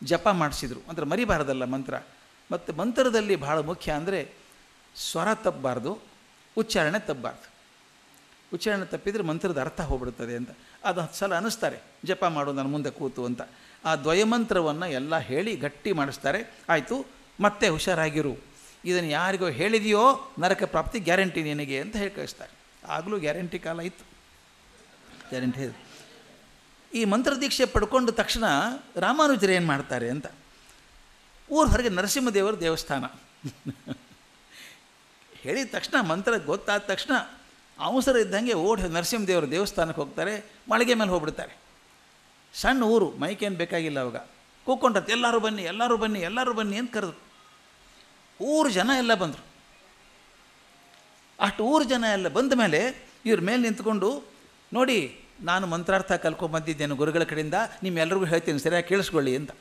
ಜಪ ಮಾಡಿಸಿದರು. ಅಂದರೆ ಮರಿಬಾರ್ದಲ್ಲ ಮಂತ್ರ. ಮತ್ತು ಮಂತ್ರದಲ್ಲಿ ಭಾಳ ಮುಖ್ಯ ಅಂದರೆ ಸ್ವರ ತಪ್ಪಬಾರ್ದು, ಉಚ್ಚಾರಣೆ ತಪ್ಪಬಾರ್ದು. ಉಚ್ಚಾರಣೆ ತಪ್ಪಿದರೆ ಮಂತ್ರದ ಅರ್ಥ ಹೋಗ್ಬಿಡ್ತದೆ ಅಂತ. ಅದು 10 ಸಲ ಅನ್ನಿಸ್ತಾರೆ, ಜಪ ಮಾಡು ನಾನು ಮುಂದೆ ಕೂತು ಅಂತ. ಆ ದ್ವಯಮಂತ್ರವನ್ನು ಎಲ್ಲ ಹೇಳಿ ಗಟ್ಟಿ ಮಾಡಿಸ್ತಾರೆ. ಆಯಿತು, ಮತ್ತೆ ಹುಷಾರಾಗಿರು, ಇದನ್ನು ಯಾರಿಗೋ ಹೇಳಿದೆಯೋ ನರಕ ಪ್ರಾಪ್ತಿ ಗ್ಯಾರಂಟಿ ನಿನಗೆ ಅಂತ ಹೇಳಿ ಕಳಿಸ್ತಾರೆ. ಆಗಲೂ ಗ್ಯಾರಂಟಿ ಕಾಲ ಇತ್ತು, ಗ್ಯಾರಂಟಿ ಇದೆ. ಈ ಮಂತ್ರದೀಕ್ಷೆ ಪಡ್ಕೊಂಡ ತಕ್ಷಣ ರಾಮಾನುಜರು ಏನು ಮಾಡ್ತಾರೆ ಅಂತ, ಊರ ಹೊರಗೆ ನರಸಿಂಹದೇವರ ದೇವಸ್ಥಾನ ಹೇಳಿದ ತಕ್ಷಣ, ಮಂತ್ರ ಗೊತ್ತಾದ ತಕ್ಷಣ ಅವಸರ ಇದ್ದಂಗೆ ಓಡಿ ನರಸಿಂಹದೇವರ ದೇವಸ್ಥಾನಕ್ಕೆ ಹೋಗ್ತಾರೆ. ಮಳಿಗೆ ಮೇಲೆ ಹೋಗ್ಬಿಡ್ತಾರೆ. ಸಣ್ಣ ಊರು, ಮೈಕೇನು ಬೇಕಾಗಿಲ್ಲ. ಅವಾಗ ಕೂತ್ಕೊಂಡ್ರೆ ಎಲ್ಲರೂ ಬನ್ನಿ, ಎಲ್ಲರೂ ಬನ್ನಿ, ಎಲ್ಲರೂ ಬನ್ನಿ ಅಂತ ಕರೆದ್ರು. ಊರು ಜನ ಎಲ್ಲ ಬಂದರು. ಅಷ್ಟು ಊರು ಜನ ಎಲ್ಲ ಬಂದ ಮೇಲೆ ಇವ್ರ ಮೇಲೆ ನಿಂತ್ಕೊಂಡು, ನೋಡಿ ನಾನು ಮಂತ್ರಾರ್ಥ ಕಲ್ಕೊಂಬಂದಿದ್ದೇನೆ ಗುರುಗಳ ಕಡೆಯಿಂದ, ನಿಮ್ಮೆಲ್ಲರಿಗೂ ಹೇಳ್ತೀನಿ ಸರಿಯಾಗಿ ಕೇಳಿಸ್ಕೊಳ್ಳಿ ಅಂತ.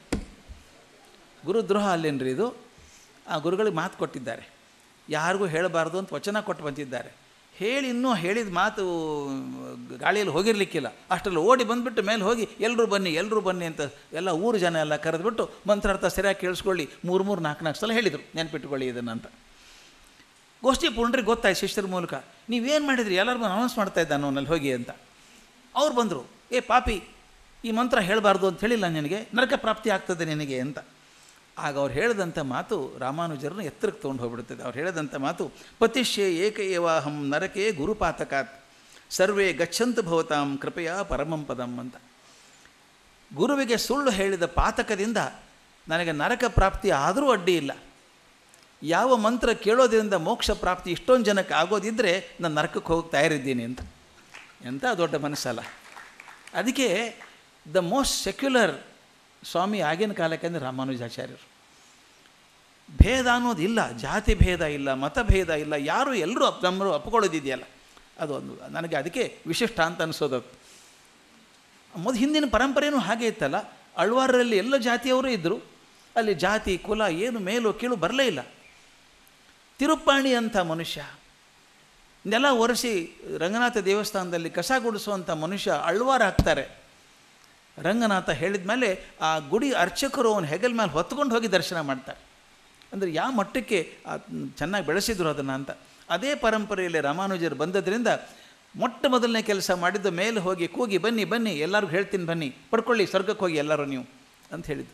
ಗುರುದ್ರೋಹ ಅಲ್ಲೇನ್ರಿ ಇದು? ಆ ಗುರುಗಳಿಗೆ ಮಾತು ಕೊಟ್ಟಿದ್ದಾರೆ, ಯಾರಿಗೂ ಹೇಳಬಾರ್ದು ಅಂತ ವಚನ ಕೊಟ್ಟು ಬಂದಿದ್ದಾರೆ. ಹೇಳಿ ಇನ್ನೂ ಹೇಳಿದ ಮಾತು ಗಾಳಿಯಲ್ಲಿ ಹೋಗಿರಲಿಕ್ಕಿಲ್ಲ. ಅಷ್ಟರಲ್ಲಿ ಓಡಿ ಬಂದುಬಿಟ್ಟು ಮೇಲೆ ಹೋಗಿ ಎಲ್ಲರೂ ಬನ್ನಿ, ಎಲ್ಲರೂ ಬನ್ನಿ ಅಂತ ಎಲ್ಲ ಊರು ಜನ ಎಲ್ಲ ಕರೆದುಬಿಟ್ಟು ಮಂತ್ರಾರ್ಥ ಸರಿಯಾಗಿ ಕೇಳಿಸ್ಕೊಳ್ಳಿ 3 4 ಸಲ ಹೇಳಿದರು, ನೆನಪಿಟ್ಟುಕೊಳ್ಳಿ ಇದನ್ನು ಅಂತ. ಗೋಷ್ಠಿ ಪೂರ್ಣರಿಗೆ ಗೊತ್ತಾಯ್ತು ಶಿಷ್ಯರ ಮೂಲಕ, ನೀವೇನು ಮಾಡಿದ್ರಿ, ಎಲ್ಲರಿಗೂ ಅನೌನ್ಸ್ ಮಾಡ್ತಾ ಇದ್ದಾನೆ ಅವನಲ್ಲಿ ಹೋಗಿ ಅಂತ. ಅವ್ರು ಬಂದರು, ಏ ಪಾಪಿ, ಈ ಮಂತ್ರ ಹೇಳಬಾರ್ದು ಅಂತ ಹೇಳಿಲ್ಲ ನಿನಗೆ, ನರಕ ಪ್ರಾಪ್ತಿ ಆಗ್ತದೆ ನಿನಗೆ ಅಂತ. ಆಗ ಅವ್ರು ಹೇಳಿದಂಥ ಮಾತು ರಾಮಾನುಜರನ್ನು ಎತ್ತರಕ್ಕೆ ತೊಗೊಂಡು ಹೋಗ್ಬಿಡ್ತದೆ. ಅವ್ರು ಹೇಳಿದಂಥ ಮಾತು, ಪತಿಷ್ಯೆ ಏಕ ಏವಾಹಂ ನರಕೆ ಗುರುಪಾತಕಾತ್ ಸರ್ವೇ ಗಚ್ಚಂತು ಭವತಾಂ ಕೃಪೆಯ ಪರಮಂ ಪದಂ ಅಂತ. ಗುರುವಿಗೆ ಸುಳ್ಳು ಹೇಳಿದ ಪಾತಕದಿಂದ ನನಗೆ ನರಕ ಪ್ರಾಪ್ತಿ ಆದರೂ ಅಡ್ಡಿ ಇಲ್ಲ. ಯಾವ ಮಂತ್ರ ಕೇಳೋದ್ರಿಂದ ಮೋಕ್ಷ ಪ್ರಾಪ್ತಿ ಇಷ್ಟೊಂದು ಜನಕ್ಕೆ ಆಗೋದಿದ್ದರೆ ನಾನು ನರಕಕ್ಕೆ ಹೋಗಿ ತಯಾರಿದ್ದೀನಿ ಅಂತ. ಎಂಥ ದೊಡ್ಡ ಮನಸ್ಸಲ್ಲ. ಅದಕ್ಕೆ ದ ಮೋಸ್ಟ್ ಸೆಕ್ಯುಲರ್ ಸ್ವಾಮಿ ಆಗಿನ ಕಾಲಕ್ಕೆ ಅಂದರೆ ರಾಮಾನುಜಾಚಾರ್ಯರು. ಭೇದ ಅನ್ನೋದಿಲ್ಲ, ಜಾತಿ ಭೇದ ಇಲ್ಲ, ಮತಭೇದ ಇಲ್ಲ, ಯಾರು ಎಲ್ಲರೂ ನಮ್ಮರು ಅಪ್ಕೊಳ್ಳೋದಿದೆಯಲ್ಲ, ಅದು ಒಂದು ನನಗೆ ಅದಕ್ಕೆ ವಿಶಿಷ್ಟ ಅಂತ ಅನಿಸೋದು. ಹಿಂದಿನ ಪರಂಪರೆಯೂ ಹಾಗೆ ಇತ್ತಲ್ಲ, ಅಳ್ವಾರರಲ್ಲಿ ಎಲ್ಲ ಜಾತಿಯವರು ಇದ್ದರು, ಅಲ್ಲಿ ಜಾತಿ ಕುಲ ಏನು ಮೇಲು ಕೀಳು ಬರಲೇ ಇಲ್ಲ. ತಿರುಪ್ಪಾಣಿ ಅಂಥ ಮನುಷ್ಯ, ನೆಲ ಒರೆಸಿ ರಂಗನಾಥ ದೇವಸ್ಥಾನದಲ್ಲಿ ಕಸ ಗುಡಿಸುವಂಥ ಮನುಷ್ಯ ಅಳ್ವಾರ ಹಾಕ್ತಾರೆ. ರಂಗನಾಥ ಹೇಳಿದ ಮೇಲೆ ಆ ಗುಡಿ ಅರ್ಚಕರು ಅವನ ಹೆಗಲ ಮೇಲೆ ಹೊತ್ಕೊಂಡು ಹೋಗಿ ದರ್ಶನ ಮಾಡ್ತಾರೆ. ಅಂದರೆ ಯಾವ ಮಟ್ಟಕ್ಕೆ ಚೆನ್ನಾಗಿ ಬೆಳೆಸಿದ್ರು ಅದನ್ನು ಅಂತ. ಅದೇ ಪರಂಪರೆಯಲ್ಲಿ ರಾಮಾನುಜರು ಬಂದದ್ರಿಂದ ಮೊಟ್ಟ ಮೊದಲನೇ ಕೆಲಸ ಮಾಡಿದ್ದು ಮೇಲೆ ಹೋಗಿ ಕೂಗಿ ಬನ್ನಿ ಬನ್ನಿ ಎಲ್ಲರಿಗೂ ಹೇಳ್ತೀನಿ ಬನ್ನಿ ಪಡ್ಕೊಳ್ಳಿ ಸ್ವರ್ಗಕ್ಕೆ ಹೋಗಿ ಎಲ್ಲರೂ ನೀವು ಅಂತ ಹೇಳಿದ್ದು.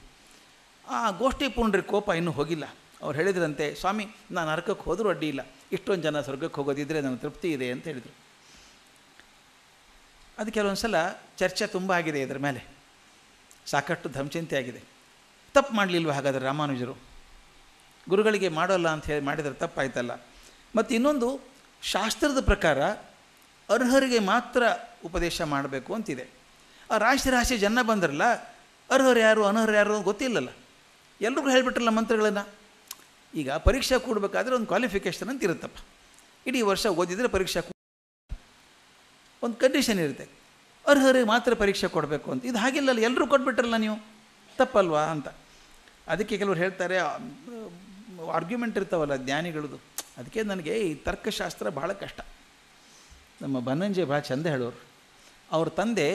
ಆ ಗೋಷ್ಠಿ ಪುಂಡ್ರಿಗೆ ಕೋಪ ಇನ್ನೂ ಹೋಗಿಲ್ಲ. ಅವ್ರು ಹೇಳಿದ್ರಂತೆ, ಸ್ವಾಮಿ ನಾನು ನರಕಕ್ಕೆ ಹೋದರೂ ಅಡ್ಡಿ ಇಲ್ಲ, ಇಷ್ಟೊಂದು ಜನ ಸ್ವರ್ಗಕ್ಕೆ ಹೋಗೋದಿದ್ದರೆ ನನಗೆ ತೃಪ್ತಿ ಇದೆ ಅಂತ ಹೇಳಿದರು. ಅದು ಕೆಲವೊಂದು ಸಲ ಚರ್ಚೆ ತುಂಬ ಆಗಿದೆ ಇದರ ಮೇಲೆ, ಸಾಕಷ್ಟು ಧಮಚಿಂತೆ ಆಗಿದೆ. ತಪ್ಪು ಮಾಡಲಿಲ್ವ ಹಾಗಾದರೆ ರಾಮಾನುಜರು? ಗುರುಗಳಿಗೆ ಮಾಡೋಲ್ಲ ಅಂತ ಹೇಳಿ ಮಾಡಿದರೆ ತಪ್ಪಾಯ್ತಲ್ಲ. ಮತ್ತು ಇನ್ನೊಂದು, ಶಾಸ್ತ್ರದ ಪ್ರಕಾರ ಅರ್ಹರಿಗೆ ಮಾತ್ರ ಉಪದೇಶ ಮಾಡಬೇಕು ಅಂತಿದೆ. ಆ ರಾಶಿ ಜನ ಬಂದ್ರಲ್ಲ, ಅರ್ಹರು ಯಾರು ಅನರ್ಹರು ಯಾರು ಗೊತ್ತಿಲ್ಲಲ್ಲ, ಎಲ್ರಿಗೂ ಹೇಳಿಬಿಟ್ರಲ್ಲ ಮಂತ್ರಗಳನ್ನು. ಈಗ ಪರೀಕ್ಷೆ ಕೊಡಬೇಕಾದ್ರೆ ಒಂದು ಕ್ವಾಲಿಫಿಕೇಷನ್ ಅಂತ ಇರುತ್ತಪ್ಪ. ಇಡೀ ವರ್ಷ ಓದಿದರೆ ಪರೀಕ್ಷೆ ಒಂದು ಕಂಡೀಷನ್ ಇರುತ್ತೆ, ಅರ್ಹರಿಗೆ ಮಾತ್ರ ಪರೀಕ್ಷೆ ಕೊಡಬೇಕು ಅಂತ. ಇದು ಹಾಗಿಲ್ಲಲ್ಲ, ಎಲ್ಲರೂ ಕೊಟ್ಬಿಟ್ರಲ್ಲ ನೀವು, ತಪ್ಪಲ್ವಾ ಅಂತ. ಅದಕ್ಕೆ ಕೆಲವರು ಹೇಳ್ತಾರೆ, ಆರ್ಗ್ಯುಮೆಂಟ್ ಇರ್ತಾವಲ್ಲ ಜ್ಞಾನಿಗಳದು. ಅದಕ್ಕೆ ನನಗೆ ಈ ತರ್ಕಶಾಸ್ತ್ರ ಭಾಳ ಕಷ್ಟ. ನಮ್ಮ ಬನ್ನಂಜೆ ಭಾಳ ಚಂದ ಹೇಳೋರು. ಅವ್ರ ತಂದೆ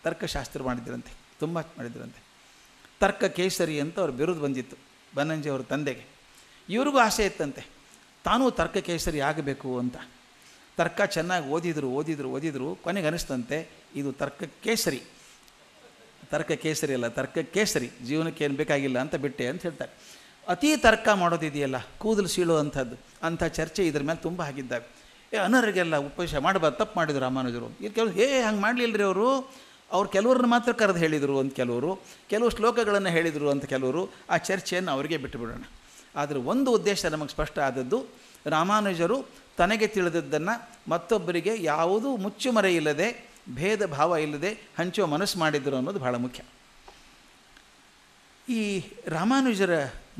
ತರ್ಕಶಾಸ್ತ್ರ ಮಾಡಿದ್ರಂತೆ, ತುಂಬ ಮಾಡಿದ್ರಂತೆ. ತರ್ಕ ಕೇಸರಿ ಅಂತ ಅವ್ರ ಬಿರುದು ಬಂದಿತ್ತು ಬನ್ನಂಜೆ ಅವ್ರ ತಂದೆಗೆ. ಇವ್ರಿಗೂ ಆಸೆ ಇತ್ತಂತೆ ತಾನೂ ತರ್ಕ ಕೇಸರಿ ಆಗಬೇಕು ಅಂತ. ತರ್ಕ ಚೆನ್ನಾಗಿ ಓದಿದ್ರು ಕೊನೆಗೆ ಅನಿಸ್ತಂತೆ ಇದು ತರ್ಕ ಕೇಸರಿ ಅಲ್ಲ, ತರ್ಕ ಕೇಸರಿ, ಜೀವನಕ್ಕೆ ಏನು ಬೇಕಾಗಿಲ್ಲ ಅಂತ ಬಿಟ್ಟೆ ಅಂತ ಹೇಳ್ತಾರೆ. ಅತೀ ತರ್ಕ ಮಾಡೋದಿದೆಯಲ್ಲ, ಕೂದಲು ಸೀಳೋ ಅಂಥದ್ದು, ಅಂಥ ಚರ್ಚೆ ಇದ್ರ ಮೇಲೆ ತುಂಬ ಆಗಿದ್ದಾವೆ. ಅನರ್ಹರಿಗೆಲ್ಲ ಉಪದೇಶ ಮಾಡಬಾರ್ದು, ತಪ್ಪು ಮಾಡಿದ್ರು ರಾಮಾನುಜರು. ಇದು ಕೆಲವರು ಹಂಗೆ ಮಾಡಲಿಲ್ಲರಿ ಅವ್ರು ಕೆಲವ್ರನ್ನ ಮಾತ್ರ ಕರೆದು ಹೇಳಿದರು ಅಂತ ಕೆಲವು ಶ್ಲೋಕಗಳನ್ನು ಹೇಳಿದರು ಅಂತ ಕೆಲವರು. ಆ ಚರ್ಚೆಯನ್ನು ಅವರಿಗೆ ಬಿಟ್ಟು ಬಿಡೋಣ. ಆದರೆ ಒಂದು ಉದ್ದೇಶ ನಮಗೆ ಸ್ಪಷ್ಟ ಆದದ್ದು, ರಾಮಾನುಜರು ತನಗೆ ತಿಳಿದದ್ದನ್ನು ಮತ್ತೊಬ್ಬರಿಗೆ ಯಾವುದೂ ಮುಚ್ಚುಮರೆ ಇಲ್ಲದೆ, ಭೇದ ಭಾವ ಇಲ್ಲದೆ ಹಂಚುವ ಮನಸ್ಸು ಮಾಡಿದರು ಅನ್ನೋದು ಭಾಳ ಮುಖ್ಯ. ಈ ರಾಮಾನುಜರ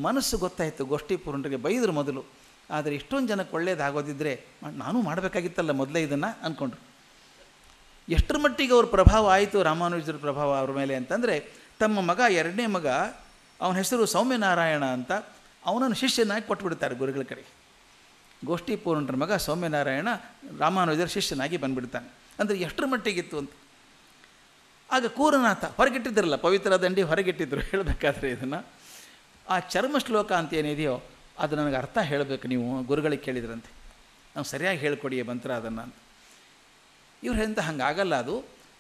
ಮನಸ್ಸು ಗೊತ್ತಾಯಿತು. ಗೋಷ್ಠಿ ಪೂರ್ಣರಿಗೆ ಬೈದರು ಮೊದಲು, ಆದರೆ ಇಷ್ಟೊಂದು ಜನಕ್ಕೆ ಒಳ್ಳೇದಾಗೋದಿದ್ದರೆ ನಾನು ಮಾಡಬೇಕಾಗಿತ್ತಲ್ಲ ಮೊದಲೇ ಇದನ್ನು ಅಂದ್ಕೊಂಡ್ರು. ಎಷ್ಟರ ಮಟ್ಟಿಗೆ ಅವ್ರ ಪ್ರಭಾವ ಆಯಿತು, ರಾಮಾನುಜರ ಪ್ರಭಾವ ಅವ್ರ ಮೇಲೆ ಅಂತಂದರೆ, ತಮ್ಮ ಮಗ ಎರಡನೇ ಮಗ, ಅವನ ಹೆಸರು ಸೌಮ್ಯನಾರಾಯಣ ಅಂತ, ಅವನನ್ನು ಶಿಷ್ಯನಾಗಿ ಕೊಟ್ಬಿಡ್ತಾರೆ ಗುರುಗಳ ಕಡೆ. ಗೋಷ್ಠಿ ಪೂರ್ಣರ ಮಗ ಸೌಮ್ಯನಾರಾಯಣ ರಾಮಾನುಜರ ಶಿಷ್ಯನಾಗಿ ಬಂದುಬಿಡ್ತಾನೆ. ಅಂದರೆ ಎಷ್ಟರ ಮಟ್ಟಿಗಿತ್ತು ಅಂತ. ಆಗ ಕೂರನಾಥ ಹೊರಗಿಟ್ಟಿದ್ರಲ್ಲ, ಪವಿತ್ರ ದಂಡಿ ಹೊರಗಿಟ್ಟಿದ್ರು. ಹೇಳಬೇಕಾದ್ರೆ ಇದನ್ನು, ಆ ಚರ್ಮ ಶ್ಲೋಕ ಅಂತ ಏನಿದೆಯೋ ಅದು ನನಗೆ ಅರ್ಥ ಹೇಳಬೇಕು, ನೀವು ಗುರುಗಳಿಗೆ ಕೇಳಿದ್ರಂತೆ, ನಾವು ಸರಿಯಾಗಿ ಹೇಳ್ಕೊಡಿ ಮಂತ್ರ ಅದನ್ನು ಅಂತ. ಇವ್ರು ಹೇಳಿದ ಹಂಗಾಗಲ್ಲ, ಅದು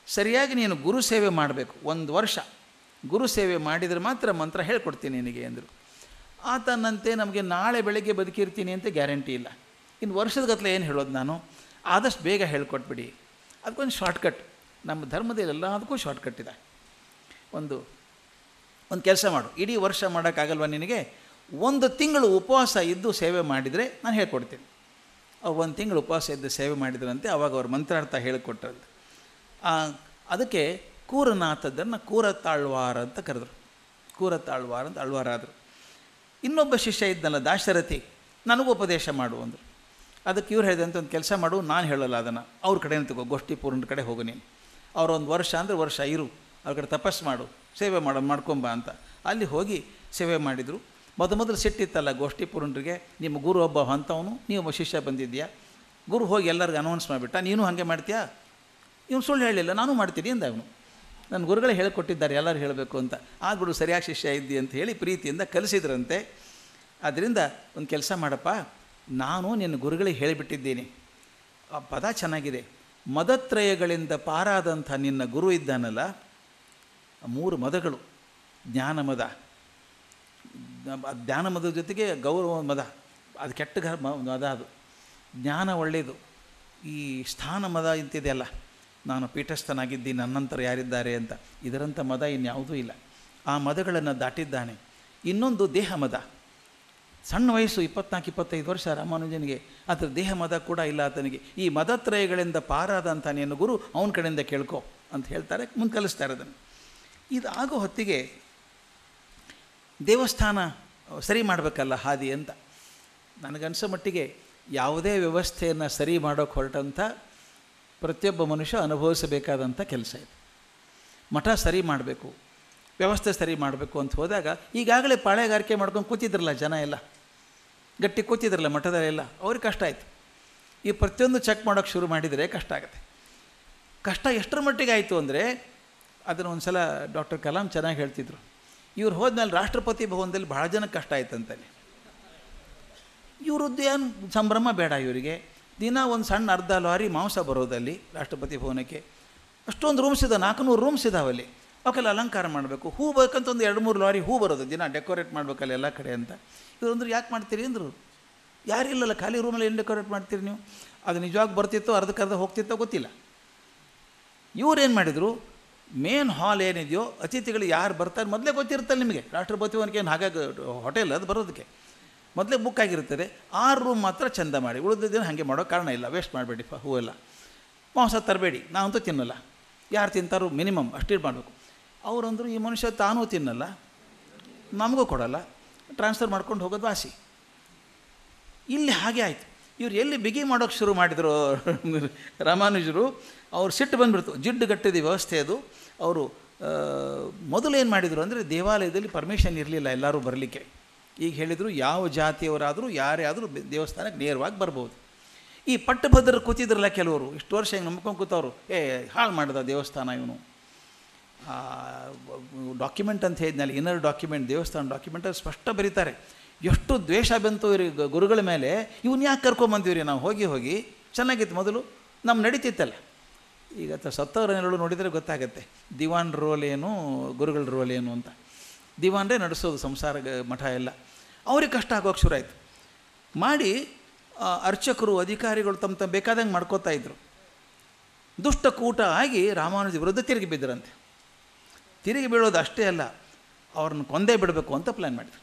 ಸರಿಯಾಗಿ ನೀನು ಗುರು ಸೇವೆ ಮಾಡಬೇಕು, 1 ವರ್ಷ ಗುರು ಸೇವೆ ಮಾಡಿದರೆ ಮಾತ್ರ ಮಂತ್ರ ಹೇಳ್ಕೊಡ್ತೀನಿ ನಿನಗೆ ಅಂದರು. ಆತನಂತೆ ನಮಗೆ ನಾಳೆ ಬೆಳಗ್ಗೆ ಬದುಕಿರ್ತೀನಿ ಅಂತ ಗ್ಯಾರಂಟಿ ಇಲ್ಲ, ಇನ್ನು ವರ್ಷದ ಗಟ್ಟಲೆ ಏನು ಹೇಳೋದು ನಾನು, ಆದಷ್ಟು ಬೇಗ ಹೇಳ್ಕೊಟ್ಬಿಡಿ. ಅದಕ್ಕೊಂದು ಶಾರ್ಟ್ಕಟ್, ನಮ್ಮ ಧರ್ಮದಲ್ಲಿ ಎಲ್ಲದಕ್ಕೂ ಶಾರ್ಟ್ಕಟ್ ಇದೆ. ಒಂದು ಕೆಲಸ ಮಾಡು, ಇಡೀ ವರ್ಷ ಮಾಡೋಕ್ಕಾಗಲ್ವ ನಿನಗೆ, 1 ತಿಂಗಳು ಉಪವಾಸ ಇದ್ದು ಸೇವೆ ಮಾಡಿದರೆ ನಾನು ಹೇಳ್ಕೊಡ್ತೀನಿ. ಅವ್ರು 1 ತಿಂಗಳು ಉಪವಾಸ ಇದ್ದು ಸೇವೆ ಮಾಡಿದ್ರಂತೆ. ಆವಾಗ ಅವ್ರು ಮಂತ್ರಾರ್ಥ ಹೇಳಿಕೊಟ್ರಂತೆ. ಅದಕ್ಕೆ ಕೂರನಾಥದ್ದನ್ನು ಕೂರತಾಳ್ವಾರ ಅಂತ ಕರೆದ್ರು. ಕೂರತಾಳ್ವಾರ ಅಂತ ಆಳ್ವಾರಾದರು. ಇನ್ನೊಬ್ಬ ಶಿಷ್ಯ ಇದ್ದನಲ್ಲ ದಾಶರಥಿ, ನನಗೂ ಉಪದೇಶ ಮಾಡು ಅಂದರು. ಅದಕ್ಕೆ ಇವ್ರು ಹೇಳಿದಂತೆ, ಒಂದು ಕೆಲಸ ಮಾಡು, ನಾನು ಹೇಳಲ್ಲ ಅದನ್ನು, ಅವ್ರ ಕಡೆನೇ ತಗೋ, ಗೋಷ್ಠಿ ಪೂರ್ಣ ಕಡೆ ಹೋಗು ನೀನು. ಅವ್ರು 1 ವರ್ಷ ಅಂದರೆ ವರ್ಷ ಇರು, ಅವ್ರ ಕಡೆ ತಪಸ್ಸು ಮಾಡು, ಸೇವೆ ಮಾಡ್ಕೊಂಬ ಅಂತ. ಅಲ್ಲಿ ಹೋಗಿ ಸೇವೆ ಮಾಡಿದರು. ಮೊದಲು ಸಿಟ್ಟಿತ್ತಲ್ಲ ಗೋಷ್ಠಿ ಪೂರ್ಣರಿಗೆ, ನಿಮ್ಮ ಗುರು ಒಬ್ಬ ಅಂಥವನು, ನೀವು ಒಬ್ಬ ಶಿಷ್ಯ ಬಂದಿದ್ದೀಯಾ, ಗುರು ಹೋಗಿ ಎಲ್ಲರಿಗೂ ಅನೌನ್ಸ್ ಮಾಡಿಬಿಟ್ಟ, ನೀನು ಹಾಗೆ ಮಾಡ್ತೀಯಾ? ಇವನು ಸುಳ್ಳು ಹೇಳಿಲ್ಲ, ನಾನು ಮಾಡ್ತೀನಿ ಅಂದ ಅವನು. ನನ್ನ ಗುರುಗಳೇ ಹೇಳಿಕೊಟ್ಟಿದ್ದಾರೆ ಎಲ್ಲರೂ ಹೇಳಬೇಕು ಅಂತ. ಆದ್ಬಿಡು, ಸರಿಯಾಗಿ ಶಿಷ್ಯ ಇದ್ದಿ ಅಂತ ಹೇಳಿ ಪ್ರೀತಿಯಿಂದ ಕಲಿಸಿದ್ರಂತೆ. ಆದ್ದರಿಂದ ಒಂದು ಕೆಲಸ ಮಾಡಪ್ಪ, ನಾನು ನಿನ್ನ ಗುರುಗಳಿಗೆ ಹೇಳಿಬಿಟ್ಟಿದ್ದೀನಿ, ಆ ಪದ ಚೆನ್ನಾಗಿದೆ, ಮದತ್ರಯಗಳಿಂದ ಪಾರಾದಂಥ ನಿನ್ನ ಗುರು ಇದ್ದಾನಲ್ಲ, 3 ಮದಗಳು, ಜ್ಞಾನಮದ, ಜ್ಞಾನಮದ ಜೊತೆಗೆ ಗೌರವ ಮದ, ಅದು ಕೆಟ್ಟ ಮದ, ಅದು ಜ್ಞಾನ ಒಳ್ಳೆಯದು. ಈ ಸ್ಥಾನ ಮದ ಇಂತಿದೆಯಲ್ಲ, ನಾನು ಪೀಠಸ್ಥನಾಗಿದ್ದೀನಿ, ನನ್ನಂತರ ಯಾರಿದ್ದಾರೆ ಅಂತ, ಇದರಂಥ ಮದ ಇನ್ಯಾವುದೂ ಇಲ್ಲ. ಆ ಮದಗಳನ್ನು ದಾಟಿದ್ದಾನೆ. ಇನ್ನೊಂದು ದೇಹ ಮದ, ಸಣ್ಣ ವಯಸ್ಸು 24-25 ವರ್ಷ ರಾಮಾನುಜನಿಗೆ, ಅದರ ದೇಹ ಮದ ಕೂಡ ಇಲ್ಲ ಆತನಿಗೆ. ಈ ಮದತ್ರಯಗಳಿಂದ ಪಾರಾದಂಥ ನಿನ್ನ ಗುರು ಅವನ ಕಡೆಯಿಂದ ಕೇಳ್ಕೊ ಅಂತ ಹೇಳ್ತಾರೆ, ಮುಂದೆ ಕಲಿಸ್ತಾರೆ ಅದನ್ನು. ಇದಾಗೋ ಹೊತ್ತಿಗೆ ದೇವಸ್ಥಾನ ಸರಿ ಮಾಡಬೇಕಲ್ಲ ಹಾದಿ ಅಂತ. ನನಗನ್ಸೋ ಮಟ್ಟಿಗೆ ಯಾವುದೇ ವ್ಯವಸ್ಥೆಯನ್ನು ಸರಿ ಮಾಡೋಕ್ಕೆ ಹೊರಟಂಥ ಪ್ರತಿಯೊಬ್ಬ ಮನುಷ್ಯ ಅನುಭವಿಸಬೇಕಾದಂಥ ಕೆಲಸ ಇದು. ಮಠ ಸರಿ ಮಾಡಬೇಕು, ವ್ಯವಸ್ಥೆ ಸರಿ ಮಾಡಬೇಕು ಅಂತ ಹೋದಾಗ, ಈಗಾಗಲೇ ಪಾಳೆಗಾರಿಕೆ ಮಾಡ್ಕೊಂಡು ಕೂತಿದ್ರಲ್ಲ ಜನ ಎಲ್ಲ, ಗಟ್ಟಿ ಕೂತಿದ್ರಲ್ಲ ಮಠದಲ್ಲೆಲ್ಲ, ಅವ್ರಿಗೆ ಕಷ್ಟ ಆಯಿತು. ಈ ಪ್ರತಿಯೊಂದು ಚೆಕ್ ಮಾಡೋಕ್ಕೆ ಶುರು ಮಾಡಿದರೆ ಕಷ್ಟ ಆಗುತ್ತೆ. ಕಷ್ಟ ಎಷ್ಟರ ಮಟ್ಟಿಗೆ ಆಯಿತು ಅಂದರೆ, ಅದನ್ನು ಒಂದು ಸಲ ಡಾಕ್ಟರ್ ಕಲಾಂ ಚೆನ್ನಾಗಿ ಹೇಳ್ತಿದ್ರು. ಇವ್ರು ಹೋದ್ಮೇಲೆ ರಾಷ್ಟ್ರಪತಿ ಭವನದಲ್ಲಿ ಭಾಳ ಜನಕ್ಕೆ ಕಷ್ಟ ಆಯ್ತಂತಲ್ಲಿ. ಇವ್ರದ್ದು ಏನು ಸಂಭ್ರಮ ಬೇಡ ಇವರಿಗೆ. ದಿನ ಒಂದು ಸಣ್ಣ ಅರ್ಧ ಲಾರಿ ಮಾಂಸ ಬರೋದಲ್ಲಿ ರಾಷ್ಟ್ರಪತಿ ಭವನಕ್ಕೆ. ಅಷ್ಟೊಂದು ರೂಮ್ಸ್ ಇದೆ, 400 ರೂಮ್ಸ್ ಇದಾವಲ್ಲಿ. ಅವಕ್ಕೆಲ್ಲ ಅಲಂಕಾರ ಮಾಡಬೇಕು. ಹೂ ಬೇಕಂತ ಒಂದು 2-3 ಲಾರಿ ಹೂ ಬರೋದು ದಿನ, ಡೆಕೋರೇಟ್ ಮಾಡಬೇಕಲ್ಲ ಎಲ್ಲ ಕಡೆ ಅಂತ. ಇವ್ರು ಅಂದ್ರೆ ಯಾಕೆ ಮಾಡ್ತೀರಿ ಅಂದರು. ಯಾರಿಲ್ಲಲ್ಲ, ಖಾಲಿ ರೂಮಲ್ಲಿ ಏನು ಡೆಕೋರೇಟ್ ಮಾಡ್ತೀರಿ ನೀವು? ಅದು ನಿಜವಾಗಿ ಬರ್ತಿತ್ತೋ ಅರ್ಧಕ್ಕರ್ಧ ಹೋಗ್ತಿತ್ತೋ ಗೊತ್ತಿಲ್ಲ. ಇವ್ರೇನು ಮಾಡಿದರು, ಮೇನ್ ಹಾಲ್ ಏನಿದೆಯೋ ಅತಿಥಿಗಳು ಯಾರು ಬರ್ತಾರೆ ಮೊದಲೇ ಗೊತ್ತಿರುತ್ತಲ್ಲ ನಿಮಗೆ. ರಾಷ್ಟ್ರಪತಿ ಭವನಕ್ಕೆ ಏನು ಹಾಗಾಗಿ ಹೋಟೆಲ್ ಅದು ಬರೋದಕ್ಕೆ ಮೊದಲೇ ಬುಕ್ ಆಗಿರುತ್ತದೆ. 6 ರೂಮ್ ಮಾತ್ರ ಚೆಂದ ಮಾಡಿ, ಉಳಿದಿದ್ದೇನು ಹಾಗೆ ಮಾಡೋ ಕಾರಣ ಇಲ್ಲ. ವೇಸ್ಟ್ ಮಾಡಬೇಡಿ ಹೂವೆಲ್ಲ. ಮಾಂಸ ತರಬೇಡಿ, ನಾವಂತೂ ತಿನ್ನಲ್ಲ. ಯಾರು ತಿಂತಾರೋ ಮಿನಿಮಮ್ ಅಷ್ಟು ಮಾಡಬೇಕು. ಅವರಂದರು ಈ ಮನುಷ್ಯ ತಾನೂ ತಿನ್ನಲ್ಲ, ನಮಗೂ ಕೊಡಲ್ಲ, ಟ್ರಾನ್ಸ್ಫರ್ ಮಾಡ್ಕೊಂಡು ಹೋಗೋದು ವಾಸಿ. ಇಲ್ಲಿ ಹಾಗೆ ಆಯಿತು. ಇವ್ರು ಎಲ್ಲಿ ಬಿಗಿ ಮಾಡೋಕ್ಕೆ ಶುರು ಮಾಡಿದರು ರಾಮಾನುಜರು, ಅವ್ರು ಸಿಟ್ಟು ಬಂದುಬಿಡ್ತು. ಜಿಡ್ಡು ಗಟ್ಟಿದ ವ್ಯವಸ್ಥೆ ಅದು. ಅವರು ಮೊದಲು ಏನು ಮಾಡಿದರು ಅಂದರೆ, ದೇವಾಲಯದಲ್ಲಿ ಪರ್ಮಿಷನ್ ಇರಲಿಲ್ಲ ಎಲ್ಲರೂ ಬರಲಿಕ್ಕೆ. ಈಗ ಹೇಳಿದರು ಯಾವ ಜಾತಿಯವರಾದರೂ ಯಾರೇ ಆದರೂ ದೇವಸ್ಥಾನಕ್ಕೆ ನೇರವಾಗಿ ಬರ್ಬೋದು. ಈ ಪಟ್ಟಭದ್ರ ಕೂತಿದ್ರಲ್ಲ ಕೆಲವರು, ಇಷ್ಟು ವರ್ಷ ಹಿಂಗೆ ನಂಬ್ಕೊಂಡು ಕೂತವರು, ಹಾಳು ಮಾಡಿದ ದೇವಸ್ಥಾನ ಇವನು. ಡಾಕ್ಯುಮೆಂಟ್ ಅಂತ ಹೇಳಿದ್ನಲ್ಲ, ಇನ್ನರ್ ಡಾಕ್ಯುಮೆಂಟ್, ದೇವಸ್ಥಾನ ಡಾಕ್ಯುಮೆಂಟಲ್ಲಿ ಸ್ಪಷ್ಟ ಬರೀತಾರೆ ಎಷ್ಟು ದ್ವೇಷ ಬಂತು ಇವ್ರಿಗೆ ಗುರುಗಳ ಮೇಲೆ. ಇವನು ಯಾಕೆ ಕರ್ಕೊಂಬಂದಿವ್ರಿ ನಾವು ಹೋಗಿ ಚೆನ್ನಾಗಿತ್ತು ಮೊದಲು, ನಮ್ಮ ನಡೀತಿತ್ತಲ್ಲ. ಈಗ ಸತ್ತವರನ್ನೆರಳು ನೋಡಿದರೆ ಗೊತ್ತಾಗುತ್ತೆ ದಿವಾನ್ ರೋಲ್ ಏನು, ಗುರುಗಳ ರೋಲ್ ಏನು ಅಂತ. ದಿವಾನ್ರೇ ನಡೆಸೋದು ಸಂಸಾರ ಮಠ ಎಲ್ಲ. ಅವ್ರಿಗೆ ಕಷ್ಟ ಆಗೋಕ್ಕೆ ಶುರು ಆಯಿತು. ಮಾಡಿ ಅರ್ಚಕರು ಅಧಿಕಾರಿಗಳು ತಮ್ಮ ಬೇಕಾದಂಗೆ ಮಾಡ್ಕೋತಾ ಇದ್ರು. ದುಷ್ಟ ಕೂಟ ಆಗಿ ರಾಮಾನುಜ ವಿರುದ್ಧ ತಿರುಗಿ ಬಿದ್ದರಂತೆ. ತಿರುಗಿ ಬೀಳೋದು ಅಷ್ಟೇ ಅಲ್ಲ, ಅವ್ರನ್ನ ಕೊಂದೇ ಬಿಡಬೇಕು ಅಂತ ಪ್ಲ್ಯಾನ್ ಮಾಡಿದ್ರು.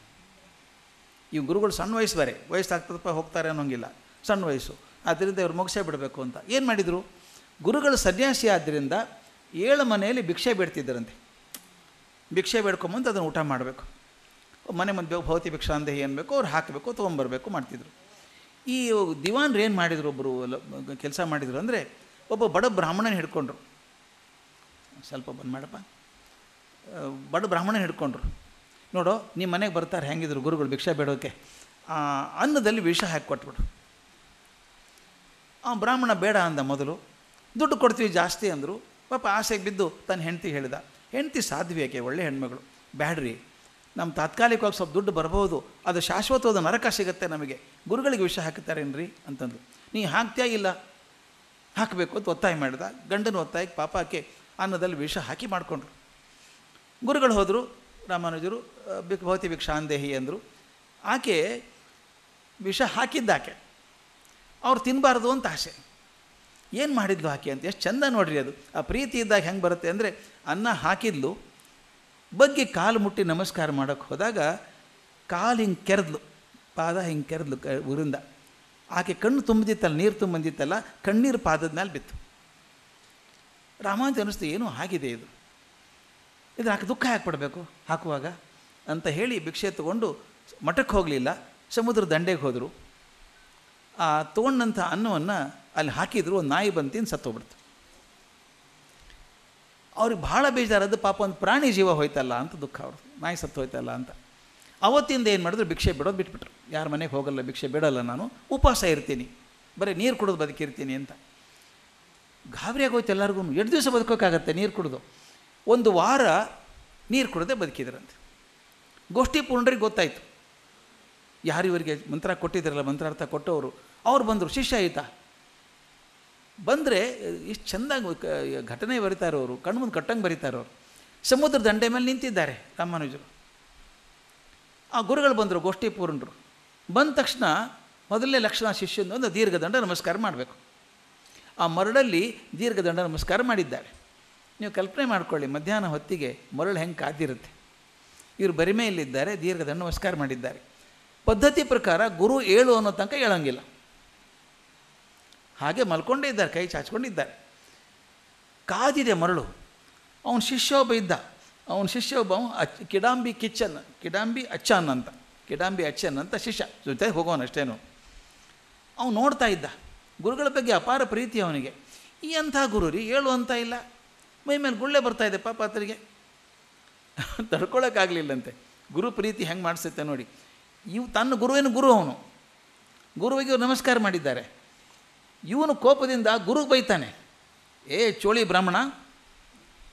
ಈ ಗುರುಗಳು ಸಣ್ಣ ವಯಸ್ಸು ಬೇರೆ, ವಯಸ್ಸಾಗ್ತದಪ್ಪ ಹೋಗ್ತಾರೆ ಅನ್ನೋಂಗಿಲ್ಲ, ಸಣ್ಣ ವಯಸ್ಸು. ಆದ್ದರಿಂದ ಇವ್ರು ಮುಗಿಸೇ ಬಿಡಬೇಕು ಅಂತ ಏನು ಮಾಡಿದರು, ಗುರುಗಳು ಸನ್ಯಾಸಿ ಆದ್ದರಿಂದ 7 ಮನೆಯಲ್ಲಿ ಭಿಕ್ಷೆ ಬೇಡ್ತಿದ್ದರಂತೆ. ಭಿಕ್ಷೆ ಬೇಡ್ಕೊಂಬಂದು ಅದನ್ನು ಊಟ ಮಾಡಬೇಕು. ಮನೆ ಮಂದಿ ಭೌತಿ ಭಿಕ್ಷಾಂದೇಹಿ ಅನ್ಬೇಕು, ಅವ್ರು ಹಾಕಬೇಕು, ತೊಗೊಂಬರ್ಬೇಕು ಮಾಡ್ತಿದ್ರು. ಈ ದಿವಾನ್ರು ಏನು ಮಾಡಿದರು, ಒಬ್ಬರು ಕೆಲಸ ಮಾಡಿದರು ಅಂದರೆ, ಒಬ್ಬ ಬಡ ಬ್ರಾಹ್ಮಣನ ಹಿಡ್ಕೊಂಡ್ರು. ಸ್ವಲ್ಪ ಬಂದು ಮಾಡಪ್ಪ. ಬಡ ಬ್ರಾಹ್ಮಣನ ಹಿಡ್ಕೊಂಡ್ರು. ನೋಡೋ ನಿಮ್ಮ ಮನೆಗೆ ಬರ್ತಾರೆ ಹೆಂಗಿದ್ರು ಗುರುಗಳು ಭಿಕ್ಷೆ ಬೇಡೋಕ್ಕೆ, ಅನ್ನದಲ್ಲಿ ವಿಷ ಹಾಕಿ ಕೊಟ್ಬಿಡು. ಆ ಬ್ರಾಹ್ಮಣ ಬೇಡ ಅಂದ. ಮೊದಲು ದುಡ್ಡು ಕೊಡ್ತೀವಿ ಜಾಸ್ತಿ ಅಂದರು. ಪಾಪ ಆಸೆಗೆ ಬಿದ್ದು ತನ್ನ ಹೆಂಡತಿ ಹೇಳಿದ. ಹೆಂಡತಿ ಸಾಧ್ವಿಯಾಕೆ, ಒಳ್ಳೆ ಹೆಣ್ಮಗಳು, ಬ್ಯಾಡ್ರಿ ನಮ್ಮ ತಾತ್ಕಾಲಿಕವಾಗಿ ಸ್ವಲ್ಪ ದುಡ್ಡು ಬರ್ಬೋದು, ಅದು ಶಾಶ್ವತವಾದ ನರಕ ಸಿಗುತ್ತೆ ನಮಗೆ, ಗುರುಗಳಿಗೆ ವಿಷ ಹಾಕ್ತಾರೇನ್ರಿ ಅಂತಂದು. ನೀ ಹಾಕ್ತೀಯಾ? ಇಲ್ಲ ಹಾಕಬೇಕು ಅಂತ ಒತ್ತಾಯ ಮಾಡಿದ. ಗಂಡನ ಒತ್ತಾಯಕ್ಕೆ ಪಾಪ ಆಕೆ ಅನ್ನದಲ್ಲಿ ವಿಷ ಹಾಕಿ ಮಾಡಿಕೊಂಡ್ರು. ಗುರುಗಳು ಹೋದರು, ರಾಮಾನುಜರು ಭೌತಿ ಭಿಕ್ಷಾಂದೇಹಿ ಅಂದರು. ಆಕೆ ವಿಷ ಹಾಕಿದ್ದಾಕೆ, ಅವ್ರು ತಿನ್ನಬಾರ್ದು ಅಂತ ಆಸೆ. ಏನು ಮಾಡಿದ್ಲು ಆಕೆ ಅಂತ, ಎಷ್ಟು ಚೆಂದ ನೋಡ್ರಿ ಅದು. ಆ ಪ್ರೀತಿ ಇದ್ದಾಗ ಹೆಂಗೆ ಬರುತ್ತೆ ಅಂದರೆ, ಅನ್ನ ಹಾಕಿದ್ಲು, ಬಗ್ಗೆ ಕಾಲು ಮುಟ್ಟಿ ನಮಸ್ಕಾರ ಮಾಡೋಕ್ಕೆ ಹೋದಾಗ ಕಾಲು ಹಿಂಗೆ ಕೆರೆದ್ಲು, ಪಾದ ಹಿಂಗೆ ಕೆರೆದ್ಲು ಊರಿಂದ. ಆಕೆ ಕಣ್ಣು ತುಂಬಿದಿತ್ತಲ್ಲ, ನೀರು ತುಂಬಿದಿತ್ತಲ್ಲ, ಕಣ್ಣೀರು ಪಾದದ ಮೇಲೆ ಬಿತ್ತು. ರಾಮಾನುಜ ಅನ್ನಿಸ್ತು, ಏನೋ ಆಗಿದೆ ಇದು ಆಕೆ ದುಃಖ ಯಾಕೆ ಪಡಬೇಕು ಹಾಕುವಾಗ ಅಂತ ಹೇಳಿ ಭಿಕ್ಷೆ ತೊಗೊಂಡು ಮಠಕ್ಕೆ ಹೋಗಲಿಲ್ಲ, ಸಮುದ್ರ ದಂಡೆಗೆ ಹೋದರು. ಆ ತೊಗೊಂಡಂಥ ಅನ್ನವನ್ನು ಅಲ್ಲಿ ಹಾಕಿದ್ರು, ಒಂದು ನಾಯಿ ಬಂದು ತಿಂದು ಸತ್ತೋಗ್ಬಿಡ್ತು. ಅವ್ರಿಗೆ ಭಾಳ ಬೇಜಾರದು, ಪಾಪ ಒಂದು ಪ್ರಾಣಿ ಜೀವ ಹೋಯ್ತಲ್ಲ ಅಂತ ದುಃಖ ಅವ್ರದ್ದು, ನಾಯಿ ಸತ್ತು ಹೋಯ್ತಲ್ಲ ಅಂತ. ಅವತ್ತಿಂದ ಏನು ಮಾಡಿದ್ರು, ಭಿಕ್ಷೆ ಬಿಡೋದು ಬಿಟ್ಬಿಟ್ರು. ಯಾರ ಮನೆಗೆ ಹೋಗಲ್ಲ, ಭಿಕ್ಷೆ ಬಿಡೋಲ್ಲ, ನಾನು ಉಪವಾಸ ಇರ್ತೀನಿ, ಬರೀ ನೀರು ಕುಡಿದು ಬದುಕಿರ್ತೀನಿ ಅಂತ. ಗಾಬರಿ ಆಗೋಯ್ತು ಎಲ್ಲರಿಗೂ. 8 ದಿವಸ ಬದುಕೋಕ್ಕಾಗತ್ತೆ ನೀರು ಕುಡಿದು? 1 ವಾರ ನೀರು ಕುಡದೆ ಬದುಕಿದ್ರಂತೆ. ಗೋಷ್ಠಿ ಪೂರ್ಣರಿಗೆ ಗೊತ್ತಾಯಿತು, ಯಾರು ಇವರಿಗೆ ಮಂತ್ರ ಕೊಟ್ಟಿದ್ರಲ್ಲ, ಮಂತ್ರಾರ್ಥ ಕೊಟ್ಟವರು, ಅವ್ರು ಬಂದರು. ಶಿಷ್ಯ ಆಯಿತಾ ಬಂದರೆ ಇಷ್ಟು ಚೆಂದಾಗಿ ಘಟನೆ ಬರೀತಾರವರು, ಕಣ್ಣು ಮುಂದೆ ಕಟ್ಟಂಗೆ ಬರೀತಾರವರು. ಸಮುದ್ರ ದಂಡೆ ಮೇಲೆ ನಿಂತಿದ್ದಾರೆ ರಾಮಾನುಜರು. ಆ ಗುರುಗಳು ಬಂದರು, ಗೋಷ್ಠಿ ಪೂರ್ಣರು. ಬಂದ ತಕ್ಷಣ ಮೊದಲನೇ ಲಕ್ಷಣ ಶಿಷ್ಯನ ಒಂದು ದೀರ್ಘದಂಡ ನಮಸ್ಕಾರ ಮಾಡಬೇಕು. ಆ ಮರಳಲ್ಲಿ ದೀರ್ಘದಂಡ ನಮಸ್ಕಾರ ಮಾಡಿದ್ದಾರೆ. ನೀವು ಕಲ್ಪನೆ ಮಾಡ್ಕೊಳ್ಳಿ, ಮಧ್ಯಾಹ್ನ ಹೊತ್ತಿಗೆ ಮರಳು ಹೆಂಗೆ ಕಾದಿರುತ್ತೆ. ಇವರು ಬರಿಮೆಯಲ್ಲಿದ್ದಾರೆ, ದೀರ್ಘದಂಡ ನಮಸ್ಕಾರ ಮಾಡಿದ್ದಾರೆ. ಪದ್ಧತಿ ಪ್ರಕಾರ ಗುರು 7 ಅನ್ನೋ ತನಕ ಹೇಳೋಂಗಿಲ್ಲ, ಹಾಗೆ ಮಲ್ಕೊಂಡೇ ಇದ್ದಾರೆ, ಕೈ ಚಾಚ್ಕೊಂಡಿದ್ದಾರೆ. ಕಾದಿದೆ ಮರಳು. ಅವನ ಶಿಷ್ಯ ಒಬ್ಬ ಇದ್ದ, ಅವನ ಶಿಷ್ಯ ಒಬ್ಬ ಕಿಡಾಂಬಿ ಅಚ್ಚನ್ ಅಂತ ಶಿಷ್ಯ ಜೊತೆ ಹೋಗೋನಷ್ಟೇನು. ಅವನು ನೋಡ್ತಾ ಇದ್ದ. ಗುರುಗಳ ಬಗ್ಗೆ ಅಪಾರ ಪ್ರೀತಿ ಅವನಿಗೆ. ಈ ಅಂಥ ಗುರು ರೀ, 7 ಅಂತ ಇಲ್ಲ, ಮೈ ಮೇಲೆ ಗುಳ್ಳೆ ಬರ್ತಾಯಿದೆ ಪಾಪ ಆತರಿಗೆ, ತಡ್ಕೊಳ್ಳೋಕ್ಕಾಗಲಿಲ್ಲಂತೆ. ಗುರು ಪ್ರೀತಿ ಹೆಂಗೆ ಮಾಡಿಸುತ್ತೆ ನೋಡಿ. ತನ್ನ ಗುರುವೇನು ಗುರು, ಅವನು ಗುರುವಿಗೆ ನಮಸ್ಕಾರ ಮಾಡಿದ್ದಾರೆ. ಇವನು ಕೋಪದಿಂದ ಗುರುಗೆ ಬೈತಾನೆ, ಏ ಚೋಳಿ ಬ್ರಾಹ್ಮಣ,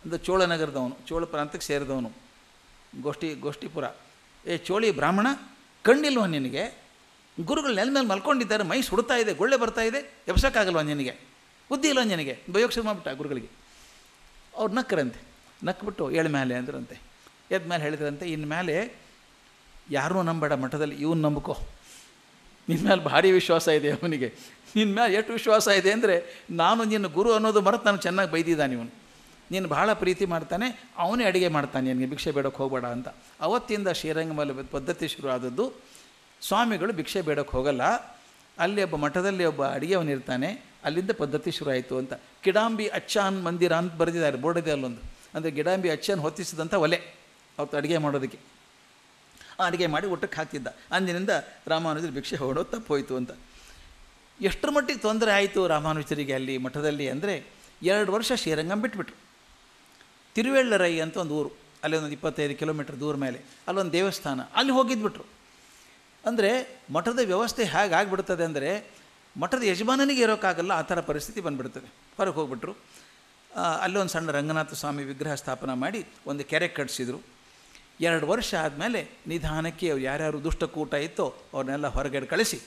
ಅಂದರೆ ಚೋಳನಗರದವನು, ಚೋಳ ಪ್ರಾಂತಕ್ಕೆ ಸೇರಿದವನು, ಗೋಷ್ಠಿಪುರ. ಚೋಳಿ ಬ್ರಾಹ್ಮಣ, ಕಣ್ಣಿಲ್ವ ನಿನಗೆ? ಗುರುಗಳು ನೆಲ ಮೇಲೆ ಮಲ್ಕೊಂಡಿದ್ದಾರೆ, ಮೈ ಸುಡ್ತಾ ಇದೆ, ಗುಳ್ಳೆ ಬರ್ತಾ ಇದೆ, ಎಬ್ಸೋಕ್ಕಾಗಲ್ವ ನಿನಗೆ? ಬುದ್ಧಿ ಇಲ್ವ ನಿನಗೆ? ಬಯೋಕ್ ಶುರು ಮಾಡಿಬಿಟ್ಟ ಗುರುಗಳಿಗೆ. ಅವ್ರು ನಕ್ಕರಂತೆ, ನಕ್ಬಿಟ್ಟು ಏಳು ಮೇಲೆ ಅಂದ್ರಂತೆ. ಎದ್ದ ಮೇಲೆ ಹೇಳಿದ್ರಂತೆ, ಇನ್ಮೇಲೆ ಯಾರನ್ನೂ ನಂಬೇಡ ಮಠದಲ್ಲಿ, ಇವನು ನಂಬ್ಕೋ, ನಿನ್ನ ಮೇಲೆ ಭಾರಿ ವಿಶ್ವಾಸ ಇದೆ ಅವನಿಗೆ. ನಿನ್ನ ಮೇಲೆ ಎಷ್ಟು ವಿಶ್ವಾಸ ಇದೆ ಅಂದರೆ, ನಾನು ನಿನ್ನ ಗುರು ಅನ್ನೋದು ಮರೆತು ನಾನು ಚೆನ್ನಾಗಿ ಬೈದಿದ್ದಾನೆ ಇವನು, ನೀನು ಭಾಳ ಪ್ರೀತಿ ಮಾಡ್ತಾನೆ, ಅವನೇ ಅಡುಗೆ ಮಾಡ್ತಾನೆ, ನಿನಗೆ ಭಿಕ್ಷೆ ಬೇಡೋಕ್ಕೆ ಹೋಗಬೇಡ ಅಂತ. ಅವತ್ತಿಂದ ಶ್ರೀರಂಗಮಲ್ಲಿ ಪದ್ಧತಿ ಶುರು ಆದದ್ದು. ಸ್ವಾಮಿಗಳು ಭಿಕ್ಷೆ ಬೇಡೋಕ್ಕೆ ಹೋಗಲ್ಲ, ಅಲ್ಲಿ ಒಬ್ಬ ಮಠದಲ್ಲಿ ಒಬ್ಬ ಅಡುಗೆಯವನಿರ್ತಾನೆ, ಅಲ್ಲಿಂದ ಪದ್ಧತಿ ಶುರು ಆಯಿತು ಅಂತ. ಕಿಡಾಂಬಿ ಅಚ್ಚಾನ್ ಮಂದಿರ ಅಂತ ಬರೆದಿದ್ದಾರೆ, ಬೋರ್ಡಿದೆ ಅಲ್ಲೊಂದು. ಅಂದರೆ ಗಿಡಾಂಬಿ ಅಚ್ಚನ್ ಹೊತ್ತಿಸಿದಂಥ ಒಲೆ ಅವತ್ತು ಅಡುಗೆ ಮಾಡೋದಕ್ಕೆ. ಆ ಅಡುಗೆ ಮಾಡಿ ಊಟಕ್ಕೆ ಹಾಕ್ತಿದ್ದ. ಅಂದಿನಿಂದ ರಾಮಾನುಜರು ಭಿಕ್ಷೆ ಹೊಡೋದು ತಪ್ಪೋಯ್ತು ಅಂತ. ಎಷ್ಟರ ಮಟ್ಟಿಗೆ ತೊಂದರೆ ಆಯಿತು ರಾಮಾನುಜರಿಗೆ ಅಲ್ಲಿ ಮಠದಲ್ಲಿ ಅಂದರೆ, 2 ವರ್ಷ ಶ್ರೀರಂಗಂ ಬಿಟ್ಬಿಟ್ರು. ತಿರುವೆಳ್ಳರೈ ಅಂತ ಒಂದು ಊರು, ಅಲ್ಲಿ ಒಂದು 25 ಕಿಲೋಮೀಟ್ರ್ ದೂರ ಮೇಲೆ ಅಲ್ಲೊಂದು ದೇವಸ್ಥಾನ, ಅಲ್ಲಿ ಹೋಗಿದ್ಬಿಟ್ರು. ಅಂದರೆ ಮಠದ ವ್ಯವಸ್ಥೆ ಹೇಗೆ ಆಗಿಬಿಡ್ತದೆ ಅಂದರೆ, ಮಠದ ಯಜಮಾನನಿಗೆ ಇರೋಕ್ಕಾಗಲ್ಲ, ಆ ಥರ ಪರಿಸ್ಥಿತಿ ಬಂದುಬಿಡ್ತದೆ. ಹೊರಗೆ ಹೋಗ್ಬಿಟ್ರು. ಅಲ್ಲೊಂದು ಸಣ್ಣ ರಂಗನಾಥ ಸ್ವಾಮಿ ವಿಗ್ರಹ ಸ್ಥಾಪನೆ ಮಾಡಿ ಒಂದು ಕೆರೆ ಕಟ್ಟಿಸಿದ್ರು. 2 ವರ್ಷ ಆದಮೇಲೆ ನಿಧಾನಕ್ಕೆ ಅವ್ರು ಯಾರ್ಯಾರು ದುಷ್ಟಕೂಟ ಇತ್ತೋ ಅವ್ರನ್ನೆಲ್ಲ ಹೊರಗಡೆ ಕಳಿಸಿ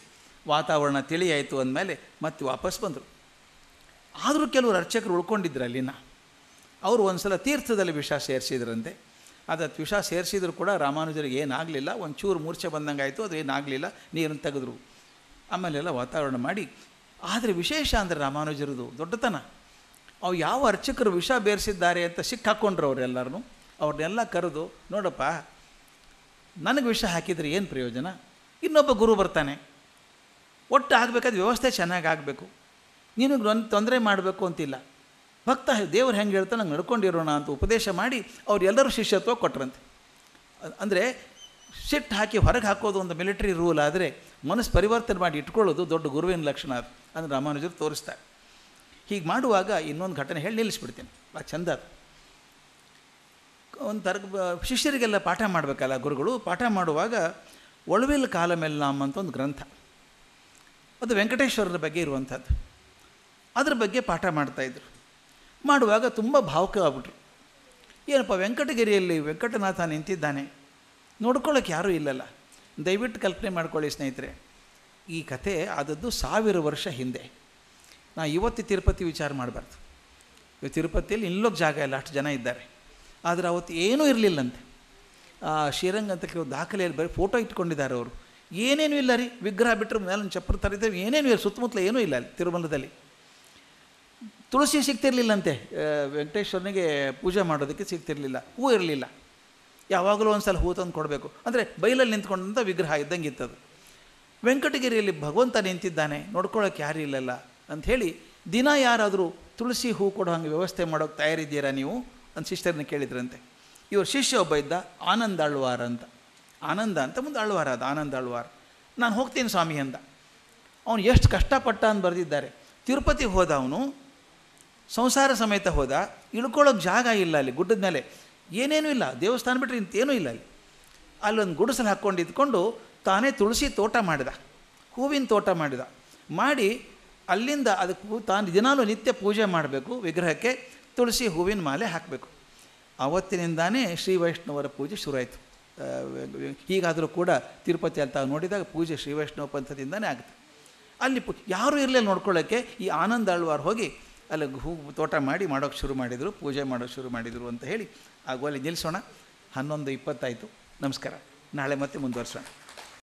ವಾತಾವರಣ ತಿಳಿಯಾಯಿತು ಅಂದಮೇಲೆ ಮತ್ತೆ ವಾಪಸ್ ಬಂದರು. ಆದರೂ ಕೆಲವರು ಅರ್ಚಕರು ಉಳ್ಕೊಂಡಿದ್ರು ಅಲ್ಲಿನ. ಅವರು ಒಂದು ಸಲ ತೀರ್ಥದಲ್ಲಿ ವಿಷ ಸೇರಿಸಿದ್ರಂತೆ. ಅದು ವಿಷ ಸೇರಿಸಿದ್ರು ಕೂಡ ರಾಮಾನುಜರಿಗೆ ಏನಾಗಲಿಲ್ಲ, ಒಂಚೂರು ಮೂರ್ಛೆ ಬಂದಂಗೆ ಆಯಿತು, ಅದು ಏನಾಗಲಿಲ್ಲ, ನೀರನ್ನು ತೆಗೆದ್ರು. ಆಮೇಲೆಲ್ಲ ವಾತಾವರಣ ಮಾಡಿ. ಆದರೆ ವಿಶೇಷ ಅಂದರೆ ರಾಮಾನುಜರದು ದೊಡ್ಡತನ, ಅವು ಯಾವ ಅರ್ಚಕರು ವಿಷ ಬೇರಿಸಿದ್ದಾರೆ ಅಂತ ಸಿಕ್ಕಾಕ್ಕೊಂಡ್ರು ಅವರೆಲ್ಲರೂ. ಅವ್ರನ್ನೆಲ್ಲ ಕರೆದು, ನೋಡಪ್ಪ, ನನಗೆ ವಿಷ ಹಾಕಿದರೆ ಏನು ಪ್ರಯೋಜನ, ಇನ್ನೊಬ್ಬ ಗುರು ಬರ್ತಾನೆ, ಒಟ್ಟು ಆಗಬೇಕಾದ ವ್ಯವಸ್ಥೆ ಚೆನ್ನಾಗಿ ಆಗಬೇಕು, ನಿನಗೆ ನನ್ನ ತೊಂದರೆ ಮಾಡಬೇಕು ಅಂತಿಲ್ಲ, ಭಕ್ತ ದೇವ್ರು ಹೆಂಗೆ ಹೇಳ್ತಾನೆ ನಂಗೆ ನಡ್ಕೊಂಡಿರೋಣ ಅಂತ ಉಪದೇಶ ಮಾಡಿ ಅವರೆಲ್ಲರೂ ಶಿಷ್ಯತ್ವ ಕೊಟ್ರಂತೆ. ಅಂದರೆ ಸಿಟ್ಟು ಹಾಕಿ ಹೊರಗೆ ಹಾಕೋದು ಒಂದು ಮಿಲಿಟರಿ ರೂಲ್, ಆದರೆ ಮನಸ್ಸು ಪರಿವರ್ತನೆ ಮಾಡಿ ಇಟ್ಕೊಳ್ಳೋದು ದೊಡ್ಡ ಗುರುವಿನ ಲಕ್ಷಣ. ಅದು ಅಂದರೆ ರಾಮಾನುಜರು ತೋರಿಸ್ತಾರೆ. ಹೀಗೆ ಮಾಡುವಾಗ ಇನ್ನೊಂದು ಘಟನೆ ಹೇಳಿ ನಿಲ್ಲಿಸ್ಬಿಡ್ತೀನಿ, ಭಾಳ ಚಂದ. ಅದು ಒಂದು ಶಿಷ್ಯರಿಗೆಲ್ಲ ಪಾಠ ಮಾಡಬೇಕಲ್ಲ ಗುರುಗಳು. ಪಾಠ ಮಾಡುವಾಗ ಒಳವಿಲ್ ಕಾಲಮೆಲ್ಲಾಮ್ ಅಂತ ಒಂದು ಗ್ರಂಥ, ಅದು ವೆಂಕಟೇಶ್ವರರ ಬಗ್ಗೆ ಇರುವಂಥದ್ದು. ಅದ್ರ ಬಗ್ಗೆ ಪಾಠ ಮಾಡ್ತಾಯಿದ್ರು. ಮಾಡುವಾಗ ತುಂಬ ಭಾವುಕ ಆಗ್ಬಿಟ್ರು. ಏನಪ್ಪ, ವೆಂಕಟಗಿರಿಯಲ್ಲಿ ವೆಂಕಟನಾಥ ನಿಂತಿದ್ದಾನೆ, ನೋಡ್ಕೊಳ್ಳೋಕೆ ಯಾರೂ ಇಲ್ಲಲ್ಲ. ದಯವಿಟ್ಟು ಕಲ್ಪನೆ ಮಾಡ್ಕೊಳ್ಳಿ ಸ್ನೇಹಿತರೆ, ಈ ಕಥೆ ಆದದ್ದು 1000 ವರ್ಷ ಹಿಂದೆ. ನಾ ಇವತ್ತು ತಿರುಪತಿ ವಿಚಾರ ಮಾಡಬಾರ್ದು. ತಿರುಪತಿಯಲ್ಲಿ ಇಲ್ಲೋಗಿ ಜಾಗ ಇಲ್ಲ, ಅಷ್ಟು ಜನ ಇದ್ದಾರೆ. ಆದರೆ ಅವತ್ತು ಏನೂ ಇರಲಿಲ್ಲಂತೆ. ಶ್ರೀರಂಗ ಅಂತ ಕೆಲವು ದಾಖಲೆಯಲ್ಲಿ ಬರೀ ಫೋಟೋ ಇಟ್ಕೊಂಡಿದ್ದಾರೆ ಅವರು. ಏನೇನೂ ಇಲ್ಲ ರೀ, ವಿಗ್ರಹ ಬಿಟ್ಟರೆ ಮೇಲೆ ಒಂದು ಚಪ್ಪರ ತರಿದ್ದೇವೆ, ಏನೇನೂ ಇಲ್ಲ, ಸುತ್ತಮುತ್ತಲ ಏನೂ ಇಲ್ಲ ಅಲ್ಲಿ ತಿರುಮಲದಲ್ಲಿ. ತುಳಸಿ ಸಿಗ್ತಿರ್ಲಿಲ್ಲಂತೆ, ವೆಂಕಟೇಶ್ವರನಿಗೆ ಪೂಜೆ ಮಾಡೋದಕ್ಕೆ ಸಿಗ್ತಿರಲಿಲ್ಲ, ಹೂ ಇರಲಿಲ್ಲ. ಯಾವಾಗಲೂ ಒಂದು ಸಲ ಹೂ ತಂದು ಕೊಡಬೇಕು. ಅಂದರೆ ಬೈಲಲ್ಲಿ ನಿಂತ್ಕೊಂಡಂಥ ವಿಗ್ರಹ ಇದ್ದಂಗೆ ಇತ್ತದು. ವೆಂಕಟಗಿರಿಯಲ್ಲಿ ಭಗವಂತ ನಿಂತಿದ್ದಾನೆ, ನೋಡ್ಕೊಳ್ಳೋಕೆ ಯಾರೂ ಇಲ್ಲಲ್ಲ ಅಂಥೇಳಿ, ದಿನ ಯಾರಾದರೂ ತುಳಸಿ ಹೂ ಕೊಡೋ ಹಂಗೆ ವ್ಯವಸ್ಥೆ ಮಾಡೋಕ್ಕೆ ತಯಾರಿದ್ದೀರಾ ನೀವು ಅಂತ ಶಿಷ್ಯರನ್ನ ಕೇಳಿದ್ರಂತೆ. ಇವ್ರ ಶಿಷ್ಯ ಒಬ್ಬ ಇದ್ದ, ಆನಂದ ಆಳ್ವಾರ ಅಂತ. ಆನಂದ ಅಂತ ಮುಂದೆ ಆಳ್ವಾರ, ಅದು ಆನಂದ ಆಳ್ವಾರ. ನಾನು ಹೋಗ್ತೀನಿ ಸ್ವಾಮಿ ಅಂದ. ಅವನು ಎಷ್ಟು ಕಷ್ಟಪಟ್ಟ ಅಂತ ಬರೆದಿದ್ದಾರೆ. ತಿರುಪತಿಗೆ ಹೋದ ಅವನು, ಸಂಸಾರ ಸಮೇತ ಹೋದ, ಇಳ್ಕೊಳ್ಳೋಕೆ ಜಾಗ ಇಲ್ಲ ಅಲ್ಲಿ ಗುಡ್ಡದ ಮೇಲೆ, ಏನೇನೂ ಇಲ್ಲ, ದೇವಸ್ಥಾನ ಬಿಟ್ಟರೆ ಇಂತೇನೂ ಇಲ್ಲ ಅಲ್ಲಿ. ಅಲ್ಲೊಂದು ಗುಡಿಸಲು ಹಾಕ್ಕೊಂಡು ಇದ್ಕೊಂಡು ತಾನೇ ತುಳಸಿ ತೋಟ ಮಾಡಿದ, ಹೂವಿನ ತೋಟ ಮಾಡಿ ಅಲ್ಲಿಂದ ಅದಕ್ಕೆ ತಾನು ದಿನಾಲೂ ನಿತ್ಯ ಪೂಜೆ ಮಾಡಬೇಕು, ವಿಗ್ರಹಕ್ಕೆ ತುಳಸಿ ಹೂವಿನ ಮಾಲೆ ಹಾಕಬೇಕು. ಆವತ್ತಿನಿಂದಾನೇ ಶ್ರೀ ವೈಷ್ಣವರ ಪೂಜೆ ಶುರುವಾಯಿತು. ಹೀಗಾದರೂ ಕೂಡ ತಿರುಪತಿ ಅಂತ ನೋಡಿದಾಗ ಪೂಜೆ ಶ್ರೀ ವೈಷ್ಣವ ಪಂಥದಿಂದನೇ ಆಗುತ್ತೆ. ಅಲ್ಲಿ ಯಾರೂ ಇರಲಿಲ್ಲ ನೋಡ್ಕೊಳ್ಳೋಕ್ಕೆ. ಈ ಆನಂದ ಆಳ್ವಾರ್ ಹೋಗಿ ಅಲ್ಲಿ ಹೂ ತೋಟ ಮಾಡೋಕ್ಕೆ ಶುರು ಮಾಡಿದರು, ಪೂಜೆ ಮಾಡೋಕ್ಕೆ ಶುರು ಮಾಡಿದರು ಅಂತ ಹೇಳಿ ಆಗುವಲ್ಲಿ ನಿಲ್ಲಿಸೋಣ. 11:20 ಆಯಿತು. ನಮಸ್ಕಾರ. ನಾಳೆ ಮತ್ತೆ ಮುಂದುವರ್ಸೋಣ.